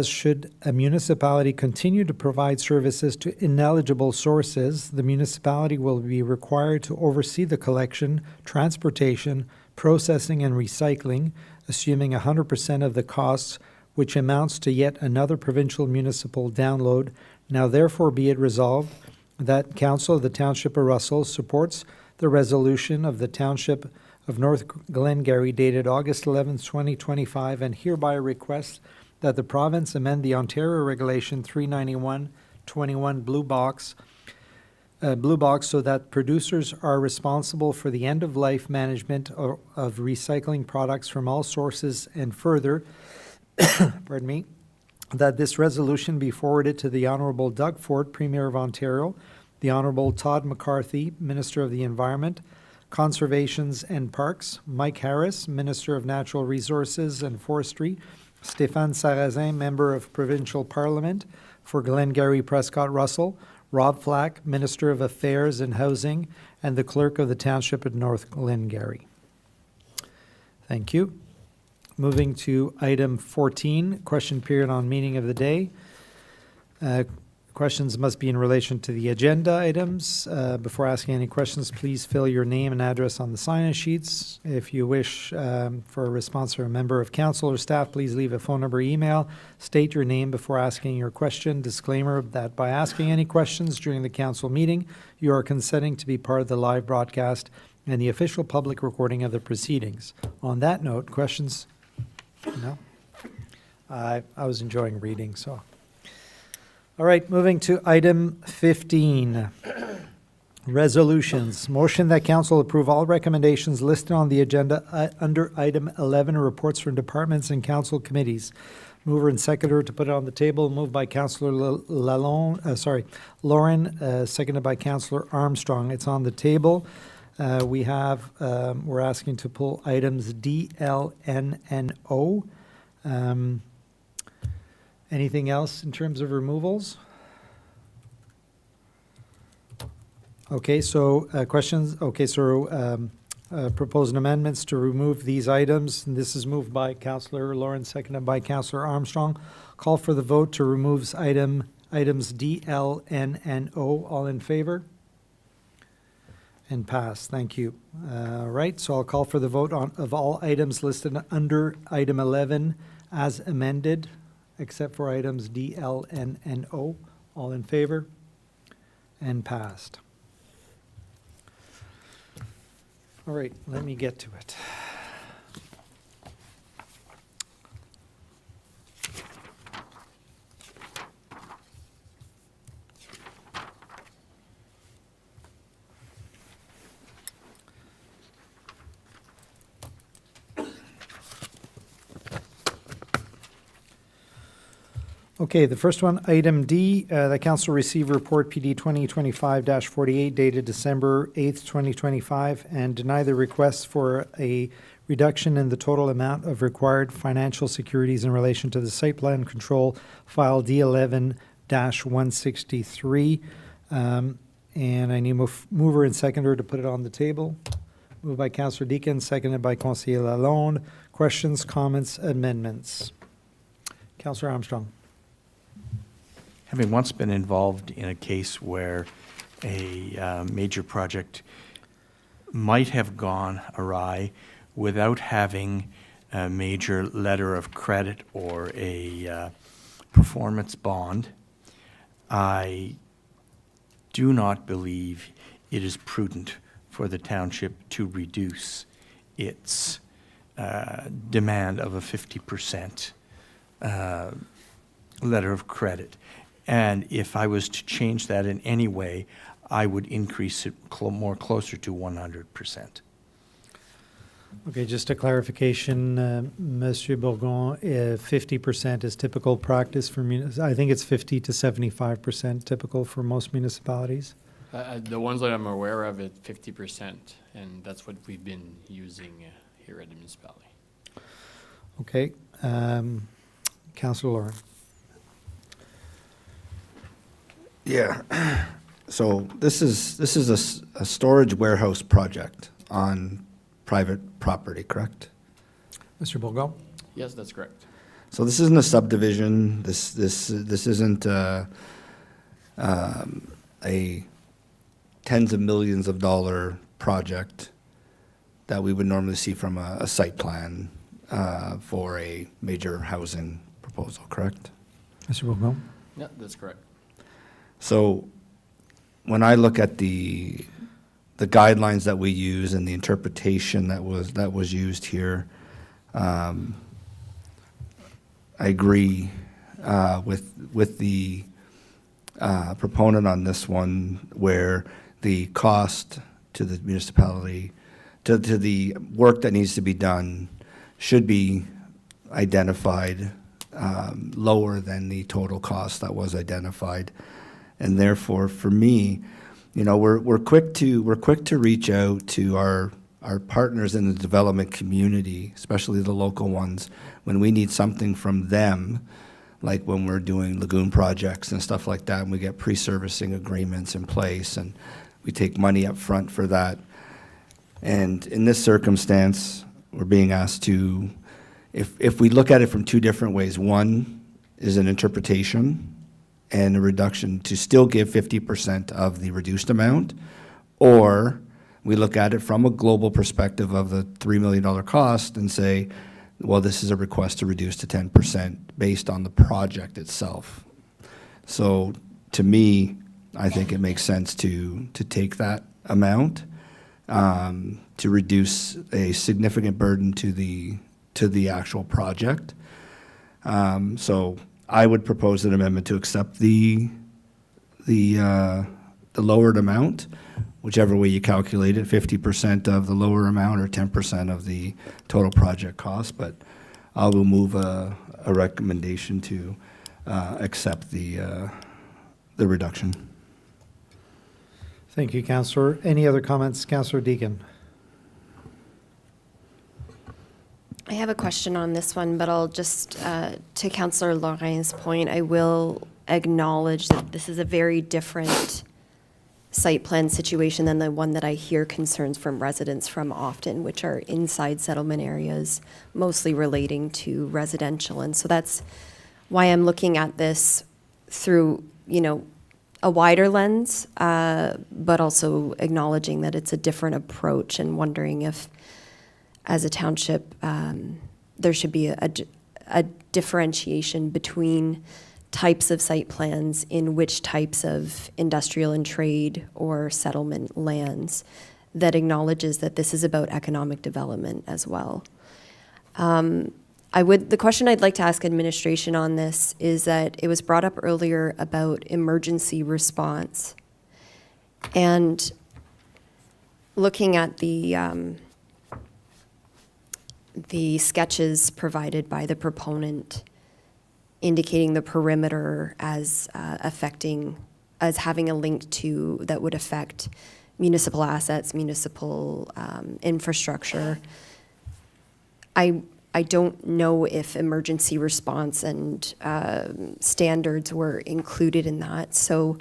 should a municipality continue to provide services to ineligible sources, the municipality will be required to oversee the collection, transportation, processing, and recycling, assuming 100% of the costs, which amounts to yet another provincial municipal download. Now therefore be it resolved that Council of the Township of Russell supports the resolution of the Township of North Glengarry dated August 11, 2025, and hereby requests that the province amend the Ontario Regulation 391-21 Blue Box so that producers are responsible for the end-of-life management of recycling products from all sources, and further, pardon me, that this resolution be forwarded to the Honourable Doug Ford, Premier of Ontario, the Honourable Todd McCarthy, Minister of the Environment, Conservations and Parks, Mike Harris, Minister of Natural Resources and Forestry, Stéphane Sarrazin, Member of Provincial Parliament for Glengarry Prescott-Russell, Rob Flack, Minister of Affairs and Housing, and the Clerk of the Township of North Glengarry. Thank you. Moving to item 14, question period on meeting of the day. Questions must be in relation to the agenda items. Before asking any questions, please fill your name and address on the sign-in sheets. If you wish for a response from a member of council or staff, please leave a phone number, email. State your name before asking your question. Disclaimer that by asking any questions during the council meeting, you are consenting to be part of the live broadcast and the official public recording of the proceedings. On that note, questions? No? I was enjoying reading, so. All right, moving to item 15. Resolutions. Motion that council approve all recommendations listed on the agenda under item 11, reports from departments and council committees. Mover and seconder to put it on the table. Moved by Councillor Lauren, seconded by Councillor Armstrong. It's on the table. We're asking to pull items D, L, N, and O. Anything else in terms of removals? Okay, so questions? Okay, so proposed amendments to remove these items. And this is moved by Councillor Lauren, seconded by Councillor Armstrong. Call for the vote to remove items D, L, N, and O. All in favor? And pass. Thank you. Right, so I'll call for the vote of all items listed under item 11 as amended, except for items D, L, N, and O. All in favor? And passed. All right, let me get to it. Okay, the first one, item D, the council received report PD 2025-48 dated December 8th, 2025, and deny the request for a reduction in the total amount of required financial securities in relation to the site plan control file D11-163. And I need mover and seconder to put it on the table. Moved by Councillor Deakin, seconded by Conseiller Lalonde. Questions, comments, amendments? Councillor Armstrong. Having once been involved in a case where a major project might have gone awry without having a major letter of credit or a performance bond, I do not believe it is prudent for the township to reduce its demand of a 50% letter of credit. And if I was to change that in any way, I would increase it more closer to 100%. Okay, just a clarification, Monsieur Bourgon, 50% is typical practice for I think it's 50 to 75% typical for most municipalities. The ones that I'm aware of, it's 50%, and that's what we've been using here at the municipality. Okay, Councillor Lauren. Yeah, so this is a storage warehouse project on private property, correct? Mr. Bourgon? Yes, that's correct. So this isn't a subdivision. This isn't a tens of millions of dollar project that we would normally see from a site plan for a major housing proposal, correct? Mr. Bourgon? Yeah, that's correct. So when I look at the guidelines that we use and the interpretation that was used here, I agree with the proponent on this one, where the cost to the municipality, to the work that needs to be done, should be identified lower than the total cost that was identified. And therefore, for me, you know, we're quick to reach out to our partners in the development community, especially the local ones, when we need something from them, like when we're doing lagoon projects and stuff like that, and we get pre-servicing agreements in place, and we take money up front for that. And in this circumstance, we're being asked to, if we look at it from two different ways, one is an interpretation, and a reduction to still give 50% of the reduced amount, or we look at it from a global perspective of the $3 million cost and say, well, this is a request to reduce to 10% based on the project itself. So to me, I think it makes sense to take that amount to reduce a significant burden to the actual project. So I would propose an amendment to accept the lowered amount, whichever way you calculate it, 50% of the lower amount or 10% of the total project cost. But I will move a recommendation to accept the reduction. Thank you, Councillor. Any other comments? Councillor Deacon. I have a question on this one, but I'll just, to Councillor Lorraine's point, I will acknowledge that this is a very different site plan situation than the one that I hear concerns from residents from often, which are inside settlement areas, mostly relating to residential. And so that's why I'm looking at this through, a wider lens, but also acknowledging that it's a different approach and wondering if, as a township, there should be a differentiation between types of site plans in which types of industrial and trade or settlement lands that acknowledges that this is about economic development as well. The question I'd like to ask administration on this is that it was brought up earlier about emergency response. And looking at the sketches provided by the proponent indicating the perimeter as having a link to that would affect municipal assets, municipal infrastructure. I don't know if emergency response and standards were included in that. So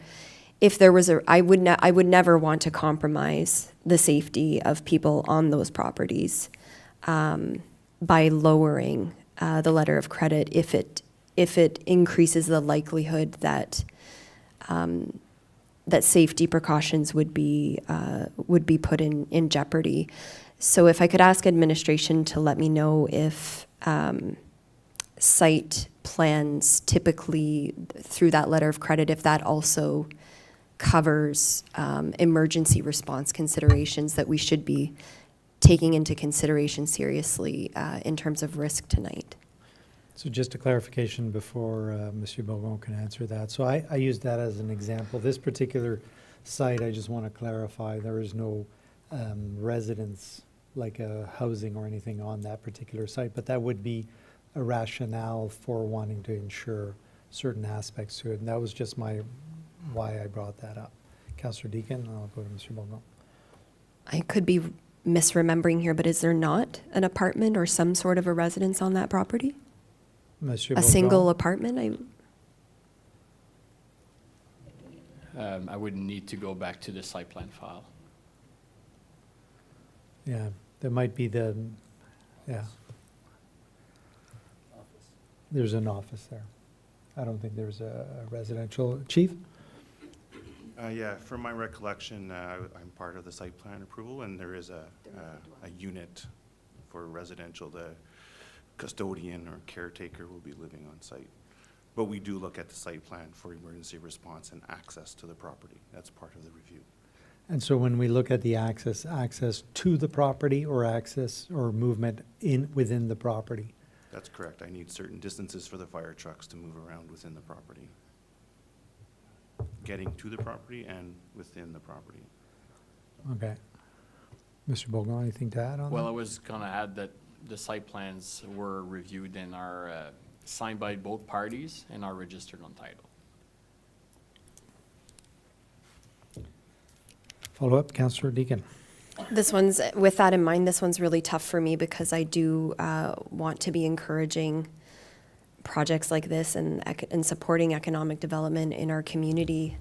if there was I would never want to compromise the safety of people on those properties by lowering the letter of credit if it increases the likelihood that that safety precautions would be put in jeopardy. So if I could ask administration to let me know if site plans typically through that letter of credit, if that also covers emergency response considerations that we should be taking into consideration seriously in terms of risk tonight. So just a clarification before Monsieur Bourgon can answer that. So I used that as an example. This particular site, I just want to clarify, there is no residence like a housing or anything on that particular site, but that would be a rationale for wanting to ensure certain aspects to it. And that was just why I brought that up. Councillor Deacon, I'll go to Mr. Bourgon. I could be misremembering here, but is there not an apartment or some sort of a residence on that property? Monsieur A Bourgon? single apartment? I would need to go back to the site plan file. Yeah, there might be yeah. There's an office there. I don't think there's a residential. Chief? Yeah, from my recollection, I'm part of the site plan approval, and there is a unit for residential. The custodian or caretaker will be living on site. But we do look at the site plan for emergency response and access to the property. That's part of the review. And so when we look at the access to the property or access or movement within the property? That's correct. I need certain distances for the fire trucks to move around within the property. Getting to the property and within the property. Okay. Mr. Bourgon, anything to add on Well, that? I was going to add that the site plans were reviewed and are signed by both parties and are registered on title. Follow up, Councillor Deacon. With that in mind, this one's really tough for me because I do want to be encouraging projects like this and supporting economic development in our community.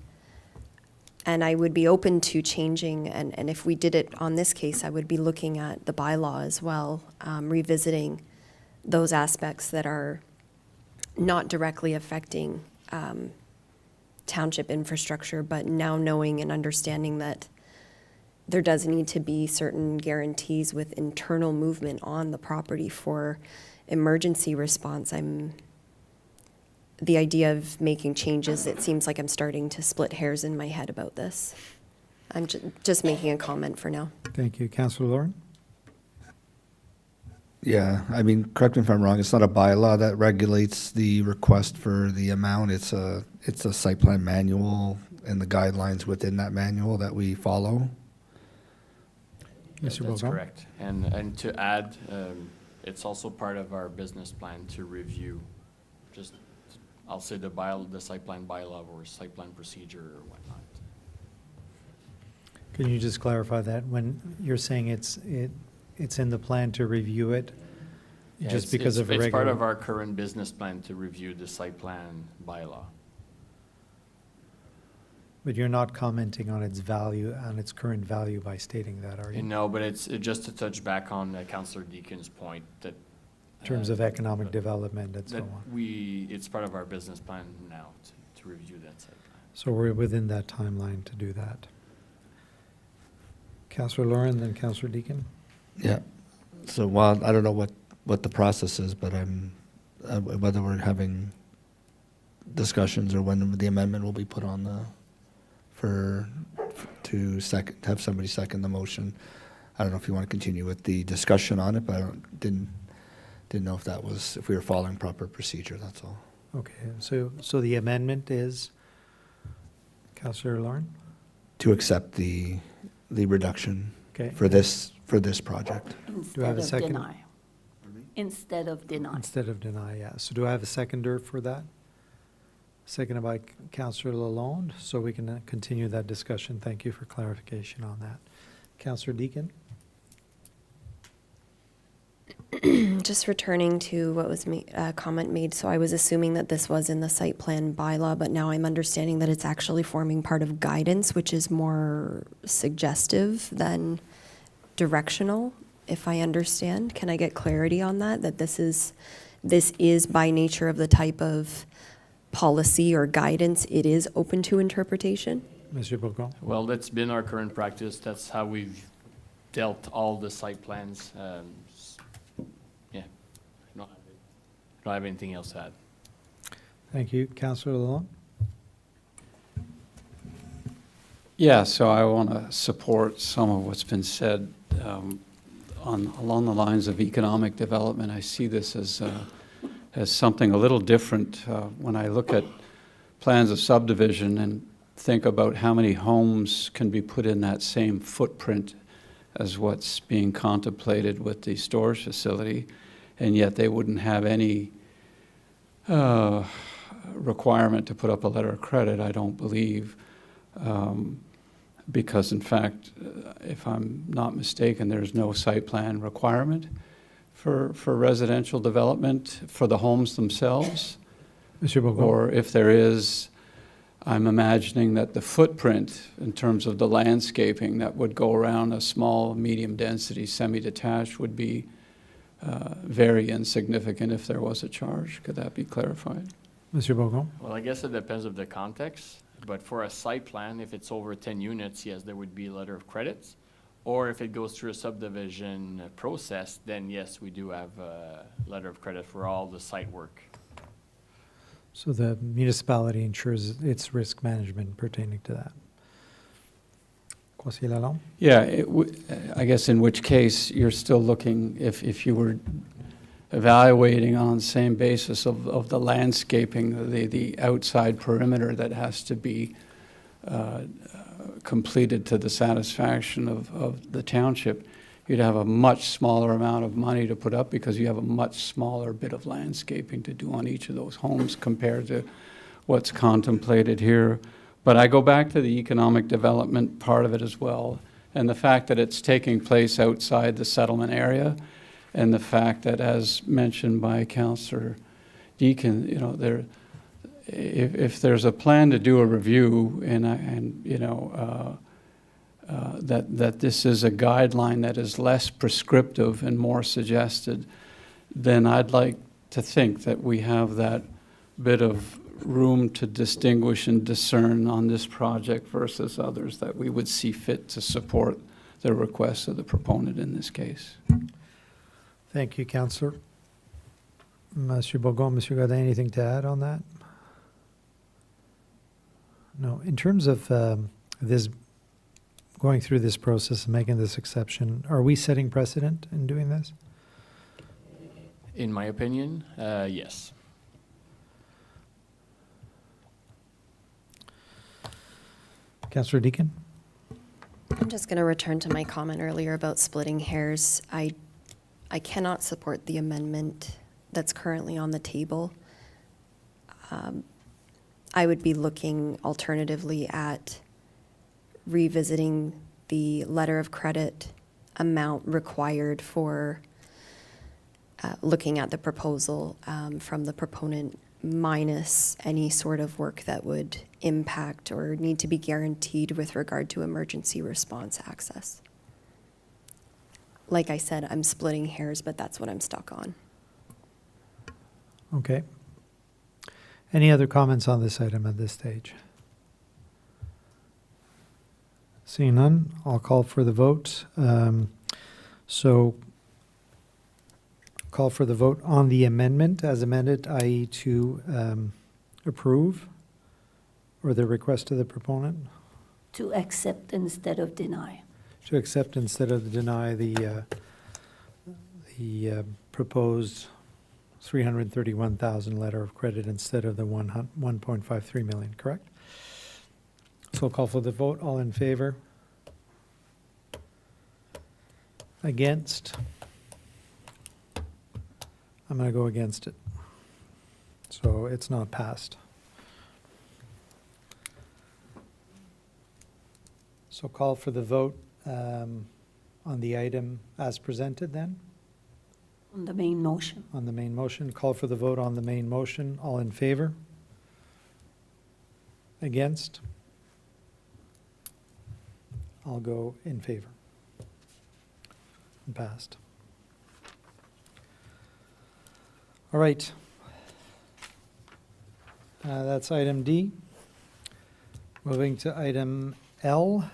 And I would be open to changing, and if we did it on this case, I would be looking at the bylaw as well, revisiting those aspects that are not directly affecting township infrastructure, but now knowing and understanding that there does need to be certain guarantees with internal movement on the property for emergency response, the idea of making changes, it seems like I'm starting to split hairs in my head about this. I'm just making a comment for now. Thank you. Councillor Lauren? Yeah, I mean, correct me if I'm wrong, it's not a bylaw that regulates the request for the amount. It's a site plan manual and the guidelines within that manual that we follow. Mr. That's Bourgon? correct. And to add, it's also part of our business plan to review, just, I'll say the site plan bylaw or site plan procedure or whatnot. Can you just clarify that? When you're saying it's in the plan to review it, Yeah, just it's- because of a regular? It's part of our current business plan to review the site plan bylaw. But you're not commenting on its value, on its current value by stating that, are you? No, but it's just to touch back on Councillor Deacon's point that. In terms of economic development and so That on. it's part of our business plan now to review that site plan. So we're within that timeline to do that. Councillor Lauren, then Councillor Deacon? Yeah. So while I don't know what the process is, but whether we're having discussions or when the amendment will be put on to have somebody second the motion. I don't know if you want to continue with the discussion on it, but I didn't know if we were following proper procedure, that's all. Okay, so the amendment is, Councillor Lauren? To accept the reduction Okay. for this project. Do I have a Instead of second? deny. Instead of deny. Instead of deny, yeah. So do I have a seconder for that? Seconded by Councillor Lalonde, so we can continue that discussion. Thank you for clarification on that. Councillor Deacon? Just returning to what was a comment made, so I was assuming that this was in the site plan bylaw, but now I'm understanding that it's actually forming part of guidance, which is more suggestive than directional, if I understand. Can I get clarity on that, that this is by nature of the type of policy or guidance, it is open to interpretation? Monsieur Bourgon? Well, that's been our current practice. That's how we've dealt all the site plans. Yeah, I don't have anything else to add. Thank you. Councillor Lalonde? Yeah, so I want to support some of what's been said along the lines of economic development. I see this as something a little different when I look at plans of subdivision and think about how many homes can be put in that same footprint as what's being contemplated with the storage facility, and yet they wouldn't have any requirement to put up a letter of credit, I don't believe. Because in fact, if I'm not mistaken, there's no site plan requirement for residential development for the homes themselves. Monsieur Bourgon? Or if there is, I'm imagining that the footprint in terms of the landscaping that would go around a small, medium-density, semi-detached would be very insignificant if there was a charge. Could that be clarified? Monsieur Bourgon? Well, I guess it depends of the context, but for a site plan, if it's over 10 units, yes, there would be a letter of credits. Or if it goes through a subdivision process, then yes, we do have a letter of credit for all the site work. So the municipality ensures its risk management pertaining to that. Conseiller Lalonde? Yeah, I guess in which case you're still looking, if you were evaluating on the same basis of the landscaping, the outside perimeter that has to be completed to the satisfaction of the township, you'd have a much smaller amount of money to put up because you have a much smaller bit of landscaping to do on each of those homes compared to what's contemplated here. But I go back to the economic development part of it as well, and the fact that it's taking place outside the settlement area, and the fact that, as mentioned by Councillor Deacon, you know, if there's a plan to do a review, that this is a guideline that is less prescriptive and more suggested, then I'd like to think that we have that bit of room to distinguish and discern on this project versus others that we would see fit to support the request of the proponent in this case. Thank you, Councillor. Monsieur Bourgon, Monsieur Godin, anything to add on that? No. In terms of this, going through this process and making this exception, are we setting precedent in doing this? In my opinion, yes. Councillor Deakin? I'm just going to return to my comment earlier about splitting hairs. I cannot support the amendment that's currently on the table. I would be looking alternatively at revisiting the letter of credit amount required for looking at the proposal from the proponent minus any sort of work that would impact or need to be guaranteed with regard to emergency response access. Like I said, I'm splitting hairs, but that's what I'm stuck on. Okay. Any other comments on this item at this stage? Seeing none, I'll call for the vote. Call for the vote on the amendment as amended, i.e. to approve, or the request of the proponent? To accept instead of deny. To accept instead of deny the proposed 331,000 letter of credit instead of the 1.53 million, correct? So I'll call for the vote. All in favor? Against? I'm going to go against it. So it's not passed. So call for the vote on the item as presented then? On the main motion. On the main motion. Call for the vote on the main motion. All in favor? Against? I'll go in favor. And passed. All right. That's item D. Moving to item L.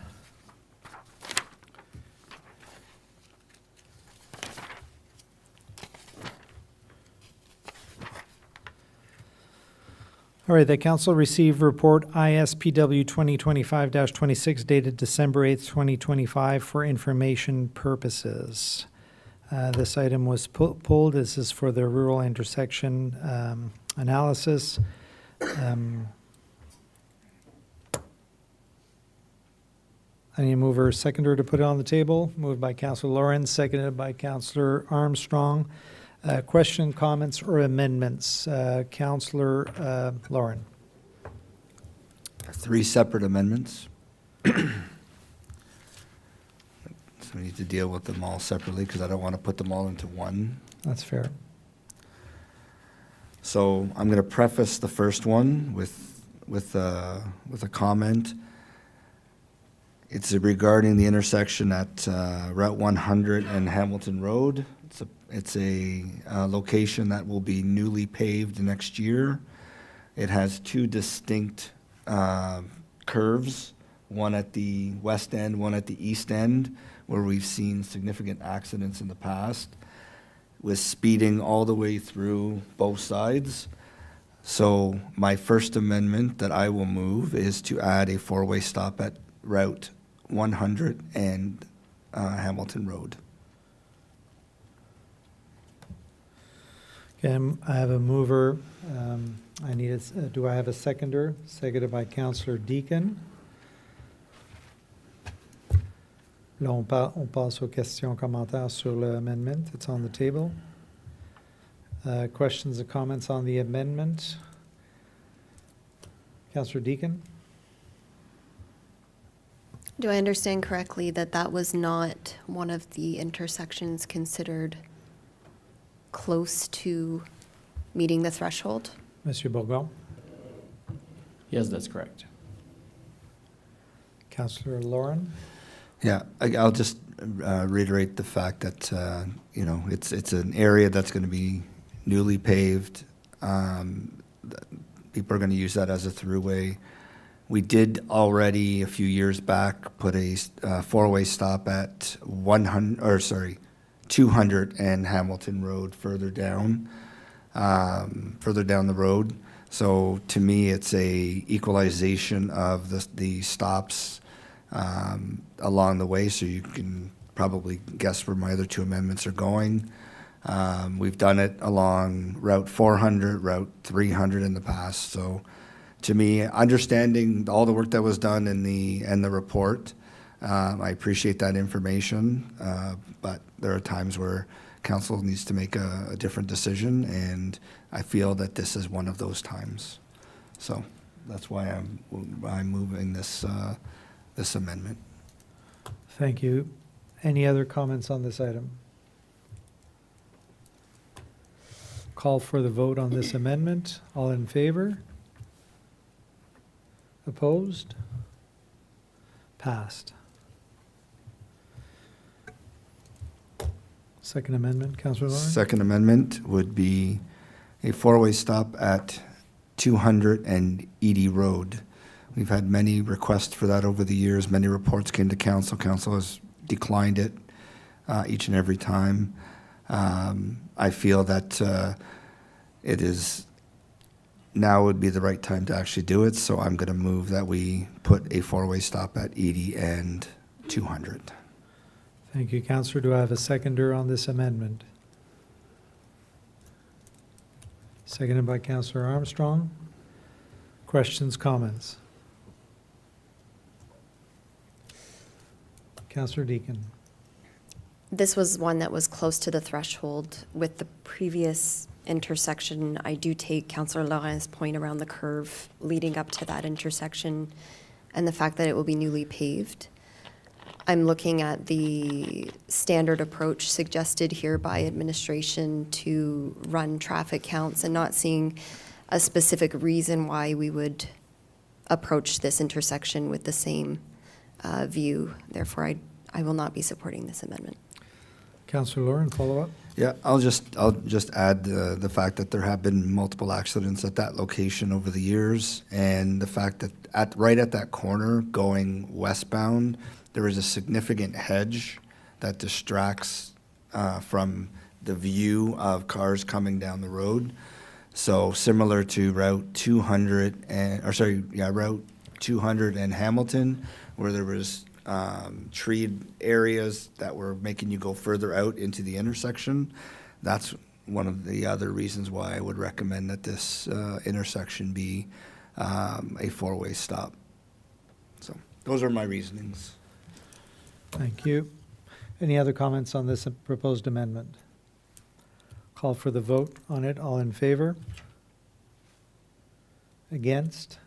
All right, the council received report ISPW 2025-26 dated December 8th, 2025 for information purposes. This item was pulled. This is for the rural intersection analysis. I need a mover, seconder to put it on the table. Moved by Councillor Lawrence, seconded by Councillor Armstrong. Question, comments, or amendments? Councillor Lauren. 3 separate amendments. So we need to deal with them all separately because I don't want to put them all into one. That's fair. So I'm going to preface the first one with a comment. It's regarding the intersection at Route 100 and Hamilton Road. It's a location that will be newly paved next year. It has 2 distinct curves, one at the west end, one at the east end, where we've seen significant accidents in the past with speeding all the way through both sides. So my first amendment that I will move is to add a 4-way stop at Route 100 and Hamilton Road. Okay, I have a mover. Do I have a seconder? Seconded by Councillor Deakin. Là, on passe aux questions, commentaires sur l'amendment. It's on the table. Questions or comments on the amendment? Councillor Deakin? Do I understand correctly that that was not one of the intersections considered close to meeting the threshold? Monsieur Bourgon? Yes, that's correct. Councillor Lauren? Yeah, I'll just reiterate the fact that, it's an area that's going to be newly paved. people are going to use that as a throughway. We did already a few years back put a four-way stop at 200 and Hamilton Road further down the road. So to me, it's a equalization of the stops along the way. So you can probably guess where my other two amendments are going. We've done it along Route 400, Route 300 in the past. So to me, understanding all the work that was done in the report, I appreciate that information, but there are times where council needs to make a different decision, and I feel that this is one of those times. So that's why I'm moving this amendment. Thank you. Any other comments on this item? Call for the vote on this amendment. All in favor? Opposed? Passed. Second amendment, Councillor Lawrence? Second amendment would be a four-way stop at 200 and Edie Road. We've had many requests for that over the years. Many reports came to council. Council has declined it each and every time. I feel that it is now would be the right time to actually do it, so I'm going to move that we put a four-way stop at Edie and 200. Thank you, Councillor. Do I have a seconder on this amendment? Seconded by Councillor Armstrong. Questions, comments? Councillor Deakin. This was one that was close to the threshold with the previous intersection. I do take Councillor Lawrence's point around the curve leading up to that intersection and the fact that it will be newly paved. I'm looking at the standard approach suggested here by administration to run traffic counts and not seeing a specific reason why we would approach this intersection with the same view. Therefore, I will not be supporting this amendment. Councillor Lauren, follow up? Yeah, I'll just add the fact that there have been multiple accidents at that location over the years, and the fact that right at that corner going westbound, there is a significant hedge that distracts from the view of cars coming down the road. So similar to Route 200 Route 200 and Hamilton, where there was treed areas that were making you go further out into the intersection. That's one of the other reasons why I would recommend that this intersection be a four-way stop. So those are my reasonings. Thank you. Any other comments on this proposed amendment? Call for the vote on it. All in favor? Against?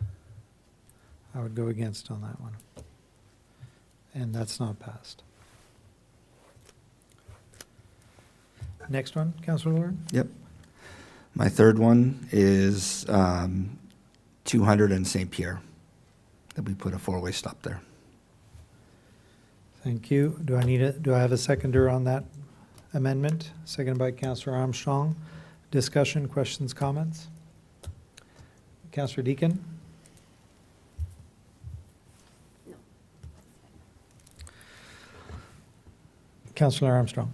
I would go against on that one. And that's not passed. Next one, Councillor Lauren? Yep. My third one is 200 and St-Pierre, that we put a four-way stop there. Thank you. Do I have a seconder on that amendment? Seconded by Councillor Armstrong. Discussion, questions, comments? Councillor Deakin? No. Councillor Armstrong?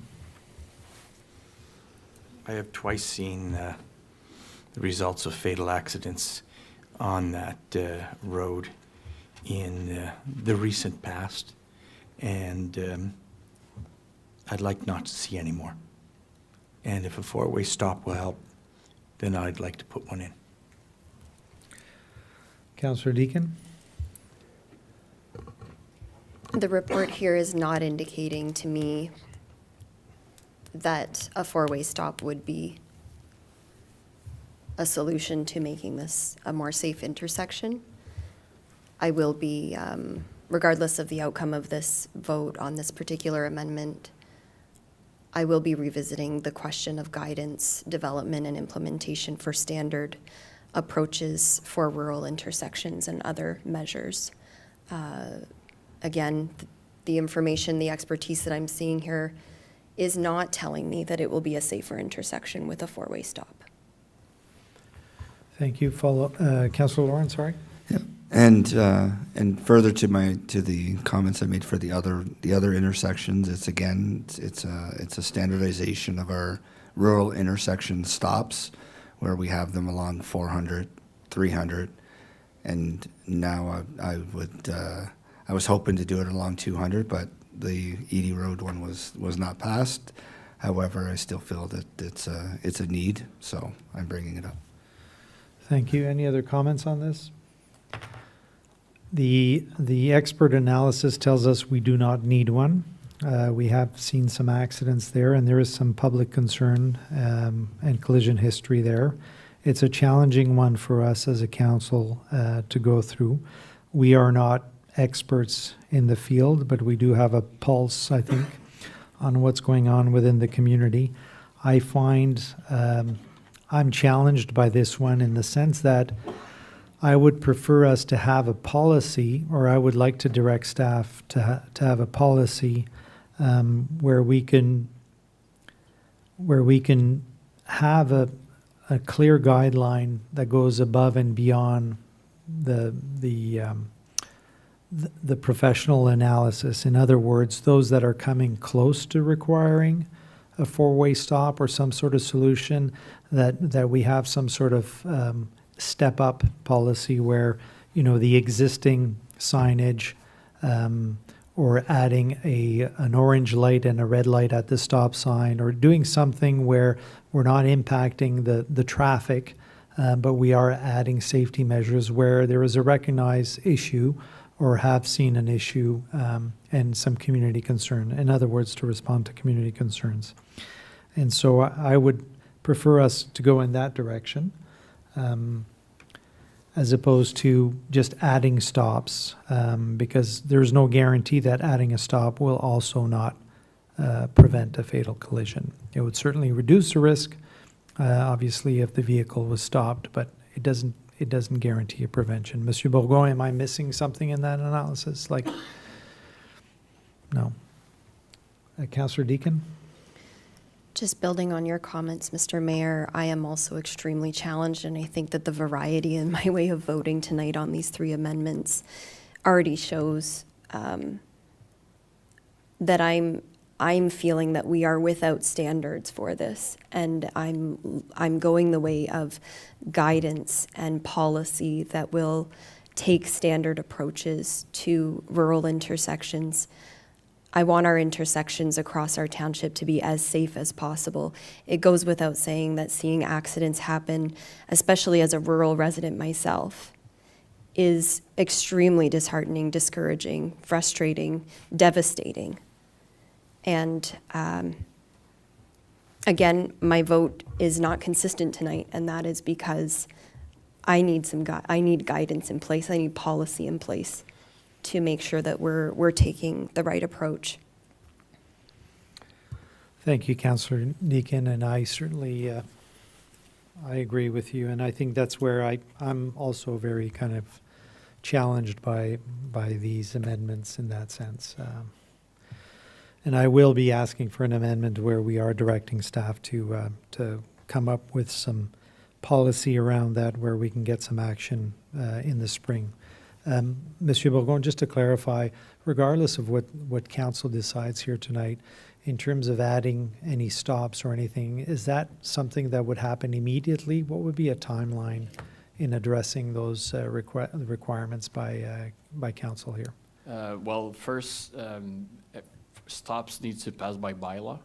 I have twice seen the results of fatal accidents on that road in the recent past, and I'd like not to see any more. And if a four-way stop will help, then I'd like to put one in. Councillor Deakin? The report here is not indicating to me that a four-way stop would be a solution to making this a more safe intersection. I will be, regardless of the outcome of this vote on this particular amendment, I will be revisiting the question of guidance, development, and implementation for standard approaches for rural intersections and other measures. Again, the information, the expertise that I'm seeing here is not telling me that it will be a safer intersection with a four-way stop. Thank you. Councillor Lawrence, sorry. And further to the comments I made for the other intersections, it's a standardization of our rural intersection stops, where we have them along 400, 300, and now I was hoping to do it along 200, but the Edie Road one was not passed. However, I still feel that it's a need, so I'm bringing it up. Thank you. Any other comments on this? The expert analysis tells us we do not need one. We have seen some accidents there, and there is some public concern and collision history there. It's a challenging one for us as a council to go through. We are not experts in the field, but we do have a pulse, I think, on what's going on within the community. I find I'm challenged by this one in the sense that I would prefer us to have a policy, or I would like to direct staff to have a policy where we can have a clear guideline that goes above and beyond the professional analysis. In other words, those that are coming close to requiring a four-way stop or some sort of solution, that we have some sort of step-up policy where, the existing signage or adding an orange light and a red light at the stop sign, or doing something where we're not impacting the traffic, but we are adding safety measures where there is a recognized issue or have seen an issue and some community concern. In other words, to respond to community concerns. And so I would prefer us to go in that direction, as opposed to just adding stops, because there's no guarantee that adding a stop will also not prevent a fatal collision. It would certainly reduce the risk, obviously, if the vehicle was stopped, but it doesn't guarantee a prevention. Monsieur Bourgon, am I missing something in that analysis? No. Councillor Deakin? Just building on your comments, Mr. Mayor, I am also extremely challenged, and I think that the variety in my way of voting tonight on these three amendments already shows that I'm feeling that we are without standards for this, and I'm going the way of guidance and policy that will take standard approaches to rural intersections. I want our intersections across our township to be as safe as possible. It goes without saying that seeing accidents happen, especially as a rural resident myself, is extremely disheartening, discouraging, frustrating, devastating. And again, my vote is not consistent tonight, and that is because I need guidance in place. I need policy in place to make sure that we're taking the right approach. Thank you, Councillor Deakin, and I certainly I agree with you, and I think that's where I'm also very kind of challenged by these amendments in that sense. And I will be asking for an amendment where we are directing staff to come up with some policy around that, where we can get some action in the spring. Monsieur Bourgon, just to clarify, regardless of what council decides here tonight, in terms of adding any stops or anything, is that something that would happen immediately? What would be a timeline in addressing those requirements by council here? Well, first, stops need to pass by bylaw.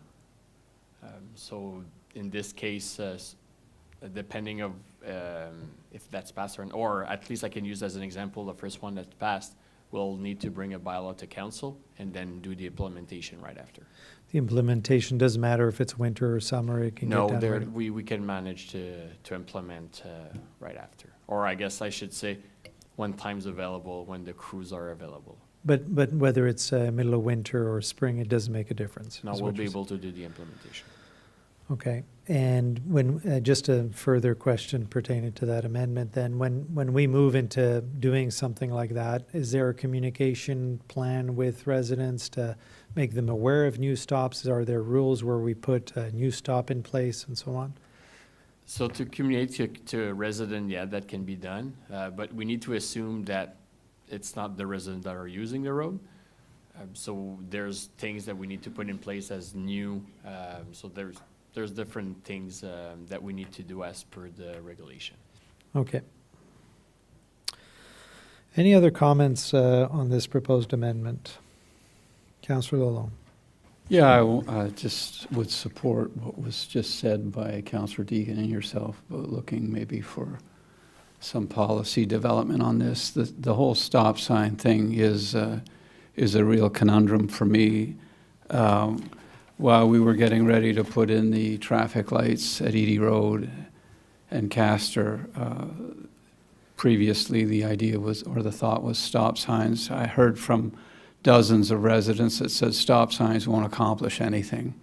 So in this case, depending of if that's passed or at least I can use as an example, the first one that's passed, we'll need to bring a bylaw to council and then do the implementation right after. The implementation doesn't matter if it's winter or summer, it can get done right? we can manage to implement right after. Or I guess I should say when time's available, when the crews are available. But whether it's middle of winter or spring, it doesn't make a difference. No, we'll be able to do the implementation. Okay, and when just a further question pertaining to that amendment, then when we move into doing something like that, is there a communication plan with residents to make them aware of new stops? Are there rules where we put a new stop in place and so on? So to communicate to a resident, yeah, that can be done, but we need to assume that it's not the residents that are using the road. So there's things that we need to put in place as new, so there's different things that we need to do as per the regulation. Okay. Any other comments on this proposed amendment? Councillor Lalonde. Yeah, I just would support what was just said by Councillor Deegan and yourself, about looking maybe for some policy development on this. The whole stop sign thing is a real conundrum for me. While we were getting ready to put in the traffic lights at Edie Road and Castor, previously the idea was, or the thought was, stop signs. I heard from dozens of residents that said stop signs won't accomplish anything.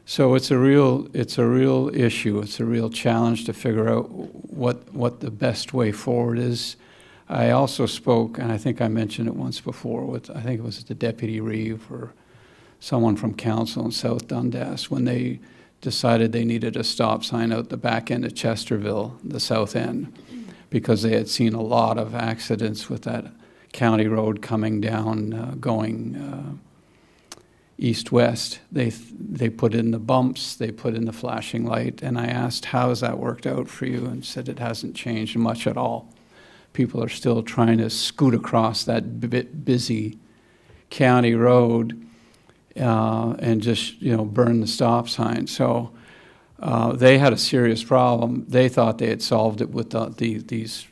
So it's a real issue. It's a real challenge to figure out what the best way forward is. I also spoke, and I think I mentioned it once before, with, I think it was the Deputy Reeve or someone from council in South Dundas, when they decided they needed a stop sign out the back end of Chesterville, the south end, because they had seen a lot of accidents with that county road coming down, going east-west. They put in the bumps, they put in the flashing light, and I asked, how has that worked out for you? And said it hasn't changed much at all. People are still trying to scoot across that busy county road and just, burn the stop sign. So they had a serious problem. They thought they had solved it with these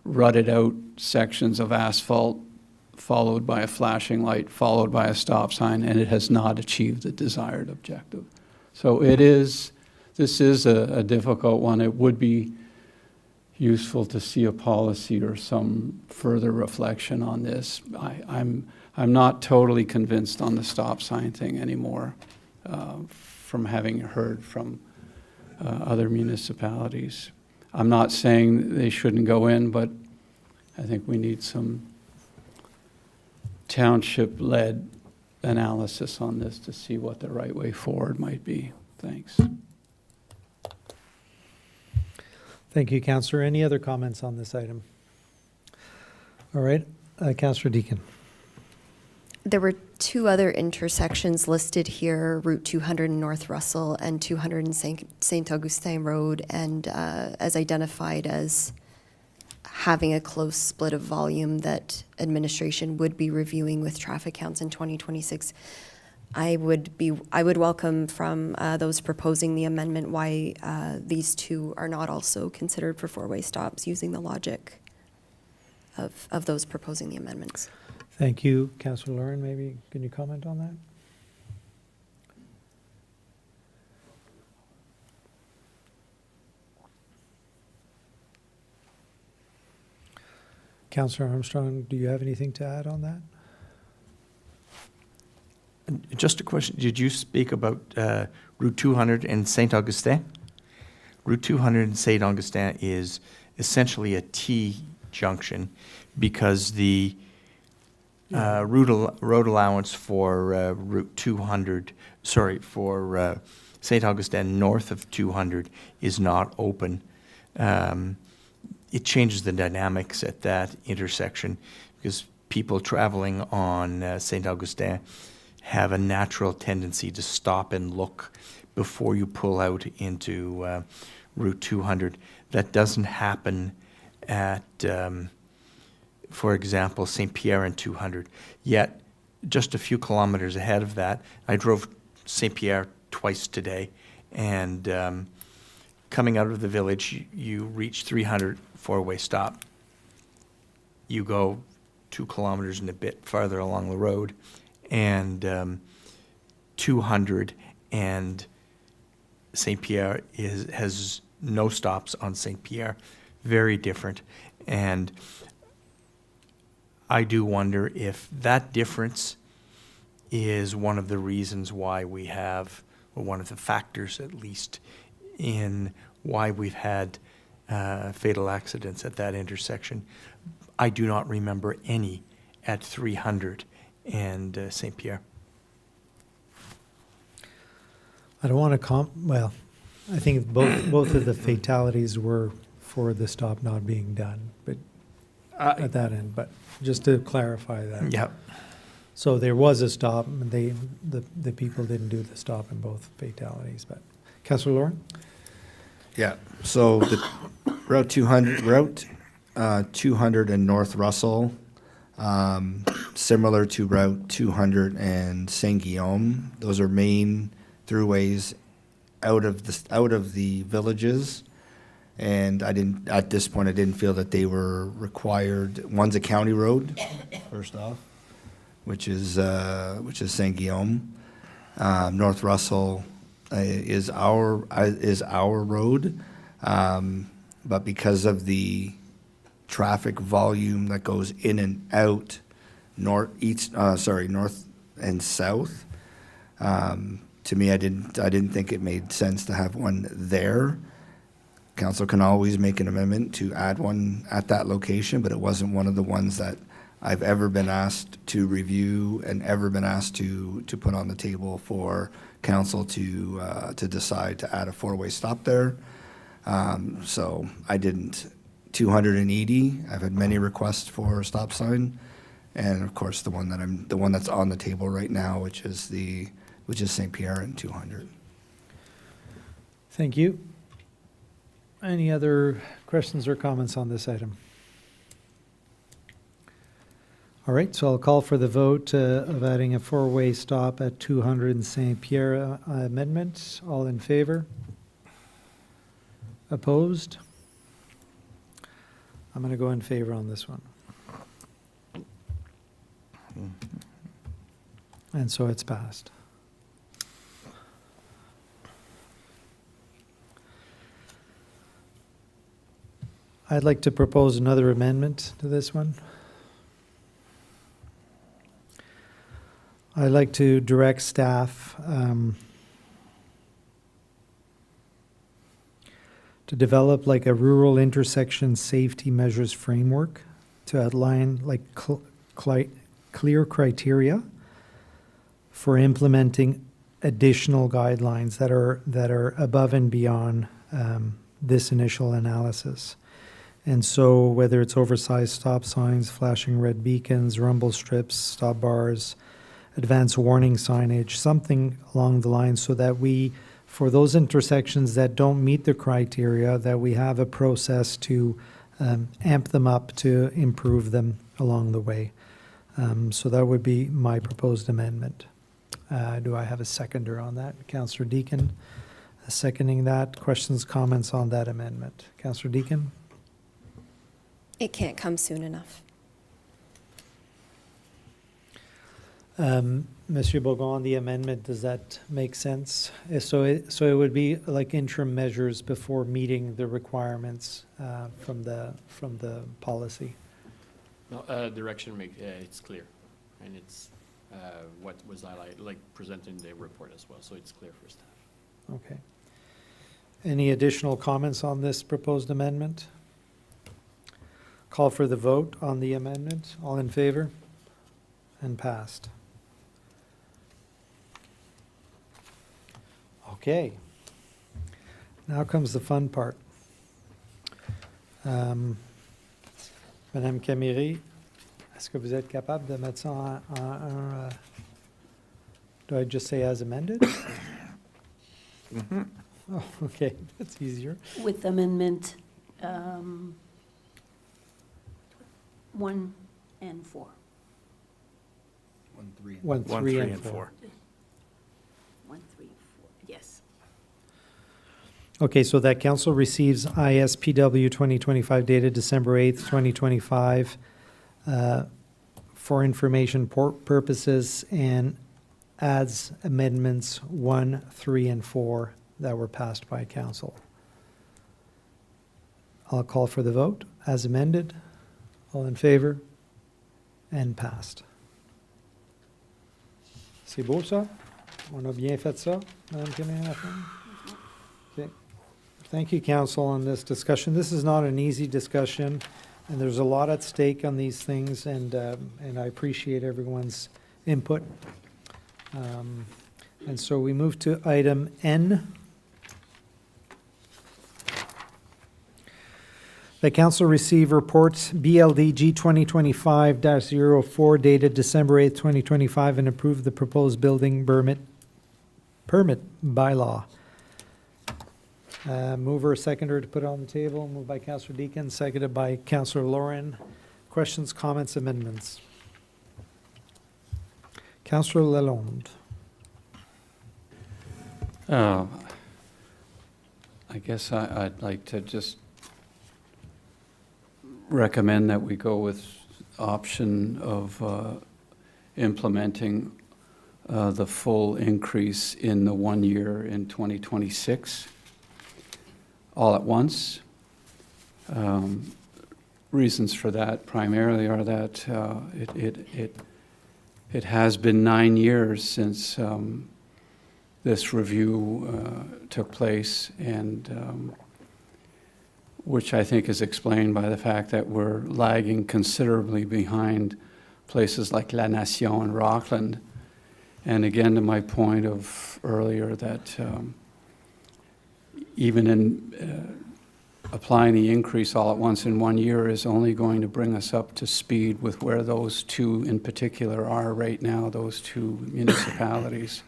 rutted out sections of asphalt, followed by a flashing light, followed by a stop sign, and it has not achieved the desired objective. So this is a difficult one. It would be useful to see a policy or some further reflection on this. I'm not totally convinced on the stop sign thing anymore, from having heard from other municipalities. I'm not saying they shouldn't go in, but I think we need some township-led analysis on this to see what the right way forward might be. Thanks. Thank you, Councillor. Any other comments on this item? All right, Councillor Deakin. There were two other intersections listed here, Route 200 in North Russell and 200 in St. Augustin Road, and as identified as having a close split of volume that administration would be reviewing with traffic counts in 2026. I would welcome from those proposing the amendment why these two are not also considered for four-way stops using the logic of those proposing the amendments. Thank you. Councillor Lauren, maybe can you comment on that? Councillor Armstrong, do you have anything to add on that? Just a question. Did you speak about Route 200 and St. Augustin? Route 200 in St. Augustin is essentially a T junction because the road allowance for Route 200, for St. Augustin north of 200 is not open. It changes the dynamics at that intersection because people traveling on St. Augustin have a natural tendency to stop and look before you pull out into Route 200. That doesn't happen at, for example, St-Pierre and 200. Yet, just a few kilometers ahead of that, I drove St-Pierre twice today, and coming out of the village, you reach 300 four-way stop. You go 2 kilometers and a bit farther along the road, and 200 and St-Pierre has no stops on St-Pierre. Very different. And I do wonder if that difference is one of the reasons why we have, or one of the factors at least, in why we've had fatal accidents at that intersection. I do not remember any at 300 and St-Pierre. I don't want to I think both of the fatalities were for the stop not being done, but at that end, but just to clarify that. Yeah. So there was a stop, and the people didn't do the stop in both fatalities, but. Councillor Lauren? Yeah, so the Route 200 in North Russell, similar to Route 200 and Saint-Guillaume. Those are main throughways out of the villages. And at this point, I didn't feel that they were required. One's a county road, first off, which is Saint-Guillaume. North Russell is our road, but because of the traffic volume that goes in and out north and south, to me, I didn't think it made sense to have one there. Council can always make an amendment to add one at that location, but it wasn't one of the ones that I've ever been asked to review and ever been asked to put on the table for council to decide to add a four-way stop there. So I didn't. 280, I've had many requests for a stop sign, and of course the one that's on the table right now, which is St-Pierre and 200. Thank you. Any other questions or comments on this item? All right, so I'll call for the vote of adding a four-way stop at 200 and St-Pierre amendment. All in favor? Opposed? I'm going to go in favor on this one. And so it's passed. I'd like to propose another amendment to this one. I'd like to direct staff to develop like a rural intersection safety measures framework to outline like clear criteria for implementing additional guidelines that are above and beyond this initial analysis. And so whether it's oversized stop signs, flashing red beacons, rumble strips, stop bars, advanced warning signage, something along the line, so that we, for those intersections that don't meet the criteria, that we have a process to amp them up to improve them along the way. So that would be my proposed amendment. Do I have a seconder on that? Councillor Deakin, seconding that. Questions, comments on that amendment? Councillor Deakin? It can't come soon enough. Monsieur Bourgon, the amendment, does that make sense? So it would be like interim measures before meeting the requirements from the policy. No, direction it's clear, and it's what was highlighted, like presented in the report as well, so it's clear for staff. Okay. Any additional comments on this proposed amendment? Call for the vote on the amendment. All in favor? And passed. Okay. Now comes the fun part. Madame Camiri, est-ce que vous êtes capable de mettre ça en do I just say as amended? Mm-hmm. Oh, okay, that's easier. With amendment 1 and 4. 1, 3, 1, 3, and 4. 1, 3, 4, yes. Okay, so that council receives ISPW 2025 dated December 8th, 2025 for information purposes and adds amendments 1, 3, and 4 that were passed by council. I'll call for the vote as amended. All in favor? And passed. C'est beau ça? On a bien fait ça, Madame Camille? Okay. Thank you, council, on this discussion. This is not an easy discussion, and there's a lot at stake on these things, and I appreciate everyone's input. And so we move to item N. The council received reports BLDG 2025-04 dated December 8th, 2025, and approved the proposed building permit bylaw. Mover, seconder to put on the table. Moved by Councillor Deakin, seconded by Councillor Lauren. Questions, comments, amendments? Councillor Lalonde. I guess I'd like to just recommend that we go with option of implementing the full increase in the 1 year in 2026 all at once. Reasons for that primarily are that it has been 9 years since this review took place, and which I think is explained by the fact that we're lagging considerably behind places like La Nation and Rockland. And again, to my point of earlier, that even in applying the increase all at once in 1 year is only going to bring us up to speed with where those two in particular are right now, those two municipalities.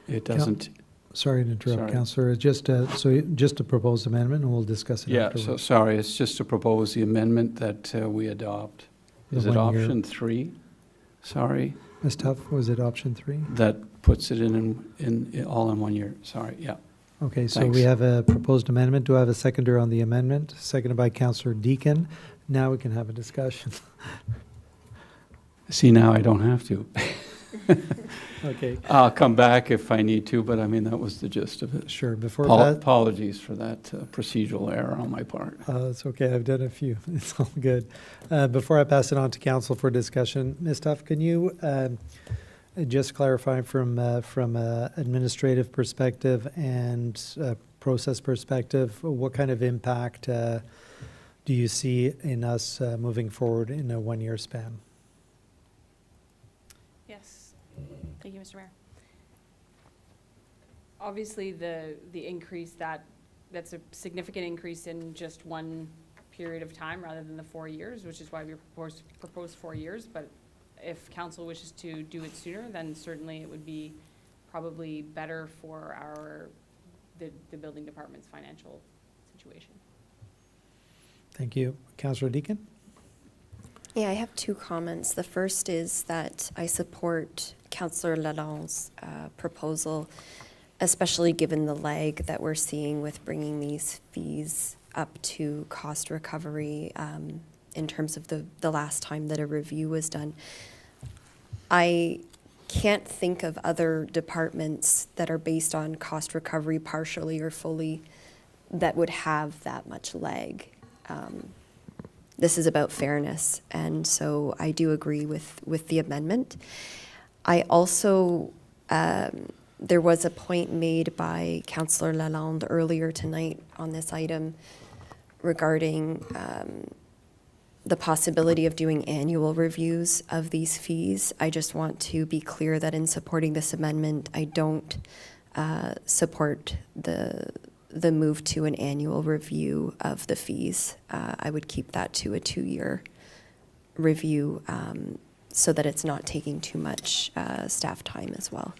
It doesn't. Sorry to interrupt, Sorry. Councillor. Just a proposed amendment, and we'll discuss it Yeah, afterwards. so sorry, it's just to propose the amendment that we adopt. The Is it 1 year. option 3? Sorry, Ms. Tuff, was it option 3? that puts it in all in 1 year. Sorry, yeah. Okay, so Thanks. we have a proposed amendment. Do I have a seconder on the amendment? Seconded by Councillor Deakin. Now we can have a discussion. See, now I don't have to. Okay, I'll come back if I need to, but I mean, that was the gist of it. sure. Before Apologies for that procedural error on my part. it's okay. I've done a few. It's all good. Before I pass it on to council for discussion, Ms. Tuff, can you just clarify from administrative perspective and process perspective, what kind of impact do you see in us moving forward in a 1 year span? Yes. Thank you, Mr. Mayor. Obviously, the increase, that's a significant increase in just one period of time rather than the 4 years, which is why we proposed 4 years. But if council wishes to do it sooner, then certainly it would be probably better for the building department's financial situation. Thank you. Councillor Deakin? Yeah, I have two comments. The first is that I support Councillor Lalonde's proposal, especially given the lag that we're seeing with bringing these fees up to cost recovery in terms of the last time that a review was done. I can't think of other departments that are based on cost recovery partially or fully that would have that much lag. This is about fairness, and so I do agree with the amendment. I also, there was a point made by Councillor Lalonde earlier tonight on this item regarding the possibility of doing annual reviews of these fees. I just want to be clear that in supporting this amendment, I don't support the move to an annual review of the fees. I would keep that to a 2 year review so that it's not taking too much staff time as well.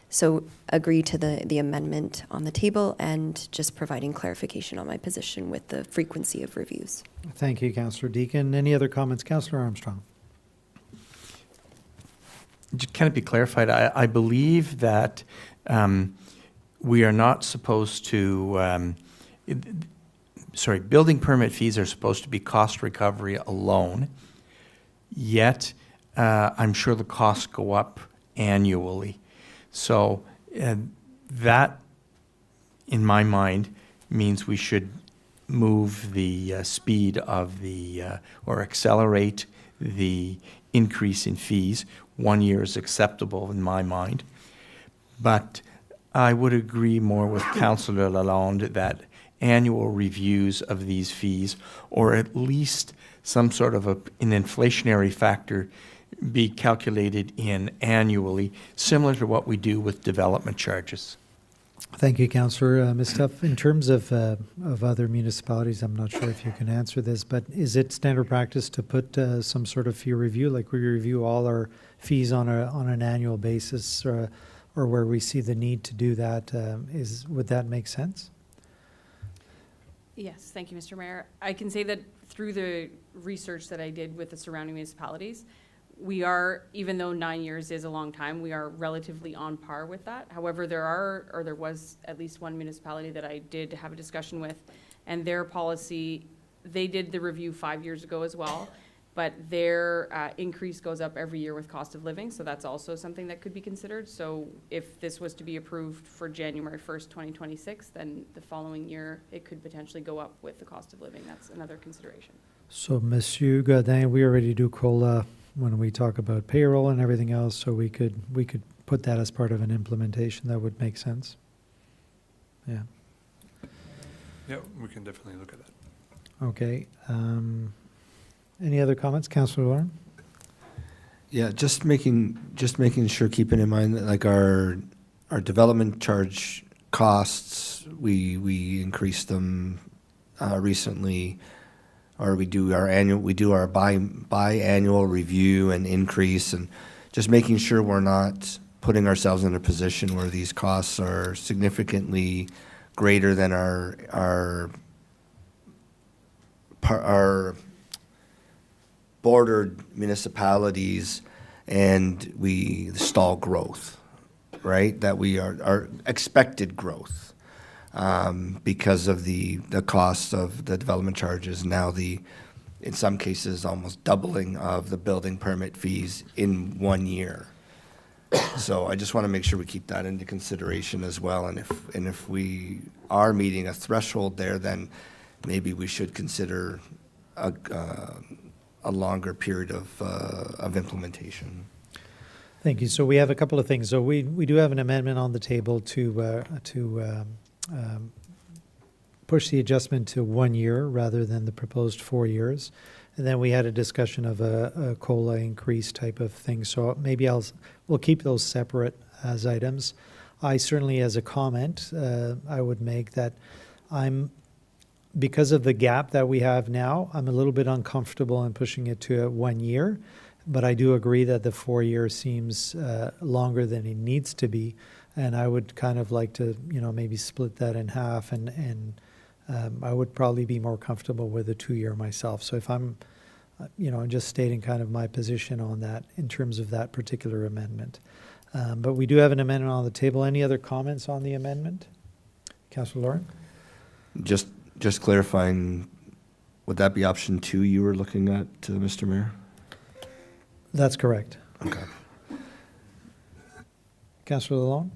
So agree to the amendment on the table and just providing clarification on my position with the frequency of reviews. Thank you, Councillor Deakin. Any other comments? Councillor Armstrong. Can it be clarified? I believe that we are not supposed to, building permit fees are supposed to be cost recovery alone, yet I'm sure the costs go up annually. So that, in my mind, means we should move the speed of or accelerate the increase in fees. 1 year is acceptable in my mind. But I would agree more with Councillor Lalonde that annual reviews of these fees, or at least some sort of an inflationary factor, be calculated in annually, similar to what we do with development charges. Thank you, Councillor. Ms. Tuff, in terms of other municipalities, I'm not sure if you can answer this, but is it standard practice to put some sort of fee review, like we review all our fees on an annual basis, or where we see the need to do that? Would that make sense? Yes, thank you, Mr. Mayor. I can say that through the research that I did with the surrounding municipalities, we are, even though 9 years is a long time, we are relatively on par with that. However, there was at least one municipality that I did have a discussion with, and their policy, they did the review 5 years ago as well, but their increase goes up every year with cost of living, so that's also something that could be considered. So if this was to be approved for January 1st, 2026, then the following year, it could potentially go up with the cost of living. That's another consideration. So, Monsieur Godin, we already do COLA when we talk about payroll and everything else, so we could put that as part of an implementation. That would make sense. Yeah. Yeah, we can definitely look at that. Okay. Any other comments, Councillor Lauren? Yeah, just making sure, keeping in mind that like our development charge costs, we increased them recently, or we do our biannual review and increase, and just making sure we're not putting ourselves in a position where these costs are significantly greater than our bordered municipalities, and we stall growth, right? That we are our expected growth because of the cost of the development charges. Now in some cases, almost doubling of the building permit fees in 1 year. So I just want to make sure we keep that into consideration as well. And if we are meeting a threshold there, then maybe we should consider a longer period of implementation. Thank you. So we have a couple of things. So we do have an amendment on the table to push the adjustment to 1 year rather than the proposed 4 years. And then we had a discussion of a COLA increase type of thing. So maybe we'll keep those separate as items. I certainly, as a comment, I would make that because of the gap that we have now, I'm a little bit uncomfortable in pushing it to 1 year, but I do agree that the 4 years seems longer than it needs to be, and I would kind of like to, maybe split that in half, and I would probably be more comfortable with a 2 year myself. So if I'm, just stating kind of my position on that in terms of that particular amendment. But we do have an amendment on the table. Any other comments on the amendment? Councillor Lauren? Just clarifying, would that be option 2 you were looking at, Mr. Mayor? That's correct. Okay. Councillor Lalonde?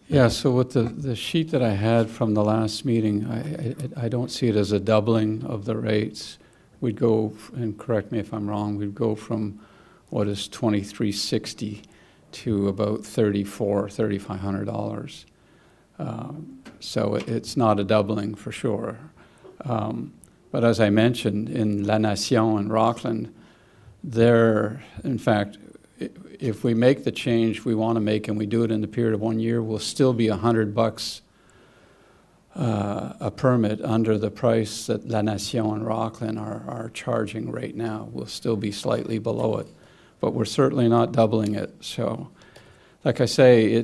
Yeah, so with the sheet that I had from the last meeting, I don't see it as a doubling of the rates. We'd go, and correct me if I'm wrong, we'd go from what is $2,360 to about $3,500. So it's not a doubling for sure. But as I mentioned, in La Nation and Rockland, in fact, if we make the change we want to make and we do it in the period of 1 year, we'll still be $100 a permit under the price that La Nation and Rockland are charging right now. We'll still be slightly below it, but we're certainly not doubling it. So, like I say,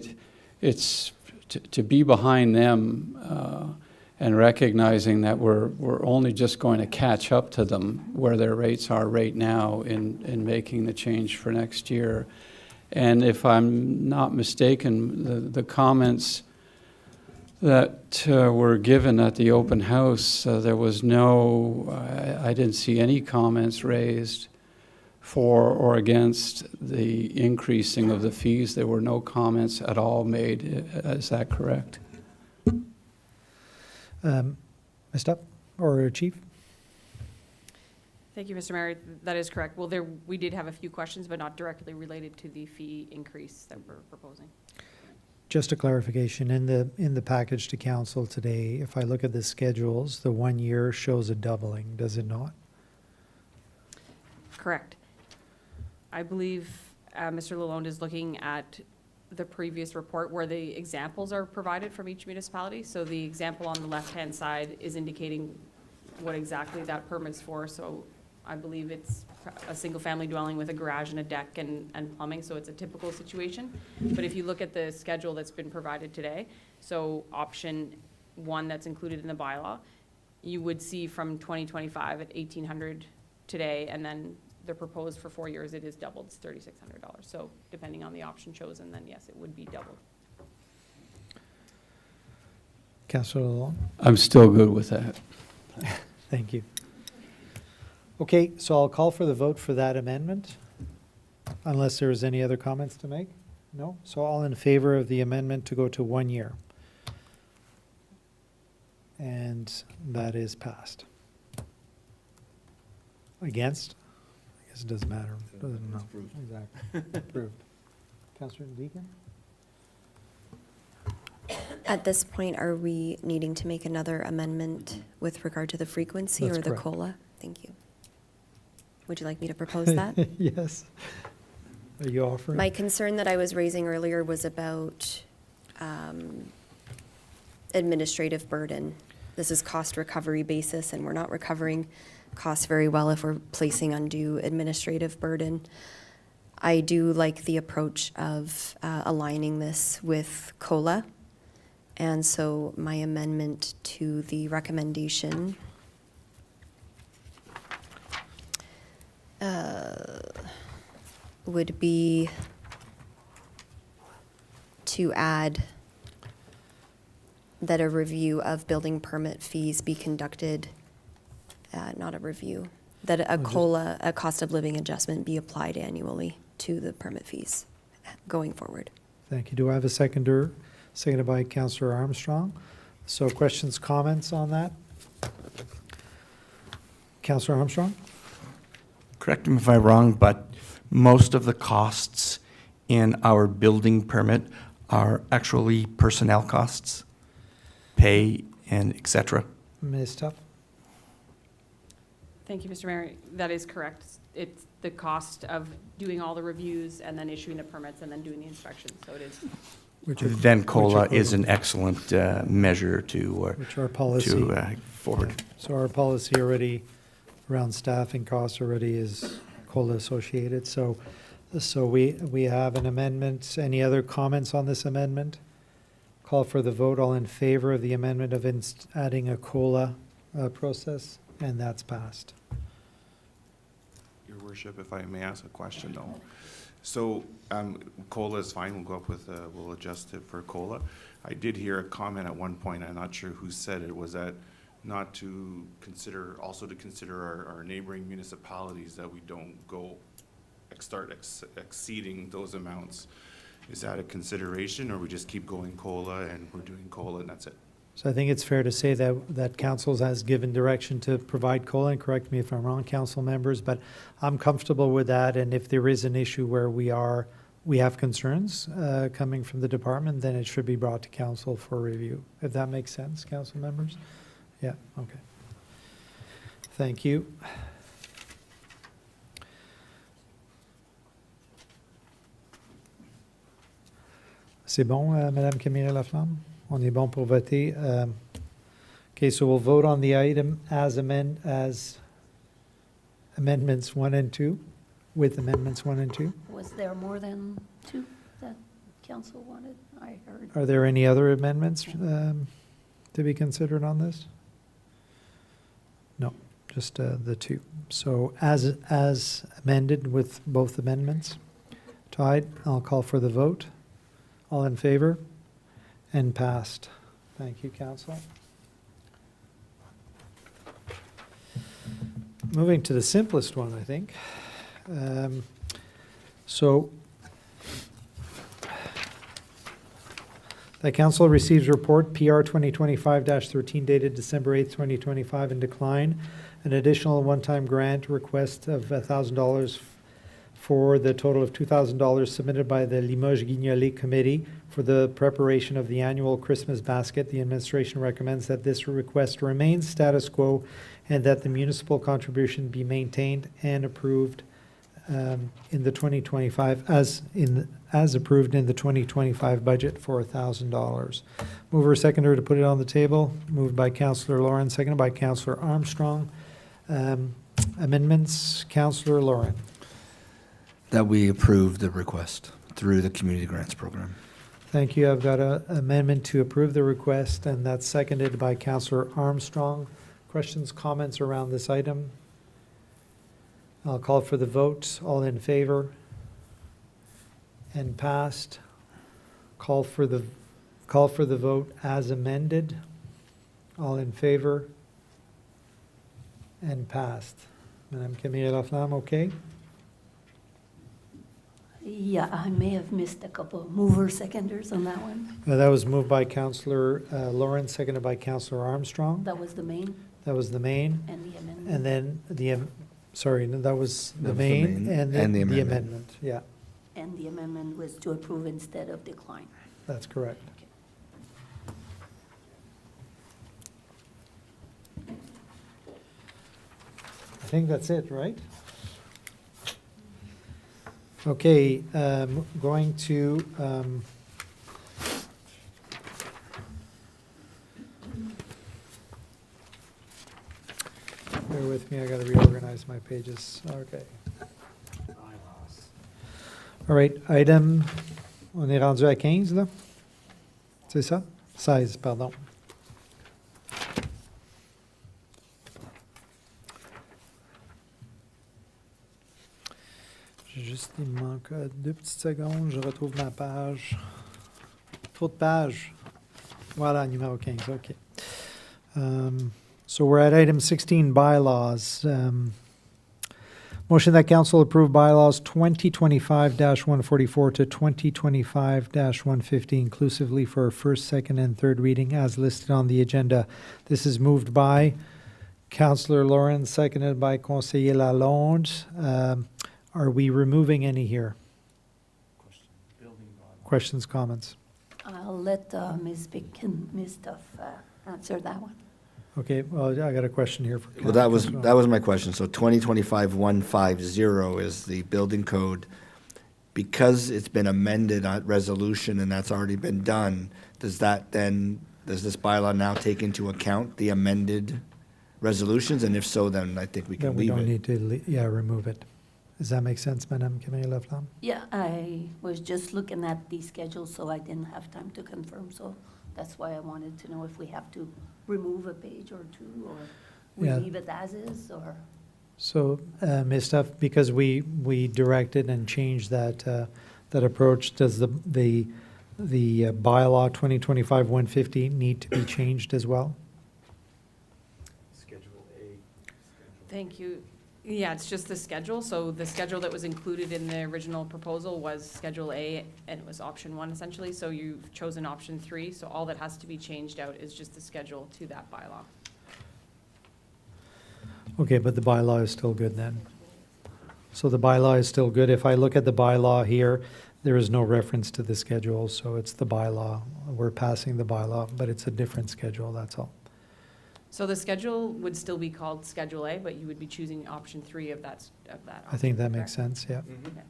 it's to be behind them and recognizing that we're only just going to catch up to them where their rates are right now in making the change for next year. And if I'm not mistaken, the comments that were given at the open house, there was I didn't see any comments raised for or against the increasing of the fees. There were no comments at all made. Is that correct? Ms. Tupp or Chief? Thank you, Mr. Mayor. That is correct. Well, we did have a few questions, but not directly related to the fee increase that we're proposing. Just a clarification, in the package to council today, if I look at the schedules, the 1 year shows a doubling, does it not? Correct. I believe Mr. Lalonde is looking at the previous report where the examples are provided from each municipality. So the example on the left-hand side is indicating what exactly that permit's for. So I believe it's a single-family dwelling with a garage and a deck and plumbing, so it's a typical situation. But if you look at the schedule that's been provided today, so option 1 that's included in the bylaw, you would see from 2025 at $1,800 today, and then the proposed for 4 years, it is doubled, it's $3,600. So depending on the option chosen, then yes, it would be doubled. Councillor Lalonde? I'm still good with that. Thank you. Okay, so I'll call for the vote for that amendment, unless there is any other comments to make? No? So all in favor of the amendment to go to 1 year? And that is passed. Against? I guess it doesn't matter. Doesn't know. Exactly. Approved. Councillor Deacon? At this point, are we needing to make another amendment with regard to the frequency That's or the correct. COLA? Thank you. Would you like me to propose that? Yes. Are you offering? My concern that I was raising earlier was about administrative burden. This is cost recovery basis, and we're not recovering costs very well if we're placing undue administrative burden. I do like the approach of aligning this with COLA. And so my amendment to the recommendation would be to add that a review of building permit fees be conducted, not a review, that a COLA, a cost of living adjustment, be applied annually to the permit fees going forward. Thank you. Do I have a seconder? Seconded by Councillor Armstrong. So questions, comments on that? Councillor Armstrong? Correct me if I'm wrong, but most of the costs in our building permit are actually personnel costs, pay and et cetera. Ms. Tuff? Thank you, Mr. Mayor. That is correct. It's the cost of doing all the reviews and then issuing the permits and then doing the inspections. So it is. Then COLA is an excellent measure to Which our policy. forward. So our policy already around staffing costs already is COLA associated. So we have an amendment. Any other comments on this amendment? Call for the vote. All in favor of the amendment of adding a COLA process, and that's passed. Your worship, if I may ask a question though. So COLA is fine, we'll go up with, we'll adjust it for COLA. I did hear a comment at one point, I'm not sure who said it, was that not to consider, also to consider our neighboring municipalities, that we don't go start exceeding those amounts. Is that a consideration, or we just keep going COLA and we're doing COLA and that's it? So I think it's fair to say that council has given direction to provide COLA, and correct me if I'm wrong, council members, but I'm comfortable with that. And if there is an issue where we have concerns coming from the department, then it should be brought to council for review. If that makes sense, council members? Yeah, okay. Thank you. C'est bon, Madame Camille Laflamme? On est bon pour voter. Okay, so we'll vote on the item as amendments 1 and 2, with amendments 1 and 2. Was there more than 2 that council wanted? I heard. Are there any other amendments to be considered on this? No, just the 2. So as amended with both amendments, tied, I'll call for the vote. All in favor? And passed. Thank you, council. Moving to the simplest one, I think. So the council receives report PR 2025-13 dated December 8th, 2025, and decline an additional one-time grant request of $1,000 for the total of $2,000 submitted by the Limoges-Guignolé Committee for the preparation of the annual Christmas basket. The administration recommends that this request remains status quo and that the municipal contribution be maintained and approved in the 2025, as approved in the 2025 budget for $1,000. Mover seconder to put it on the table. Moved by Councillor Lauren, seconded by Councillor Armstrong. Amendments, Councillor Lauren. That we approve the request through the Community Grants Program. Thank you. I've got an amendment to approve the request, and that's seconded by Councillor Armstrong. Questions, comments around this item? I'll call for the vote. All in favor? And passed. Call for the vote as amended. All in favor? And passed. Madame Camille Laflamme, okay? Yeah, I may have missed a couple of mover seconders on that one. That was moved by Councillor Lauren, seconded by Councillor Armstrong. That was the main That was the main. and the amendment. And then sorry, no, that was the That was the main main and and the the amendment. amendment. Yeah, And the amendment was to approve instead of decline. that's correct. I think that's it, right? Okay, going to, bear with me, I gotta reorganize my pages. Okay. All right, item, on est rendu à 15, là? C'est ça? 16, pardon. Il me manque 2 petites secondes, je retrouve ma page. Trop de pages. Voilà, numéro 15, OK. So we're at item 16, bylaws. Motion that council approve bylaws 2025-144 to 2025-150 inclusively for first, second, and third reading as listed on the agenda. This is moved by Councillor Lauren, seconded by Conseiller Lalonde. Are we removing any here? Questions, comments? I'll let Ms. Duff answer that one. Okay, well, I got a question here for. Well, that was Councilor. my question. So 2025-150 is the building code. Because it's been amended at resolution and that's already been done, does this bylaw now take into account the amended resolutions? And if so, then I think we can Then we leave don't it. need to, remove it. Does that make sense, Madame Camille Laflamme? Yeah, I was just looking at the schedule, so I didn't have time to confirm, so that's why I wanted to know if we have to remove a page or two, or we Yeah. leave it as is, or. So, Ms. Duff, because we directed and changed that approach, does the bylaw 2025-150 need to be changed as well? Thank you. Yeah, it's just the schedule. So the schedule that was included in the original proposal was Schedule A, and it was option 1 essentially. So you've chosen option 3. So all that has to be changed out is just the schedule to that bylaw. Okay, but the bylaw is still good then? So the bylaw is still good. If I look at the bylaw here, there is no reference to the schedule, so it's the bylaw. We're passing the bylaw, but it's a different schedule, that's all. So the schedule would still be called Schedule A, but you would be choosing option 3 of that. I think that option, makes correct? sense, yeah. Okay.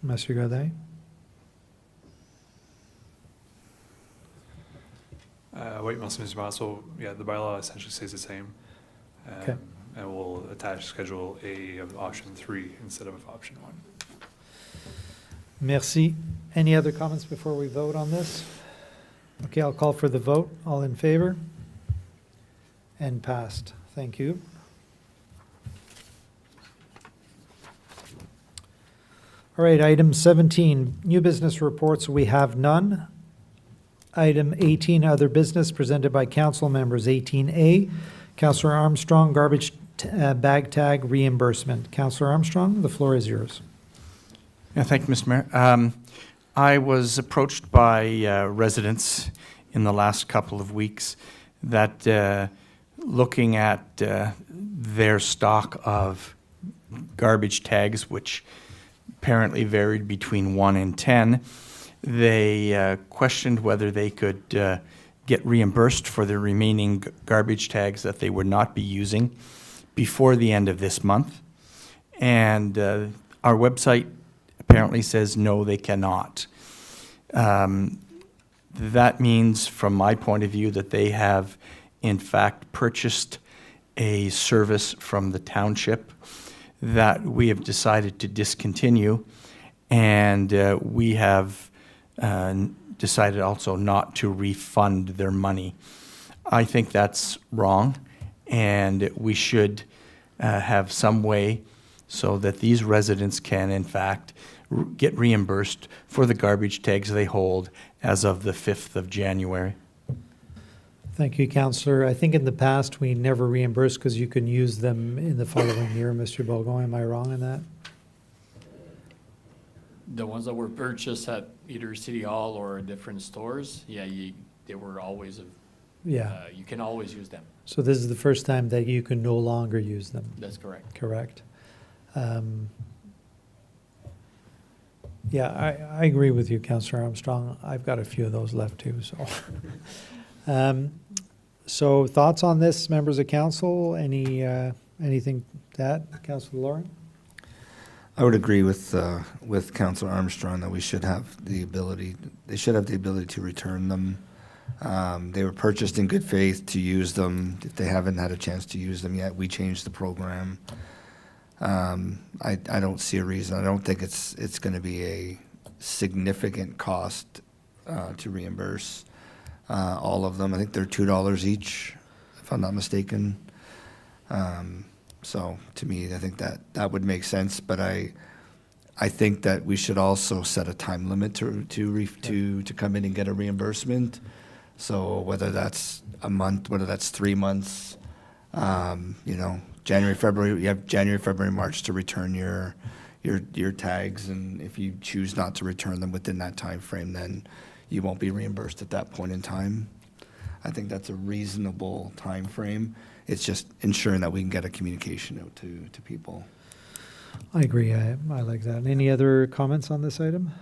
Monsieur Godet? Oui, merci, Mr. Mayor. So, yeah, the bylaw essentially stays the same. Okay. And we'll attach Schedule A of option 3 instead of option 1. Merci. Any other comments before we vote on this? Okay, I'll call for the vote. All in favor? And passed. Thank you. All right, item 17, new business reports. We have none. Item 18, other business presented by council members. 18A, Councillor Armstrong, garbage bag tag reimbursement. Councillor Armstrong, the floor is yours. Yeah, thank you, Mr. Mayor. I was approached by residents in the last couple of weeks that looking at their stock of garbage tags, which apparently varied between 1 and 10, they questioned whether they could get reimbursed for the remaining garbage tags that they would not be using before the end of this month. And our website apparently says no, they cannot. That means, from my point of view, that they have, in fact, purchased a service from the township that we have decided to discontinue, and we have decided also not to refund their money. I think that's wrong, and we should have some way so that these residents can, in fact, get reimbursed for the garbage tags they hold as of the 5th of January. Thank you, Councillor. I think in the past, we never reimbursed because you can use them in the following year. Mr. Bourgon, am I wrong in that? The ones that were purchased at either City Hall or different stores, yeah, they were always, Yeah. you can always use them. So this is the first time that you can no longer use them. That's correct. Correct. Yeah, I agree with you, Councillor Armstrong. I've got a few of those left too, so. So thoughts on this, members of council? Anything to add? Councillor Lauren? I would agree with Councillor Armstrong that we should have the ability, they should have the ability to return them. They were purchased in good faith to use them. If they haven't had a chance to use them yet, we changed the program. I don't see a reason. I don't think it's going to be a significant cost to reimburse all of them. I think they're $2 each, if I'm not mistaken. So to me, I think that would make sense. But I think that we should also set a time limit to come in and get a reimbursement. So whether that's a month, whether that's 3 months, January, February, you have January, February, March to return your tags, and if you choose not to return them within that time frame, then you won't be reimbursed at that point in time. I think that's a reasonable time frame. It's just ensuring that we can get a communication out to people. I agree. I like that. Any other comments on this item?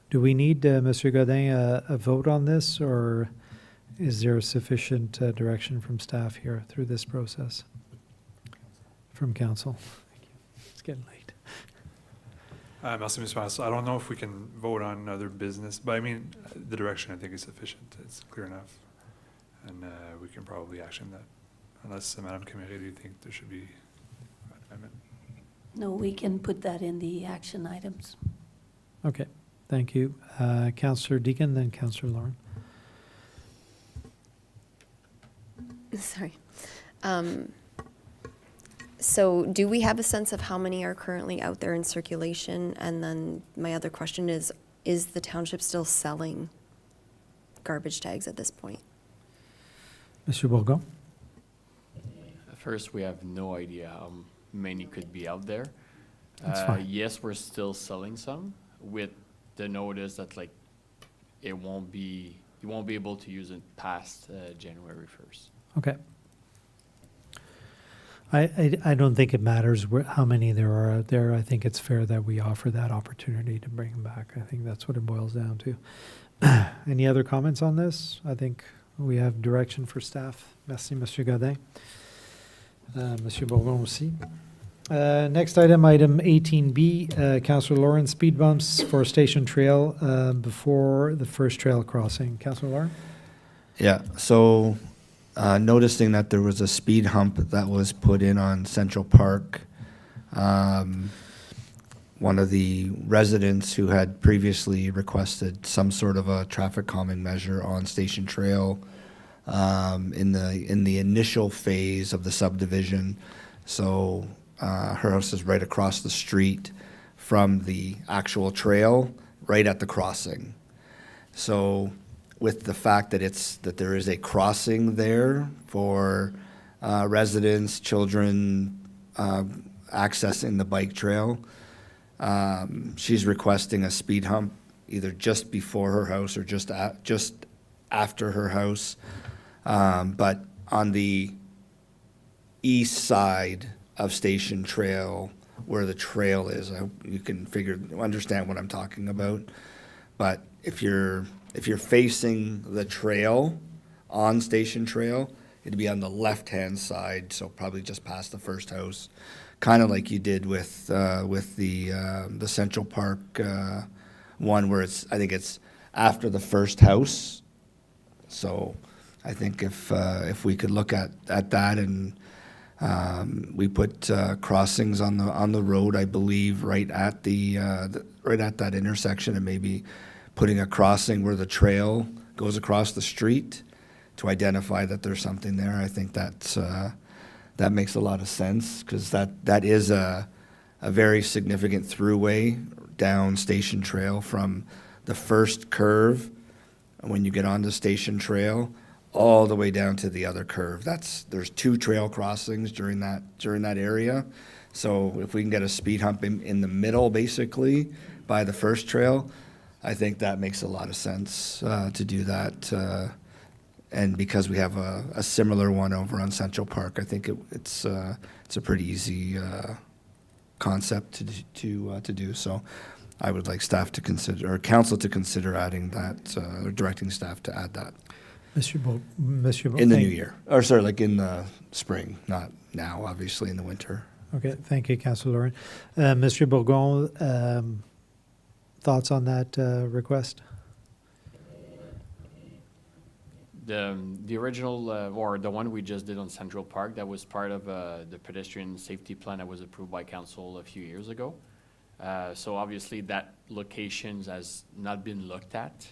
Do we need, Mr. Godin, a vote on this, or is there sufficient direction from staff here through this process? From council? It's getting late. Merci, Mr. Master. I don't know if we can vote on other business, but I mean, the direction I think is sufficient. It's clear enough. And we can probably action that. Unless, Madame Camille, do you think there should be an amendment? No, we can put that in the action items. Okay, thank you. Councillor Deacon, then Councillor Lauren. Sorry. So do we have a sense of how many are currently out there in circulation? And then my other question is the township still selling garbage tags at this point? Mr. Bourgon? First, we have no idea how many could be out there. That's fine. Yes, we're still selling some with the notice that you won't be able to use it past January 1st. Okay. I don't think it matters how many there are out there. I think it's fair that we offer that opportunity to bring them back. I think that's what it boils down to. Any other comments on this? I think we have direction for staff. Merci, Monsieur Godin. Monsieur Bourgon aussi. Next item 18B, Councillor Lauren, speed bumps for Station Trail before the first trail crossing. Councillor Lauren? Yeah, so noticing that there was a speed hump that was put in on Central Park. One of the residents who had previously requested some sort of a traffic calming measure on Station Trail in the initial phase of the subdivision. So her house is right across the street from the actual trail, right at the crossing. So with the fact that there is a crossing there for residents, children accessing the bike trail, she's requesting a speed hump either just before her house or just after her house, but on the east side of Station Trail where the trail is. I hope you can understand what I'm talking about. But if you're facing the trail on Station Trail, it'd be on the left-hand side, so probably just past the first house, kind of like you did with the Central Park one, where I think it's after the first house. So I think if we could look at that, and we put crossings on the road, I believe, right at right at that intersection, and maybe putting a crossing where the trail goes across the street to identify that there's something there. I think that makes a lot of sense, because that is a very significant throughway down Station Trail from the first curve when you get onto Station Trail all the way down to the other curve. There's 2 trail crossings during that area. So if we can get a speed hump in the middle, basically, by the first trail, I think that makes a lot of sense to do that. And because we have a similar one over on Central Park, I think it's a pretty easy concept to do. So I would like staff to consider, or council to consider adding that, or directing staff to add that. Monsieur In the new year, or sorry, like in the spring, not now, obviously in the winter. Okay, thank you, Councillor Lauren. Monsieur Bourgon, thoughts on that request? The original, or the one we just did on Central Park, that was part of the pedestrian safety plan that was approved by council a few years ago. So obviously that location has not been looked at.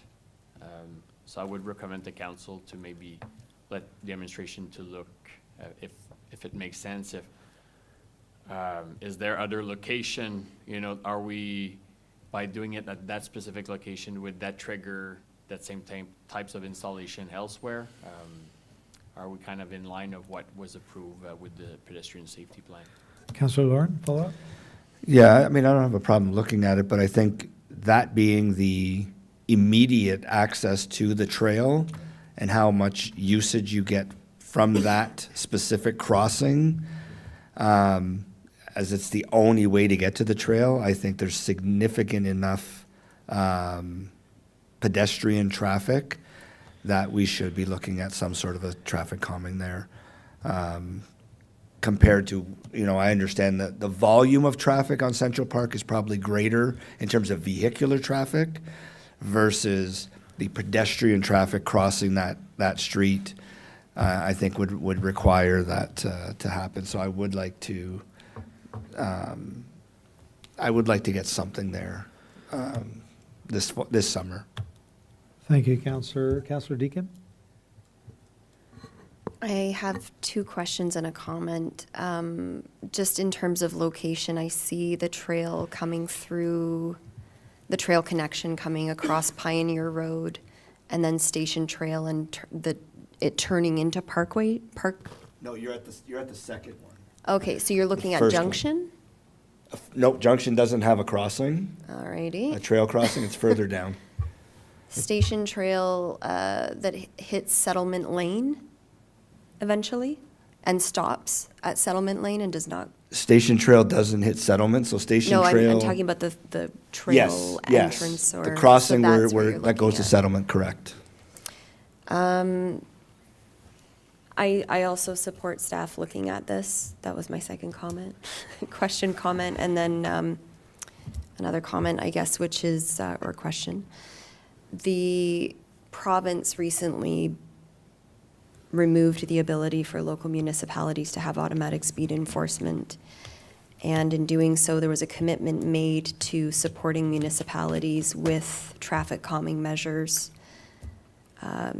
So I would recommend the council to maybe let the administration to look if it makes sense. Is there other location, are we, by doing it at that specific location, would that trigger that same types of installation elsewhere? Are we kind of in line of what was approved with the pedestrian safety plan? Councillor Lauren, follow up? Yeah, I mean, I don't have a problem looking at it, but I think that being the immediate access to the trail and how much usage you get from that specific crossing, as it's the only way to get to the trail, I think there's significant enough pedestrian traffic that we should be looking at some sort of a traffic calming there. Compared to, I understand that the volume of traffic on Central Park is probably greater in terms of vehicular traffic versus the pedestrian traffic crossing that street. I think would require that to happen. So I would like to get something there this summer. Thank you, Councillor Deacon. I have 2 questions and a comment. Just in terms of location, I see the trail coming through, the trail connection coming across Pioneer Road, and then Station Trail, and it turning into Park. No, you're at the second one. Okay, so you're looking at First one. Junction? No, Junction doesn't have a crossing, Alrighty. a trail crossing. It's further down. Station Trail that hits Settlement Lane eventually and stops at Settlement Lane and does not. Station Trail doesn't hit Settlement, so Station No, Trail. I'm talking about the trail yes, entrance or. the crossing so that's where you're that goes looking to at. Settlement, correct. I also support staff looking at this. That was my second comment, comment, and then another comment, I guess, which is, or question. The province recently removed the ability for local municipalities to have automatic speed enforcement. And in doing so, there was a commitment made to supporting municipalities with traffic calming measures.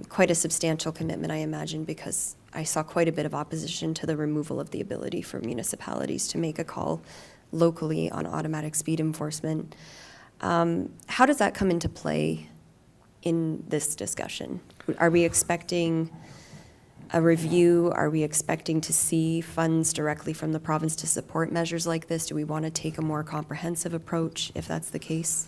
Quite a substantial commitment, I imagine, because I saw quite a bit of opposition to the removal of the ability for municipalities to make a call locally on automatic speed enforcement. How does that come into play in this discussion? Are we expecting a review? Are we expecting to see funds directly from the province to support measures like this? Do we want to take a more comprehensive approach if that's the case?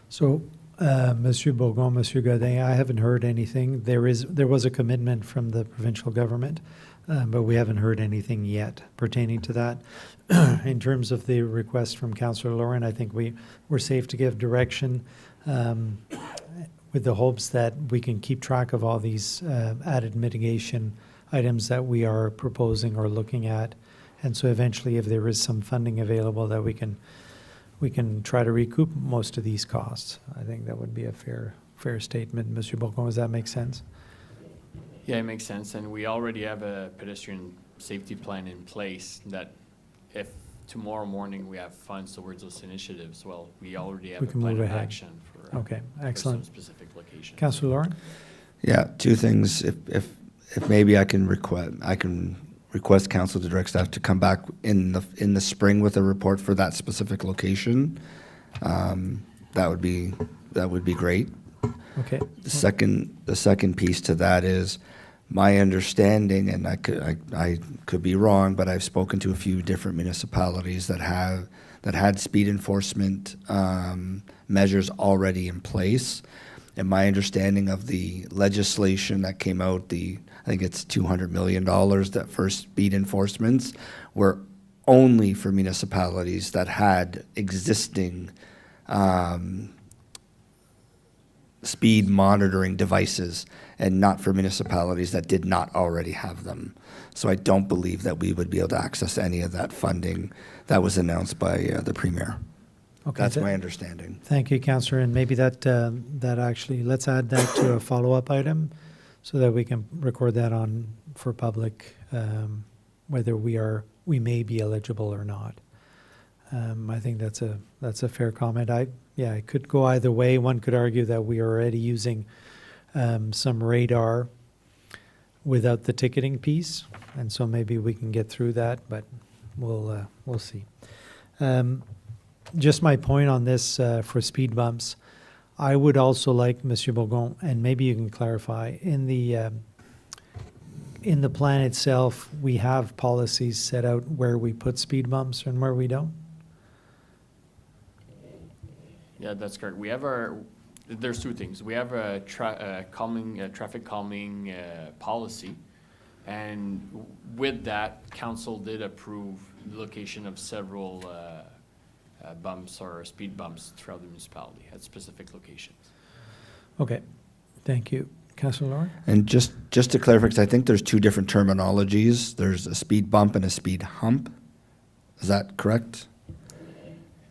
So, Monsieur Bourgon, Monsieur Godin, I haven't heard anything. There was a commitment from the provincial government, but we haven't heard anything yet pertaining to that. In terms of the request from Councillor Lauren, I think we're safe to give direction with the hopes that we can keep track of all these added mitigation items that we are proposing or looking at, And so eventually, if there is some funding available, that we can try to recoup most of these costs. I think that would be a fair statement. Monsieur Bourgon, does that make sense? Yeah, it makes sense, and we already have a pedestrian safety plan in place that if tomorrow morning we have funds towards those initiatives, well, we already have We a can plan move of ahead. action for Okay, for excellent. some specific locations. Councillor Lauren? Yeah, two things. If maybe I can request council to direct staff to come back in the spring with a report for that specific location. That would be great. Okay. The second piece to that is my understanding, and I could be wrong, but I've spoken to a few different municipalities that had speed enforcement measures already in place. And my understanding of the legislation that came out, I think it's $200 million that for speed enforcements were only for municipalities that had existing speed monitoring devices, and not for municipalities that did not already have them. So I don't believe that we would be able to access any of that funding that was announced by the Premier. Okay, That's my understanding. Thank you, Councillor, and maybe that actually, let's add that to a follow-up item so that we can record that for public, whether we may be eligible or not. I think that's a fair comment. It could go either way. One could argue that we are already using some radar without the ticketing piece, and so maybe we can get through that, but we'll see. Just my point on this for speed bumps, I would also like, Monsieur Bourgon, and maybe you can clarify, in the plan itself, we have policies set out where we put speed bumps and where we don't? Yeah, that's correct. We have there's two things. We have a traffic calming policy, and with that, council did approve the location of several bumps or speed bumps throughout the municipality at specific locations. Okay, thank you. Councillor Lauren? And just to clarify, because I think there's two different terminologies. There's a speed bump and a speed hump. Is that correct?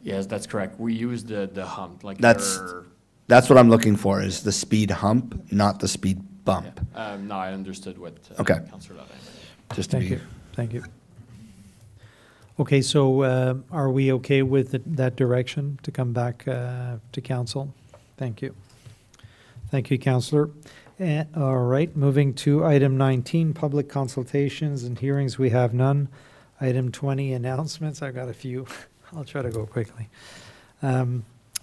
Yes, that's correct. We use the hump, like That's what I'm looking for, is the speed hump, not the speed bump. Yeah. No, I understood what Okay. Councillor Levin said. Just to Thank be you. Thank you. Okay, so are we okay with that direction to come back to council? Thank you. Thank you, Councillor. All right, moving to item 19, public consultations and hearings. We have none. Item 20, announcements. I've got a few. I'll try to go quickly.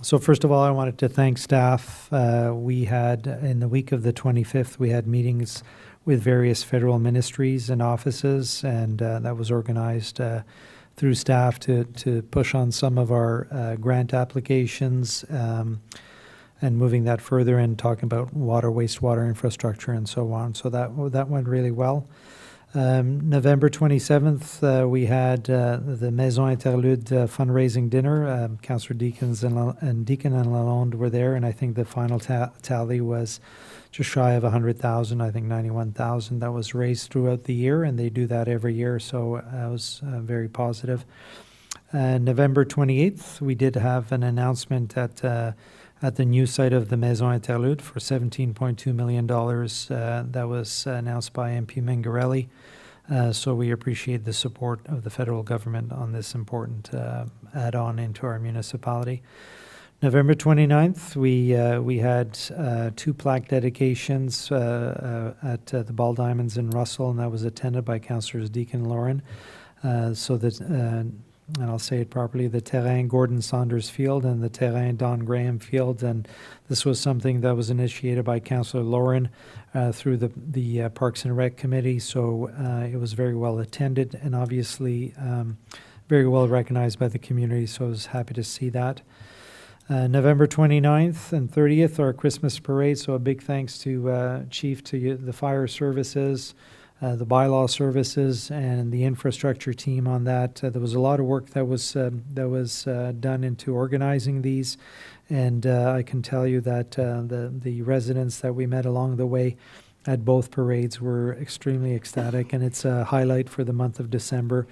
So first of all, I wanted to thank staff. We had, in the week of the 25th, we had meetings with various federal ministries and offices, and that was organized through staff to push on some of our grant applications and moving that further and talking about water, wastewater infrastructure and so on. So that went really well. November 27th, we had the Maison Interlude fundraising dinner. Councillor Deacon and Lalonde were there, and I think the final tally was just shy of 100,000, I think 91,000 that was raised throughout the year, and they do that every year, so that was very positive. November 28th, we did have an announcement at the new site of the Maison Interlude for $17.2 million. That was announced by MP Mingarelli. So we appreciate the support of the federal government on this important add-on into our municipality. November 29th, we had 2 plaque dedications at the Ball Diamonds in Russell, and that was attended by Councillors Deacon and Lauren. So that, and I'll say it properly, the Terrain Gordon Saunders Field and the Terrain Don Graham Field. And this was something that was initiated by Councillor Lauren through the Parks and Rec Committee. So it was very well attended and obviously very well recognized by the community. So I was happy to see that. November 29th and 30th, our Christmas parade. So a big thanks to Chief, to the fire services, the bylaw services, and the infrastructure team on that. There was a lot of work that was done into organizing these, and I can tell you that the residents that we met along the way at both parades were extremely ecstatic, and it's a highlight for the month of December.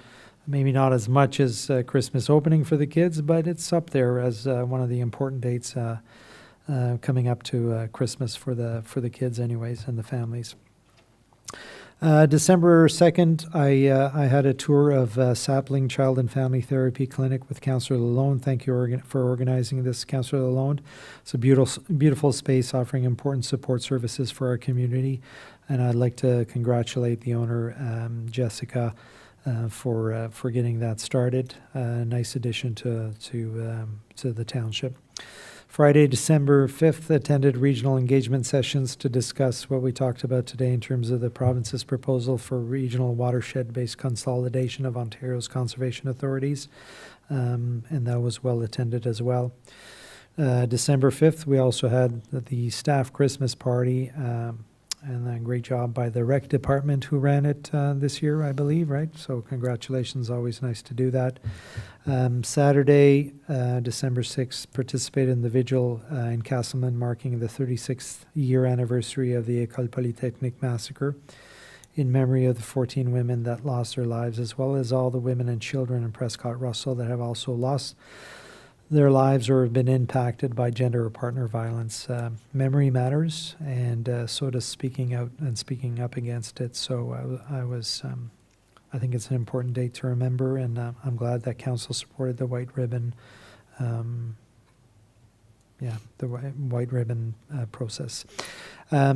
Maybe not as much as Christmas opening for the kids, but it's up there as one of the important dates coming up to Christmas for the kids anyways and the families. December 2nd, I had a tour of Sapling Child and Family Therapy Clinic with Councillor Lalonde. Thank you for organizing this, Councillor Lalonde. It's a beautiful space offering important support services for our community. And I'd like to congratulate the owner, Jessica, for getting that started. Nice addition to the township. Friday, December 5th, attended regional engagement sessions to discuss what we talked about today in terms of the province's proposal for regional watershed-based consolidation of Ontario's conservation authorities, and that was well attended as well. December 5th, we also had the staff Christmas party, and a great job by the rec department who ran it this year, I believe, right? So congratulations, always nice to do that. Saturday, December 6th, participated in the vigil in Castleman, marking the 36th year anniversary of the École Polytechnique massacre, in memory of the 14 women that lost their lives, as well as all the women and children in Prescott-Russell that have also lost their lives or have been impacted by gender or partner violence. Memory matters, and so does speaking out and speaking up against it. So I think it's an important date to remember, and I'm glad that council supported the white ribbon, white ribbon process.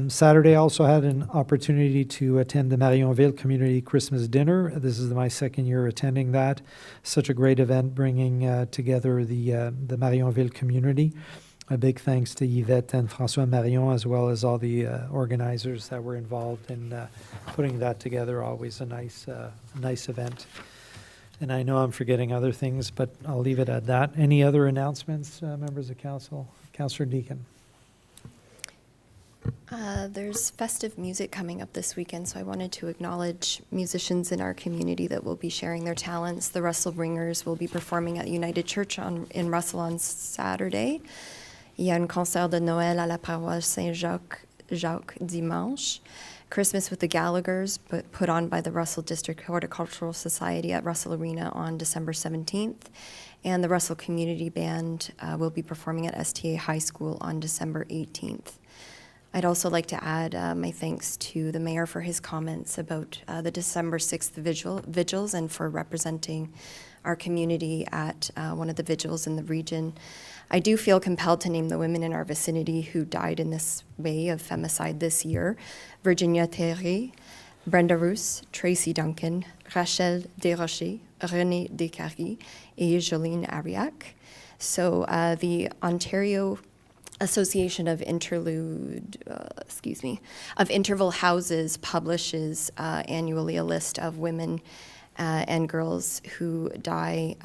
Saturday also had an opportunity to attend the Marionville Community Christmas Dinner. This is my second year attending that. Such a great event, bringing together the Marionville community. A big thanks to Yvette and François Marion, as well as all the organizers that were involved in putting that together. Always a nice event. And I know I'm forgetting other things, but I'll leave it at that. Any other announcements, members of council? Councillor Deakin. There's festive music coming up this weekend, so I wanted to acknowledge musicians in our community that will be sharing their talents. The Russell Ringers will be performing at United Church in Russell on Saturday. Il y a un concert de Noël à la paroisse Saint-Jacques dimanche. Christmas with the Gallaghers, put on by the Russell District Horticultural Society at Russell Arena on December 17th. And the Russell Community Band will be performing at STA High School on December 18th. I'd also like to add my thanks to the mayor for his comments about the December 6th vigils and for representing our community at one of the vigils in the region. I do feel compelled to name the women in our vicinity who died in this way of femicide this year: Virginia Théry, Brenda Roos, Tracy Duncan, Rachel Desrochers, Renée Descaries, et Jolene Ariac. So the Ontario Association of Interval Houses publishes annually a list of women and girls who die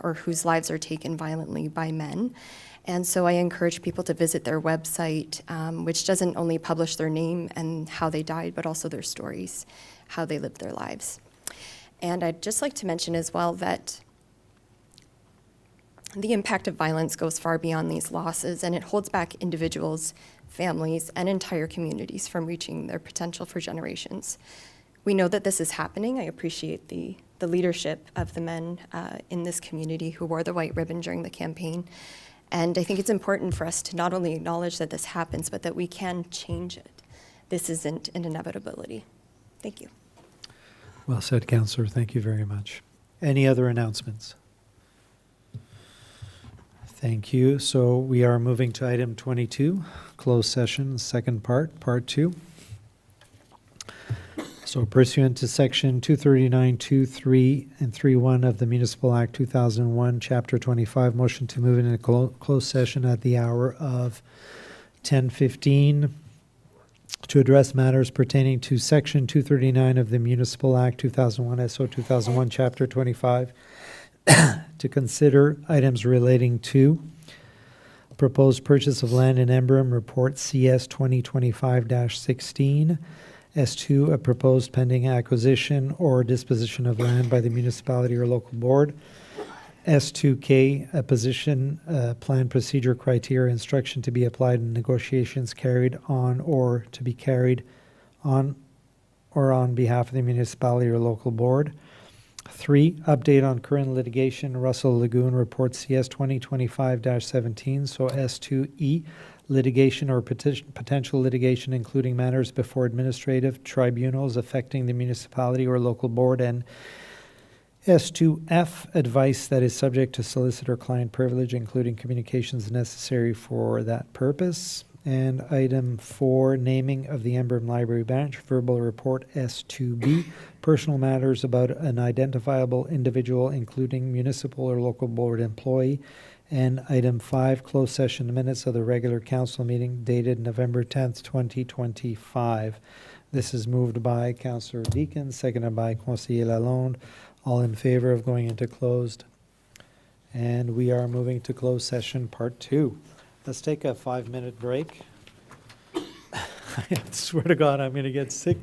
or whose lives are taken violently by men. And so I encourage people to visit their website, which doesn't only publish their name and how they died, but also their stories, how they lived their lives. And I'd just like to mention as well that the impact of violence goes far beyond these losses, and it holds back individuals, families, and entire communities from reaching their potential for generations. We know that this is happening. I appreciate the leadership of the men in this community who wore the white ribbon during the campaign. And I think it's important for us to not only acknowledge that this happens, but that we can change it. This isn't an inevitability. Thank you. Well said, Councillor. Thank you very much. Any other announcements? Thank you. So we are moving to item 22, closed session, second part 2. So pursuant to section 239(2)(3) and 3(1) of the Municipal Act 2001, Chapter 25, motion to move into closed session at the hour of 10:15 to address matters pertaining to section 239 of the Municipal Act 2001, SO 2001, Chapter 25, to consider items relating to proposed purchase of land in Embrun, report CS 2025-16, S2, a proposed pending acquisition or disposition of land by the municipality or local board, S2K, a position, plan procedure criteria instruction to be applied in negotiations carried on or to be carried on or on behalf of the municipality or local board, 3, update on current litigation, Russell Lagoon Report CS 2025-17, so S2E, litigation or potential litigation including matters before administrative tribunals affecting the municipality or local board, and S2F, advice that is subject to solicitor-client privilege, including communications necessary for that purpose. And item 4, naming of the Embrun Library Branch, verbal report S2B, personal matters about an identifiable individual, including municipal or local board employee. And item 5, closed session minutes of the regular council meeting dated November 10th, 2025. This is moved by Councillor Deacon, seconded by Conseiller Lalonde. All in favor of going into closed? And we are moving to closed session part 2. Let's take a 5-minute break. I swear to God, I'm going to get sick.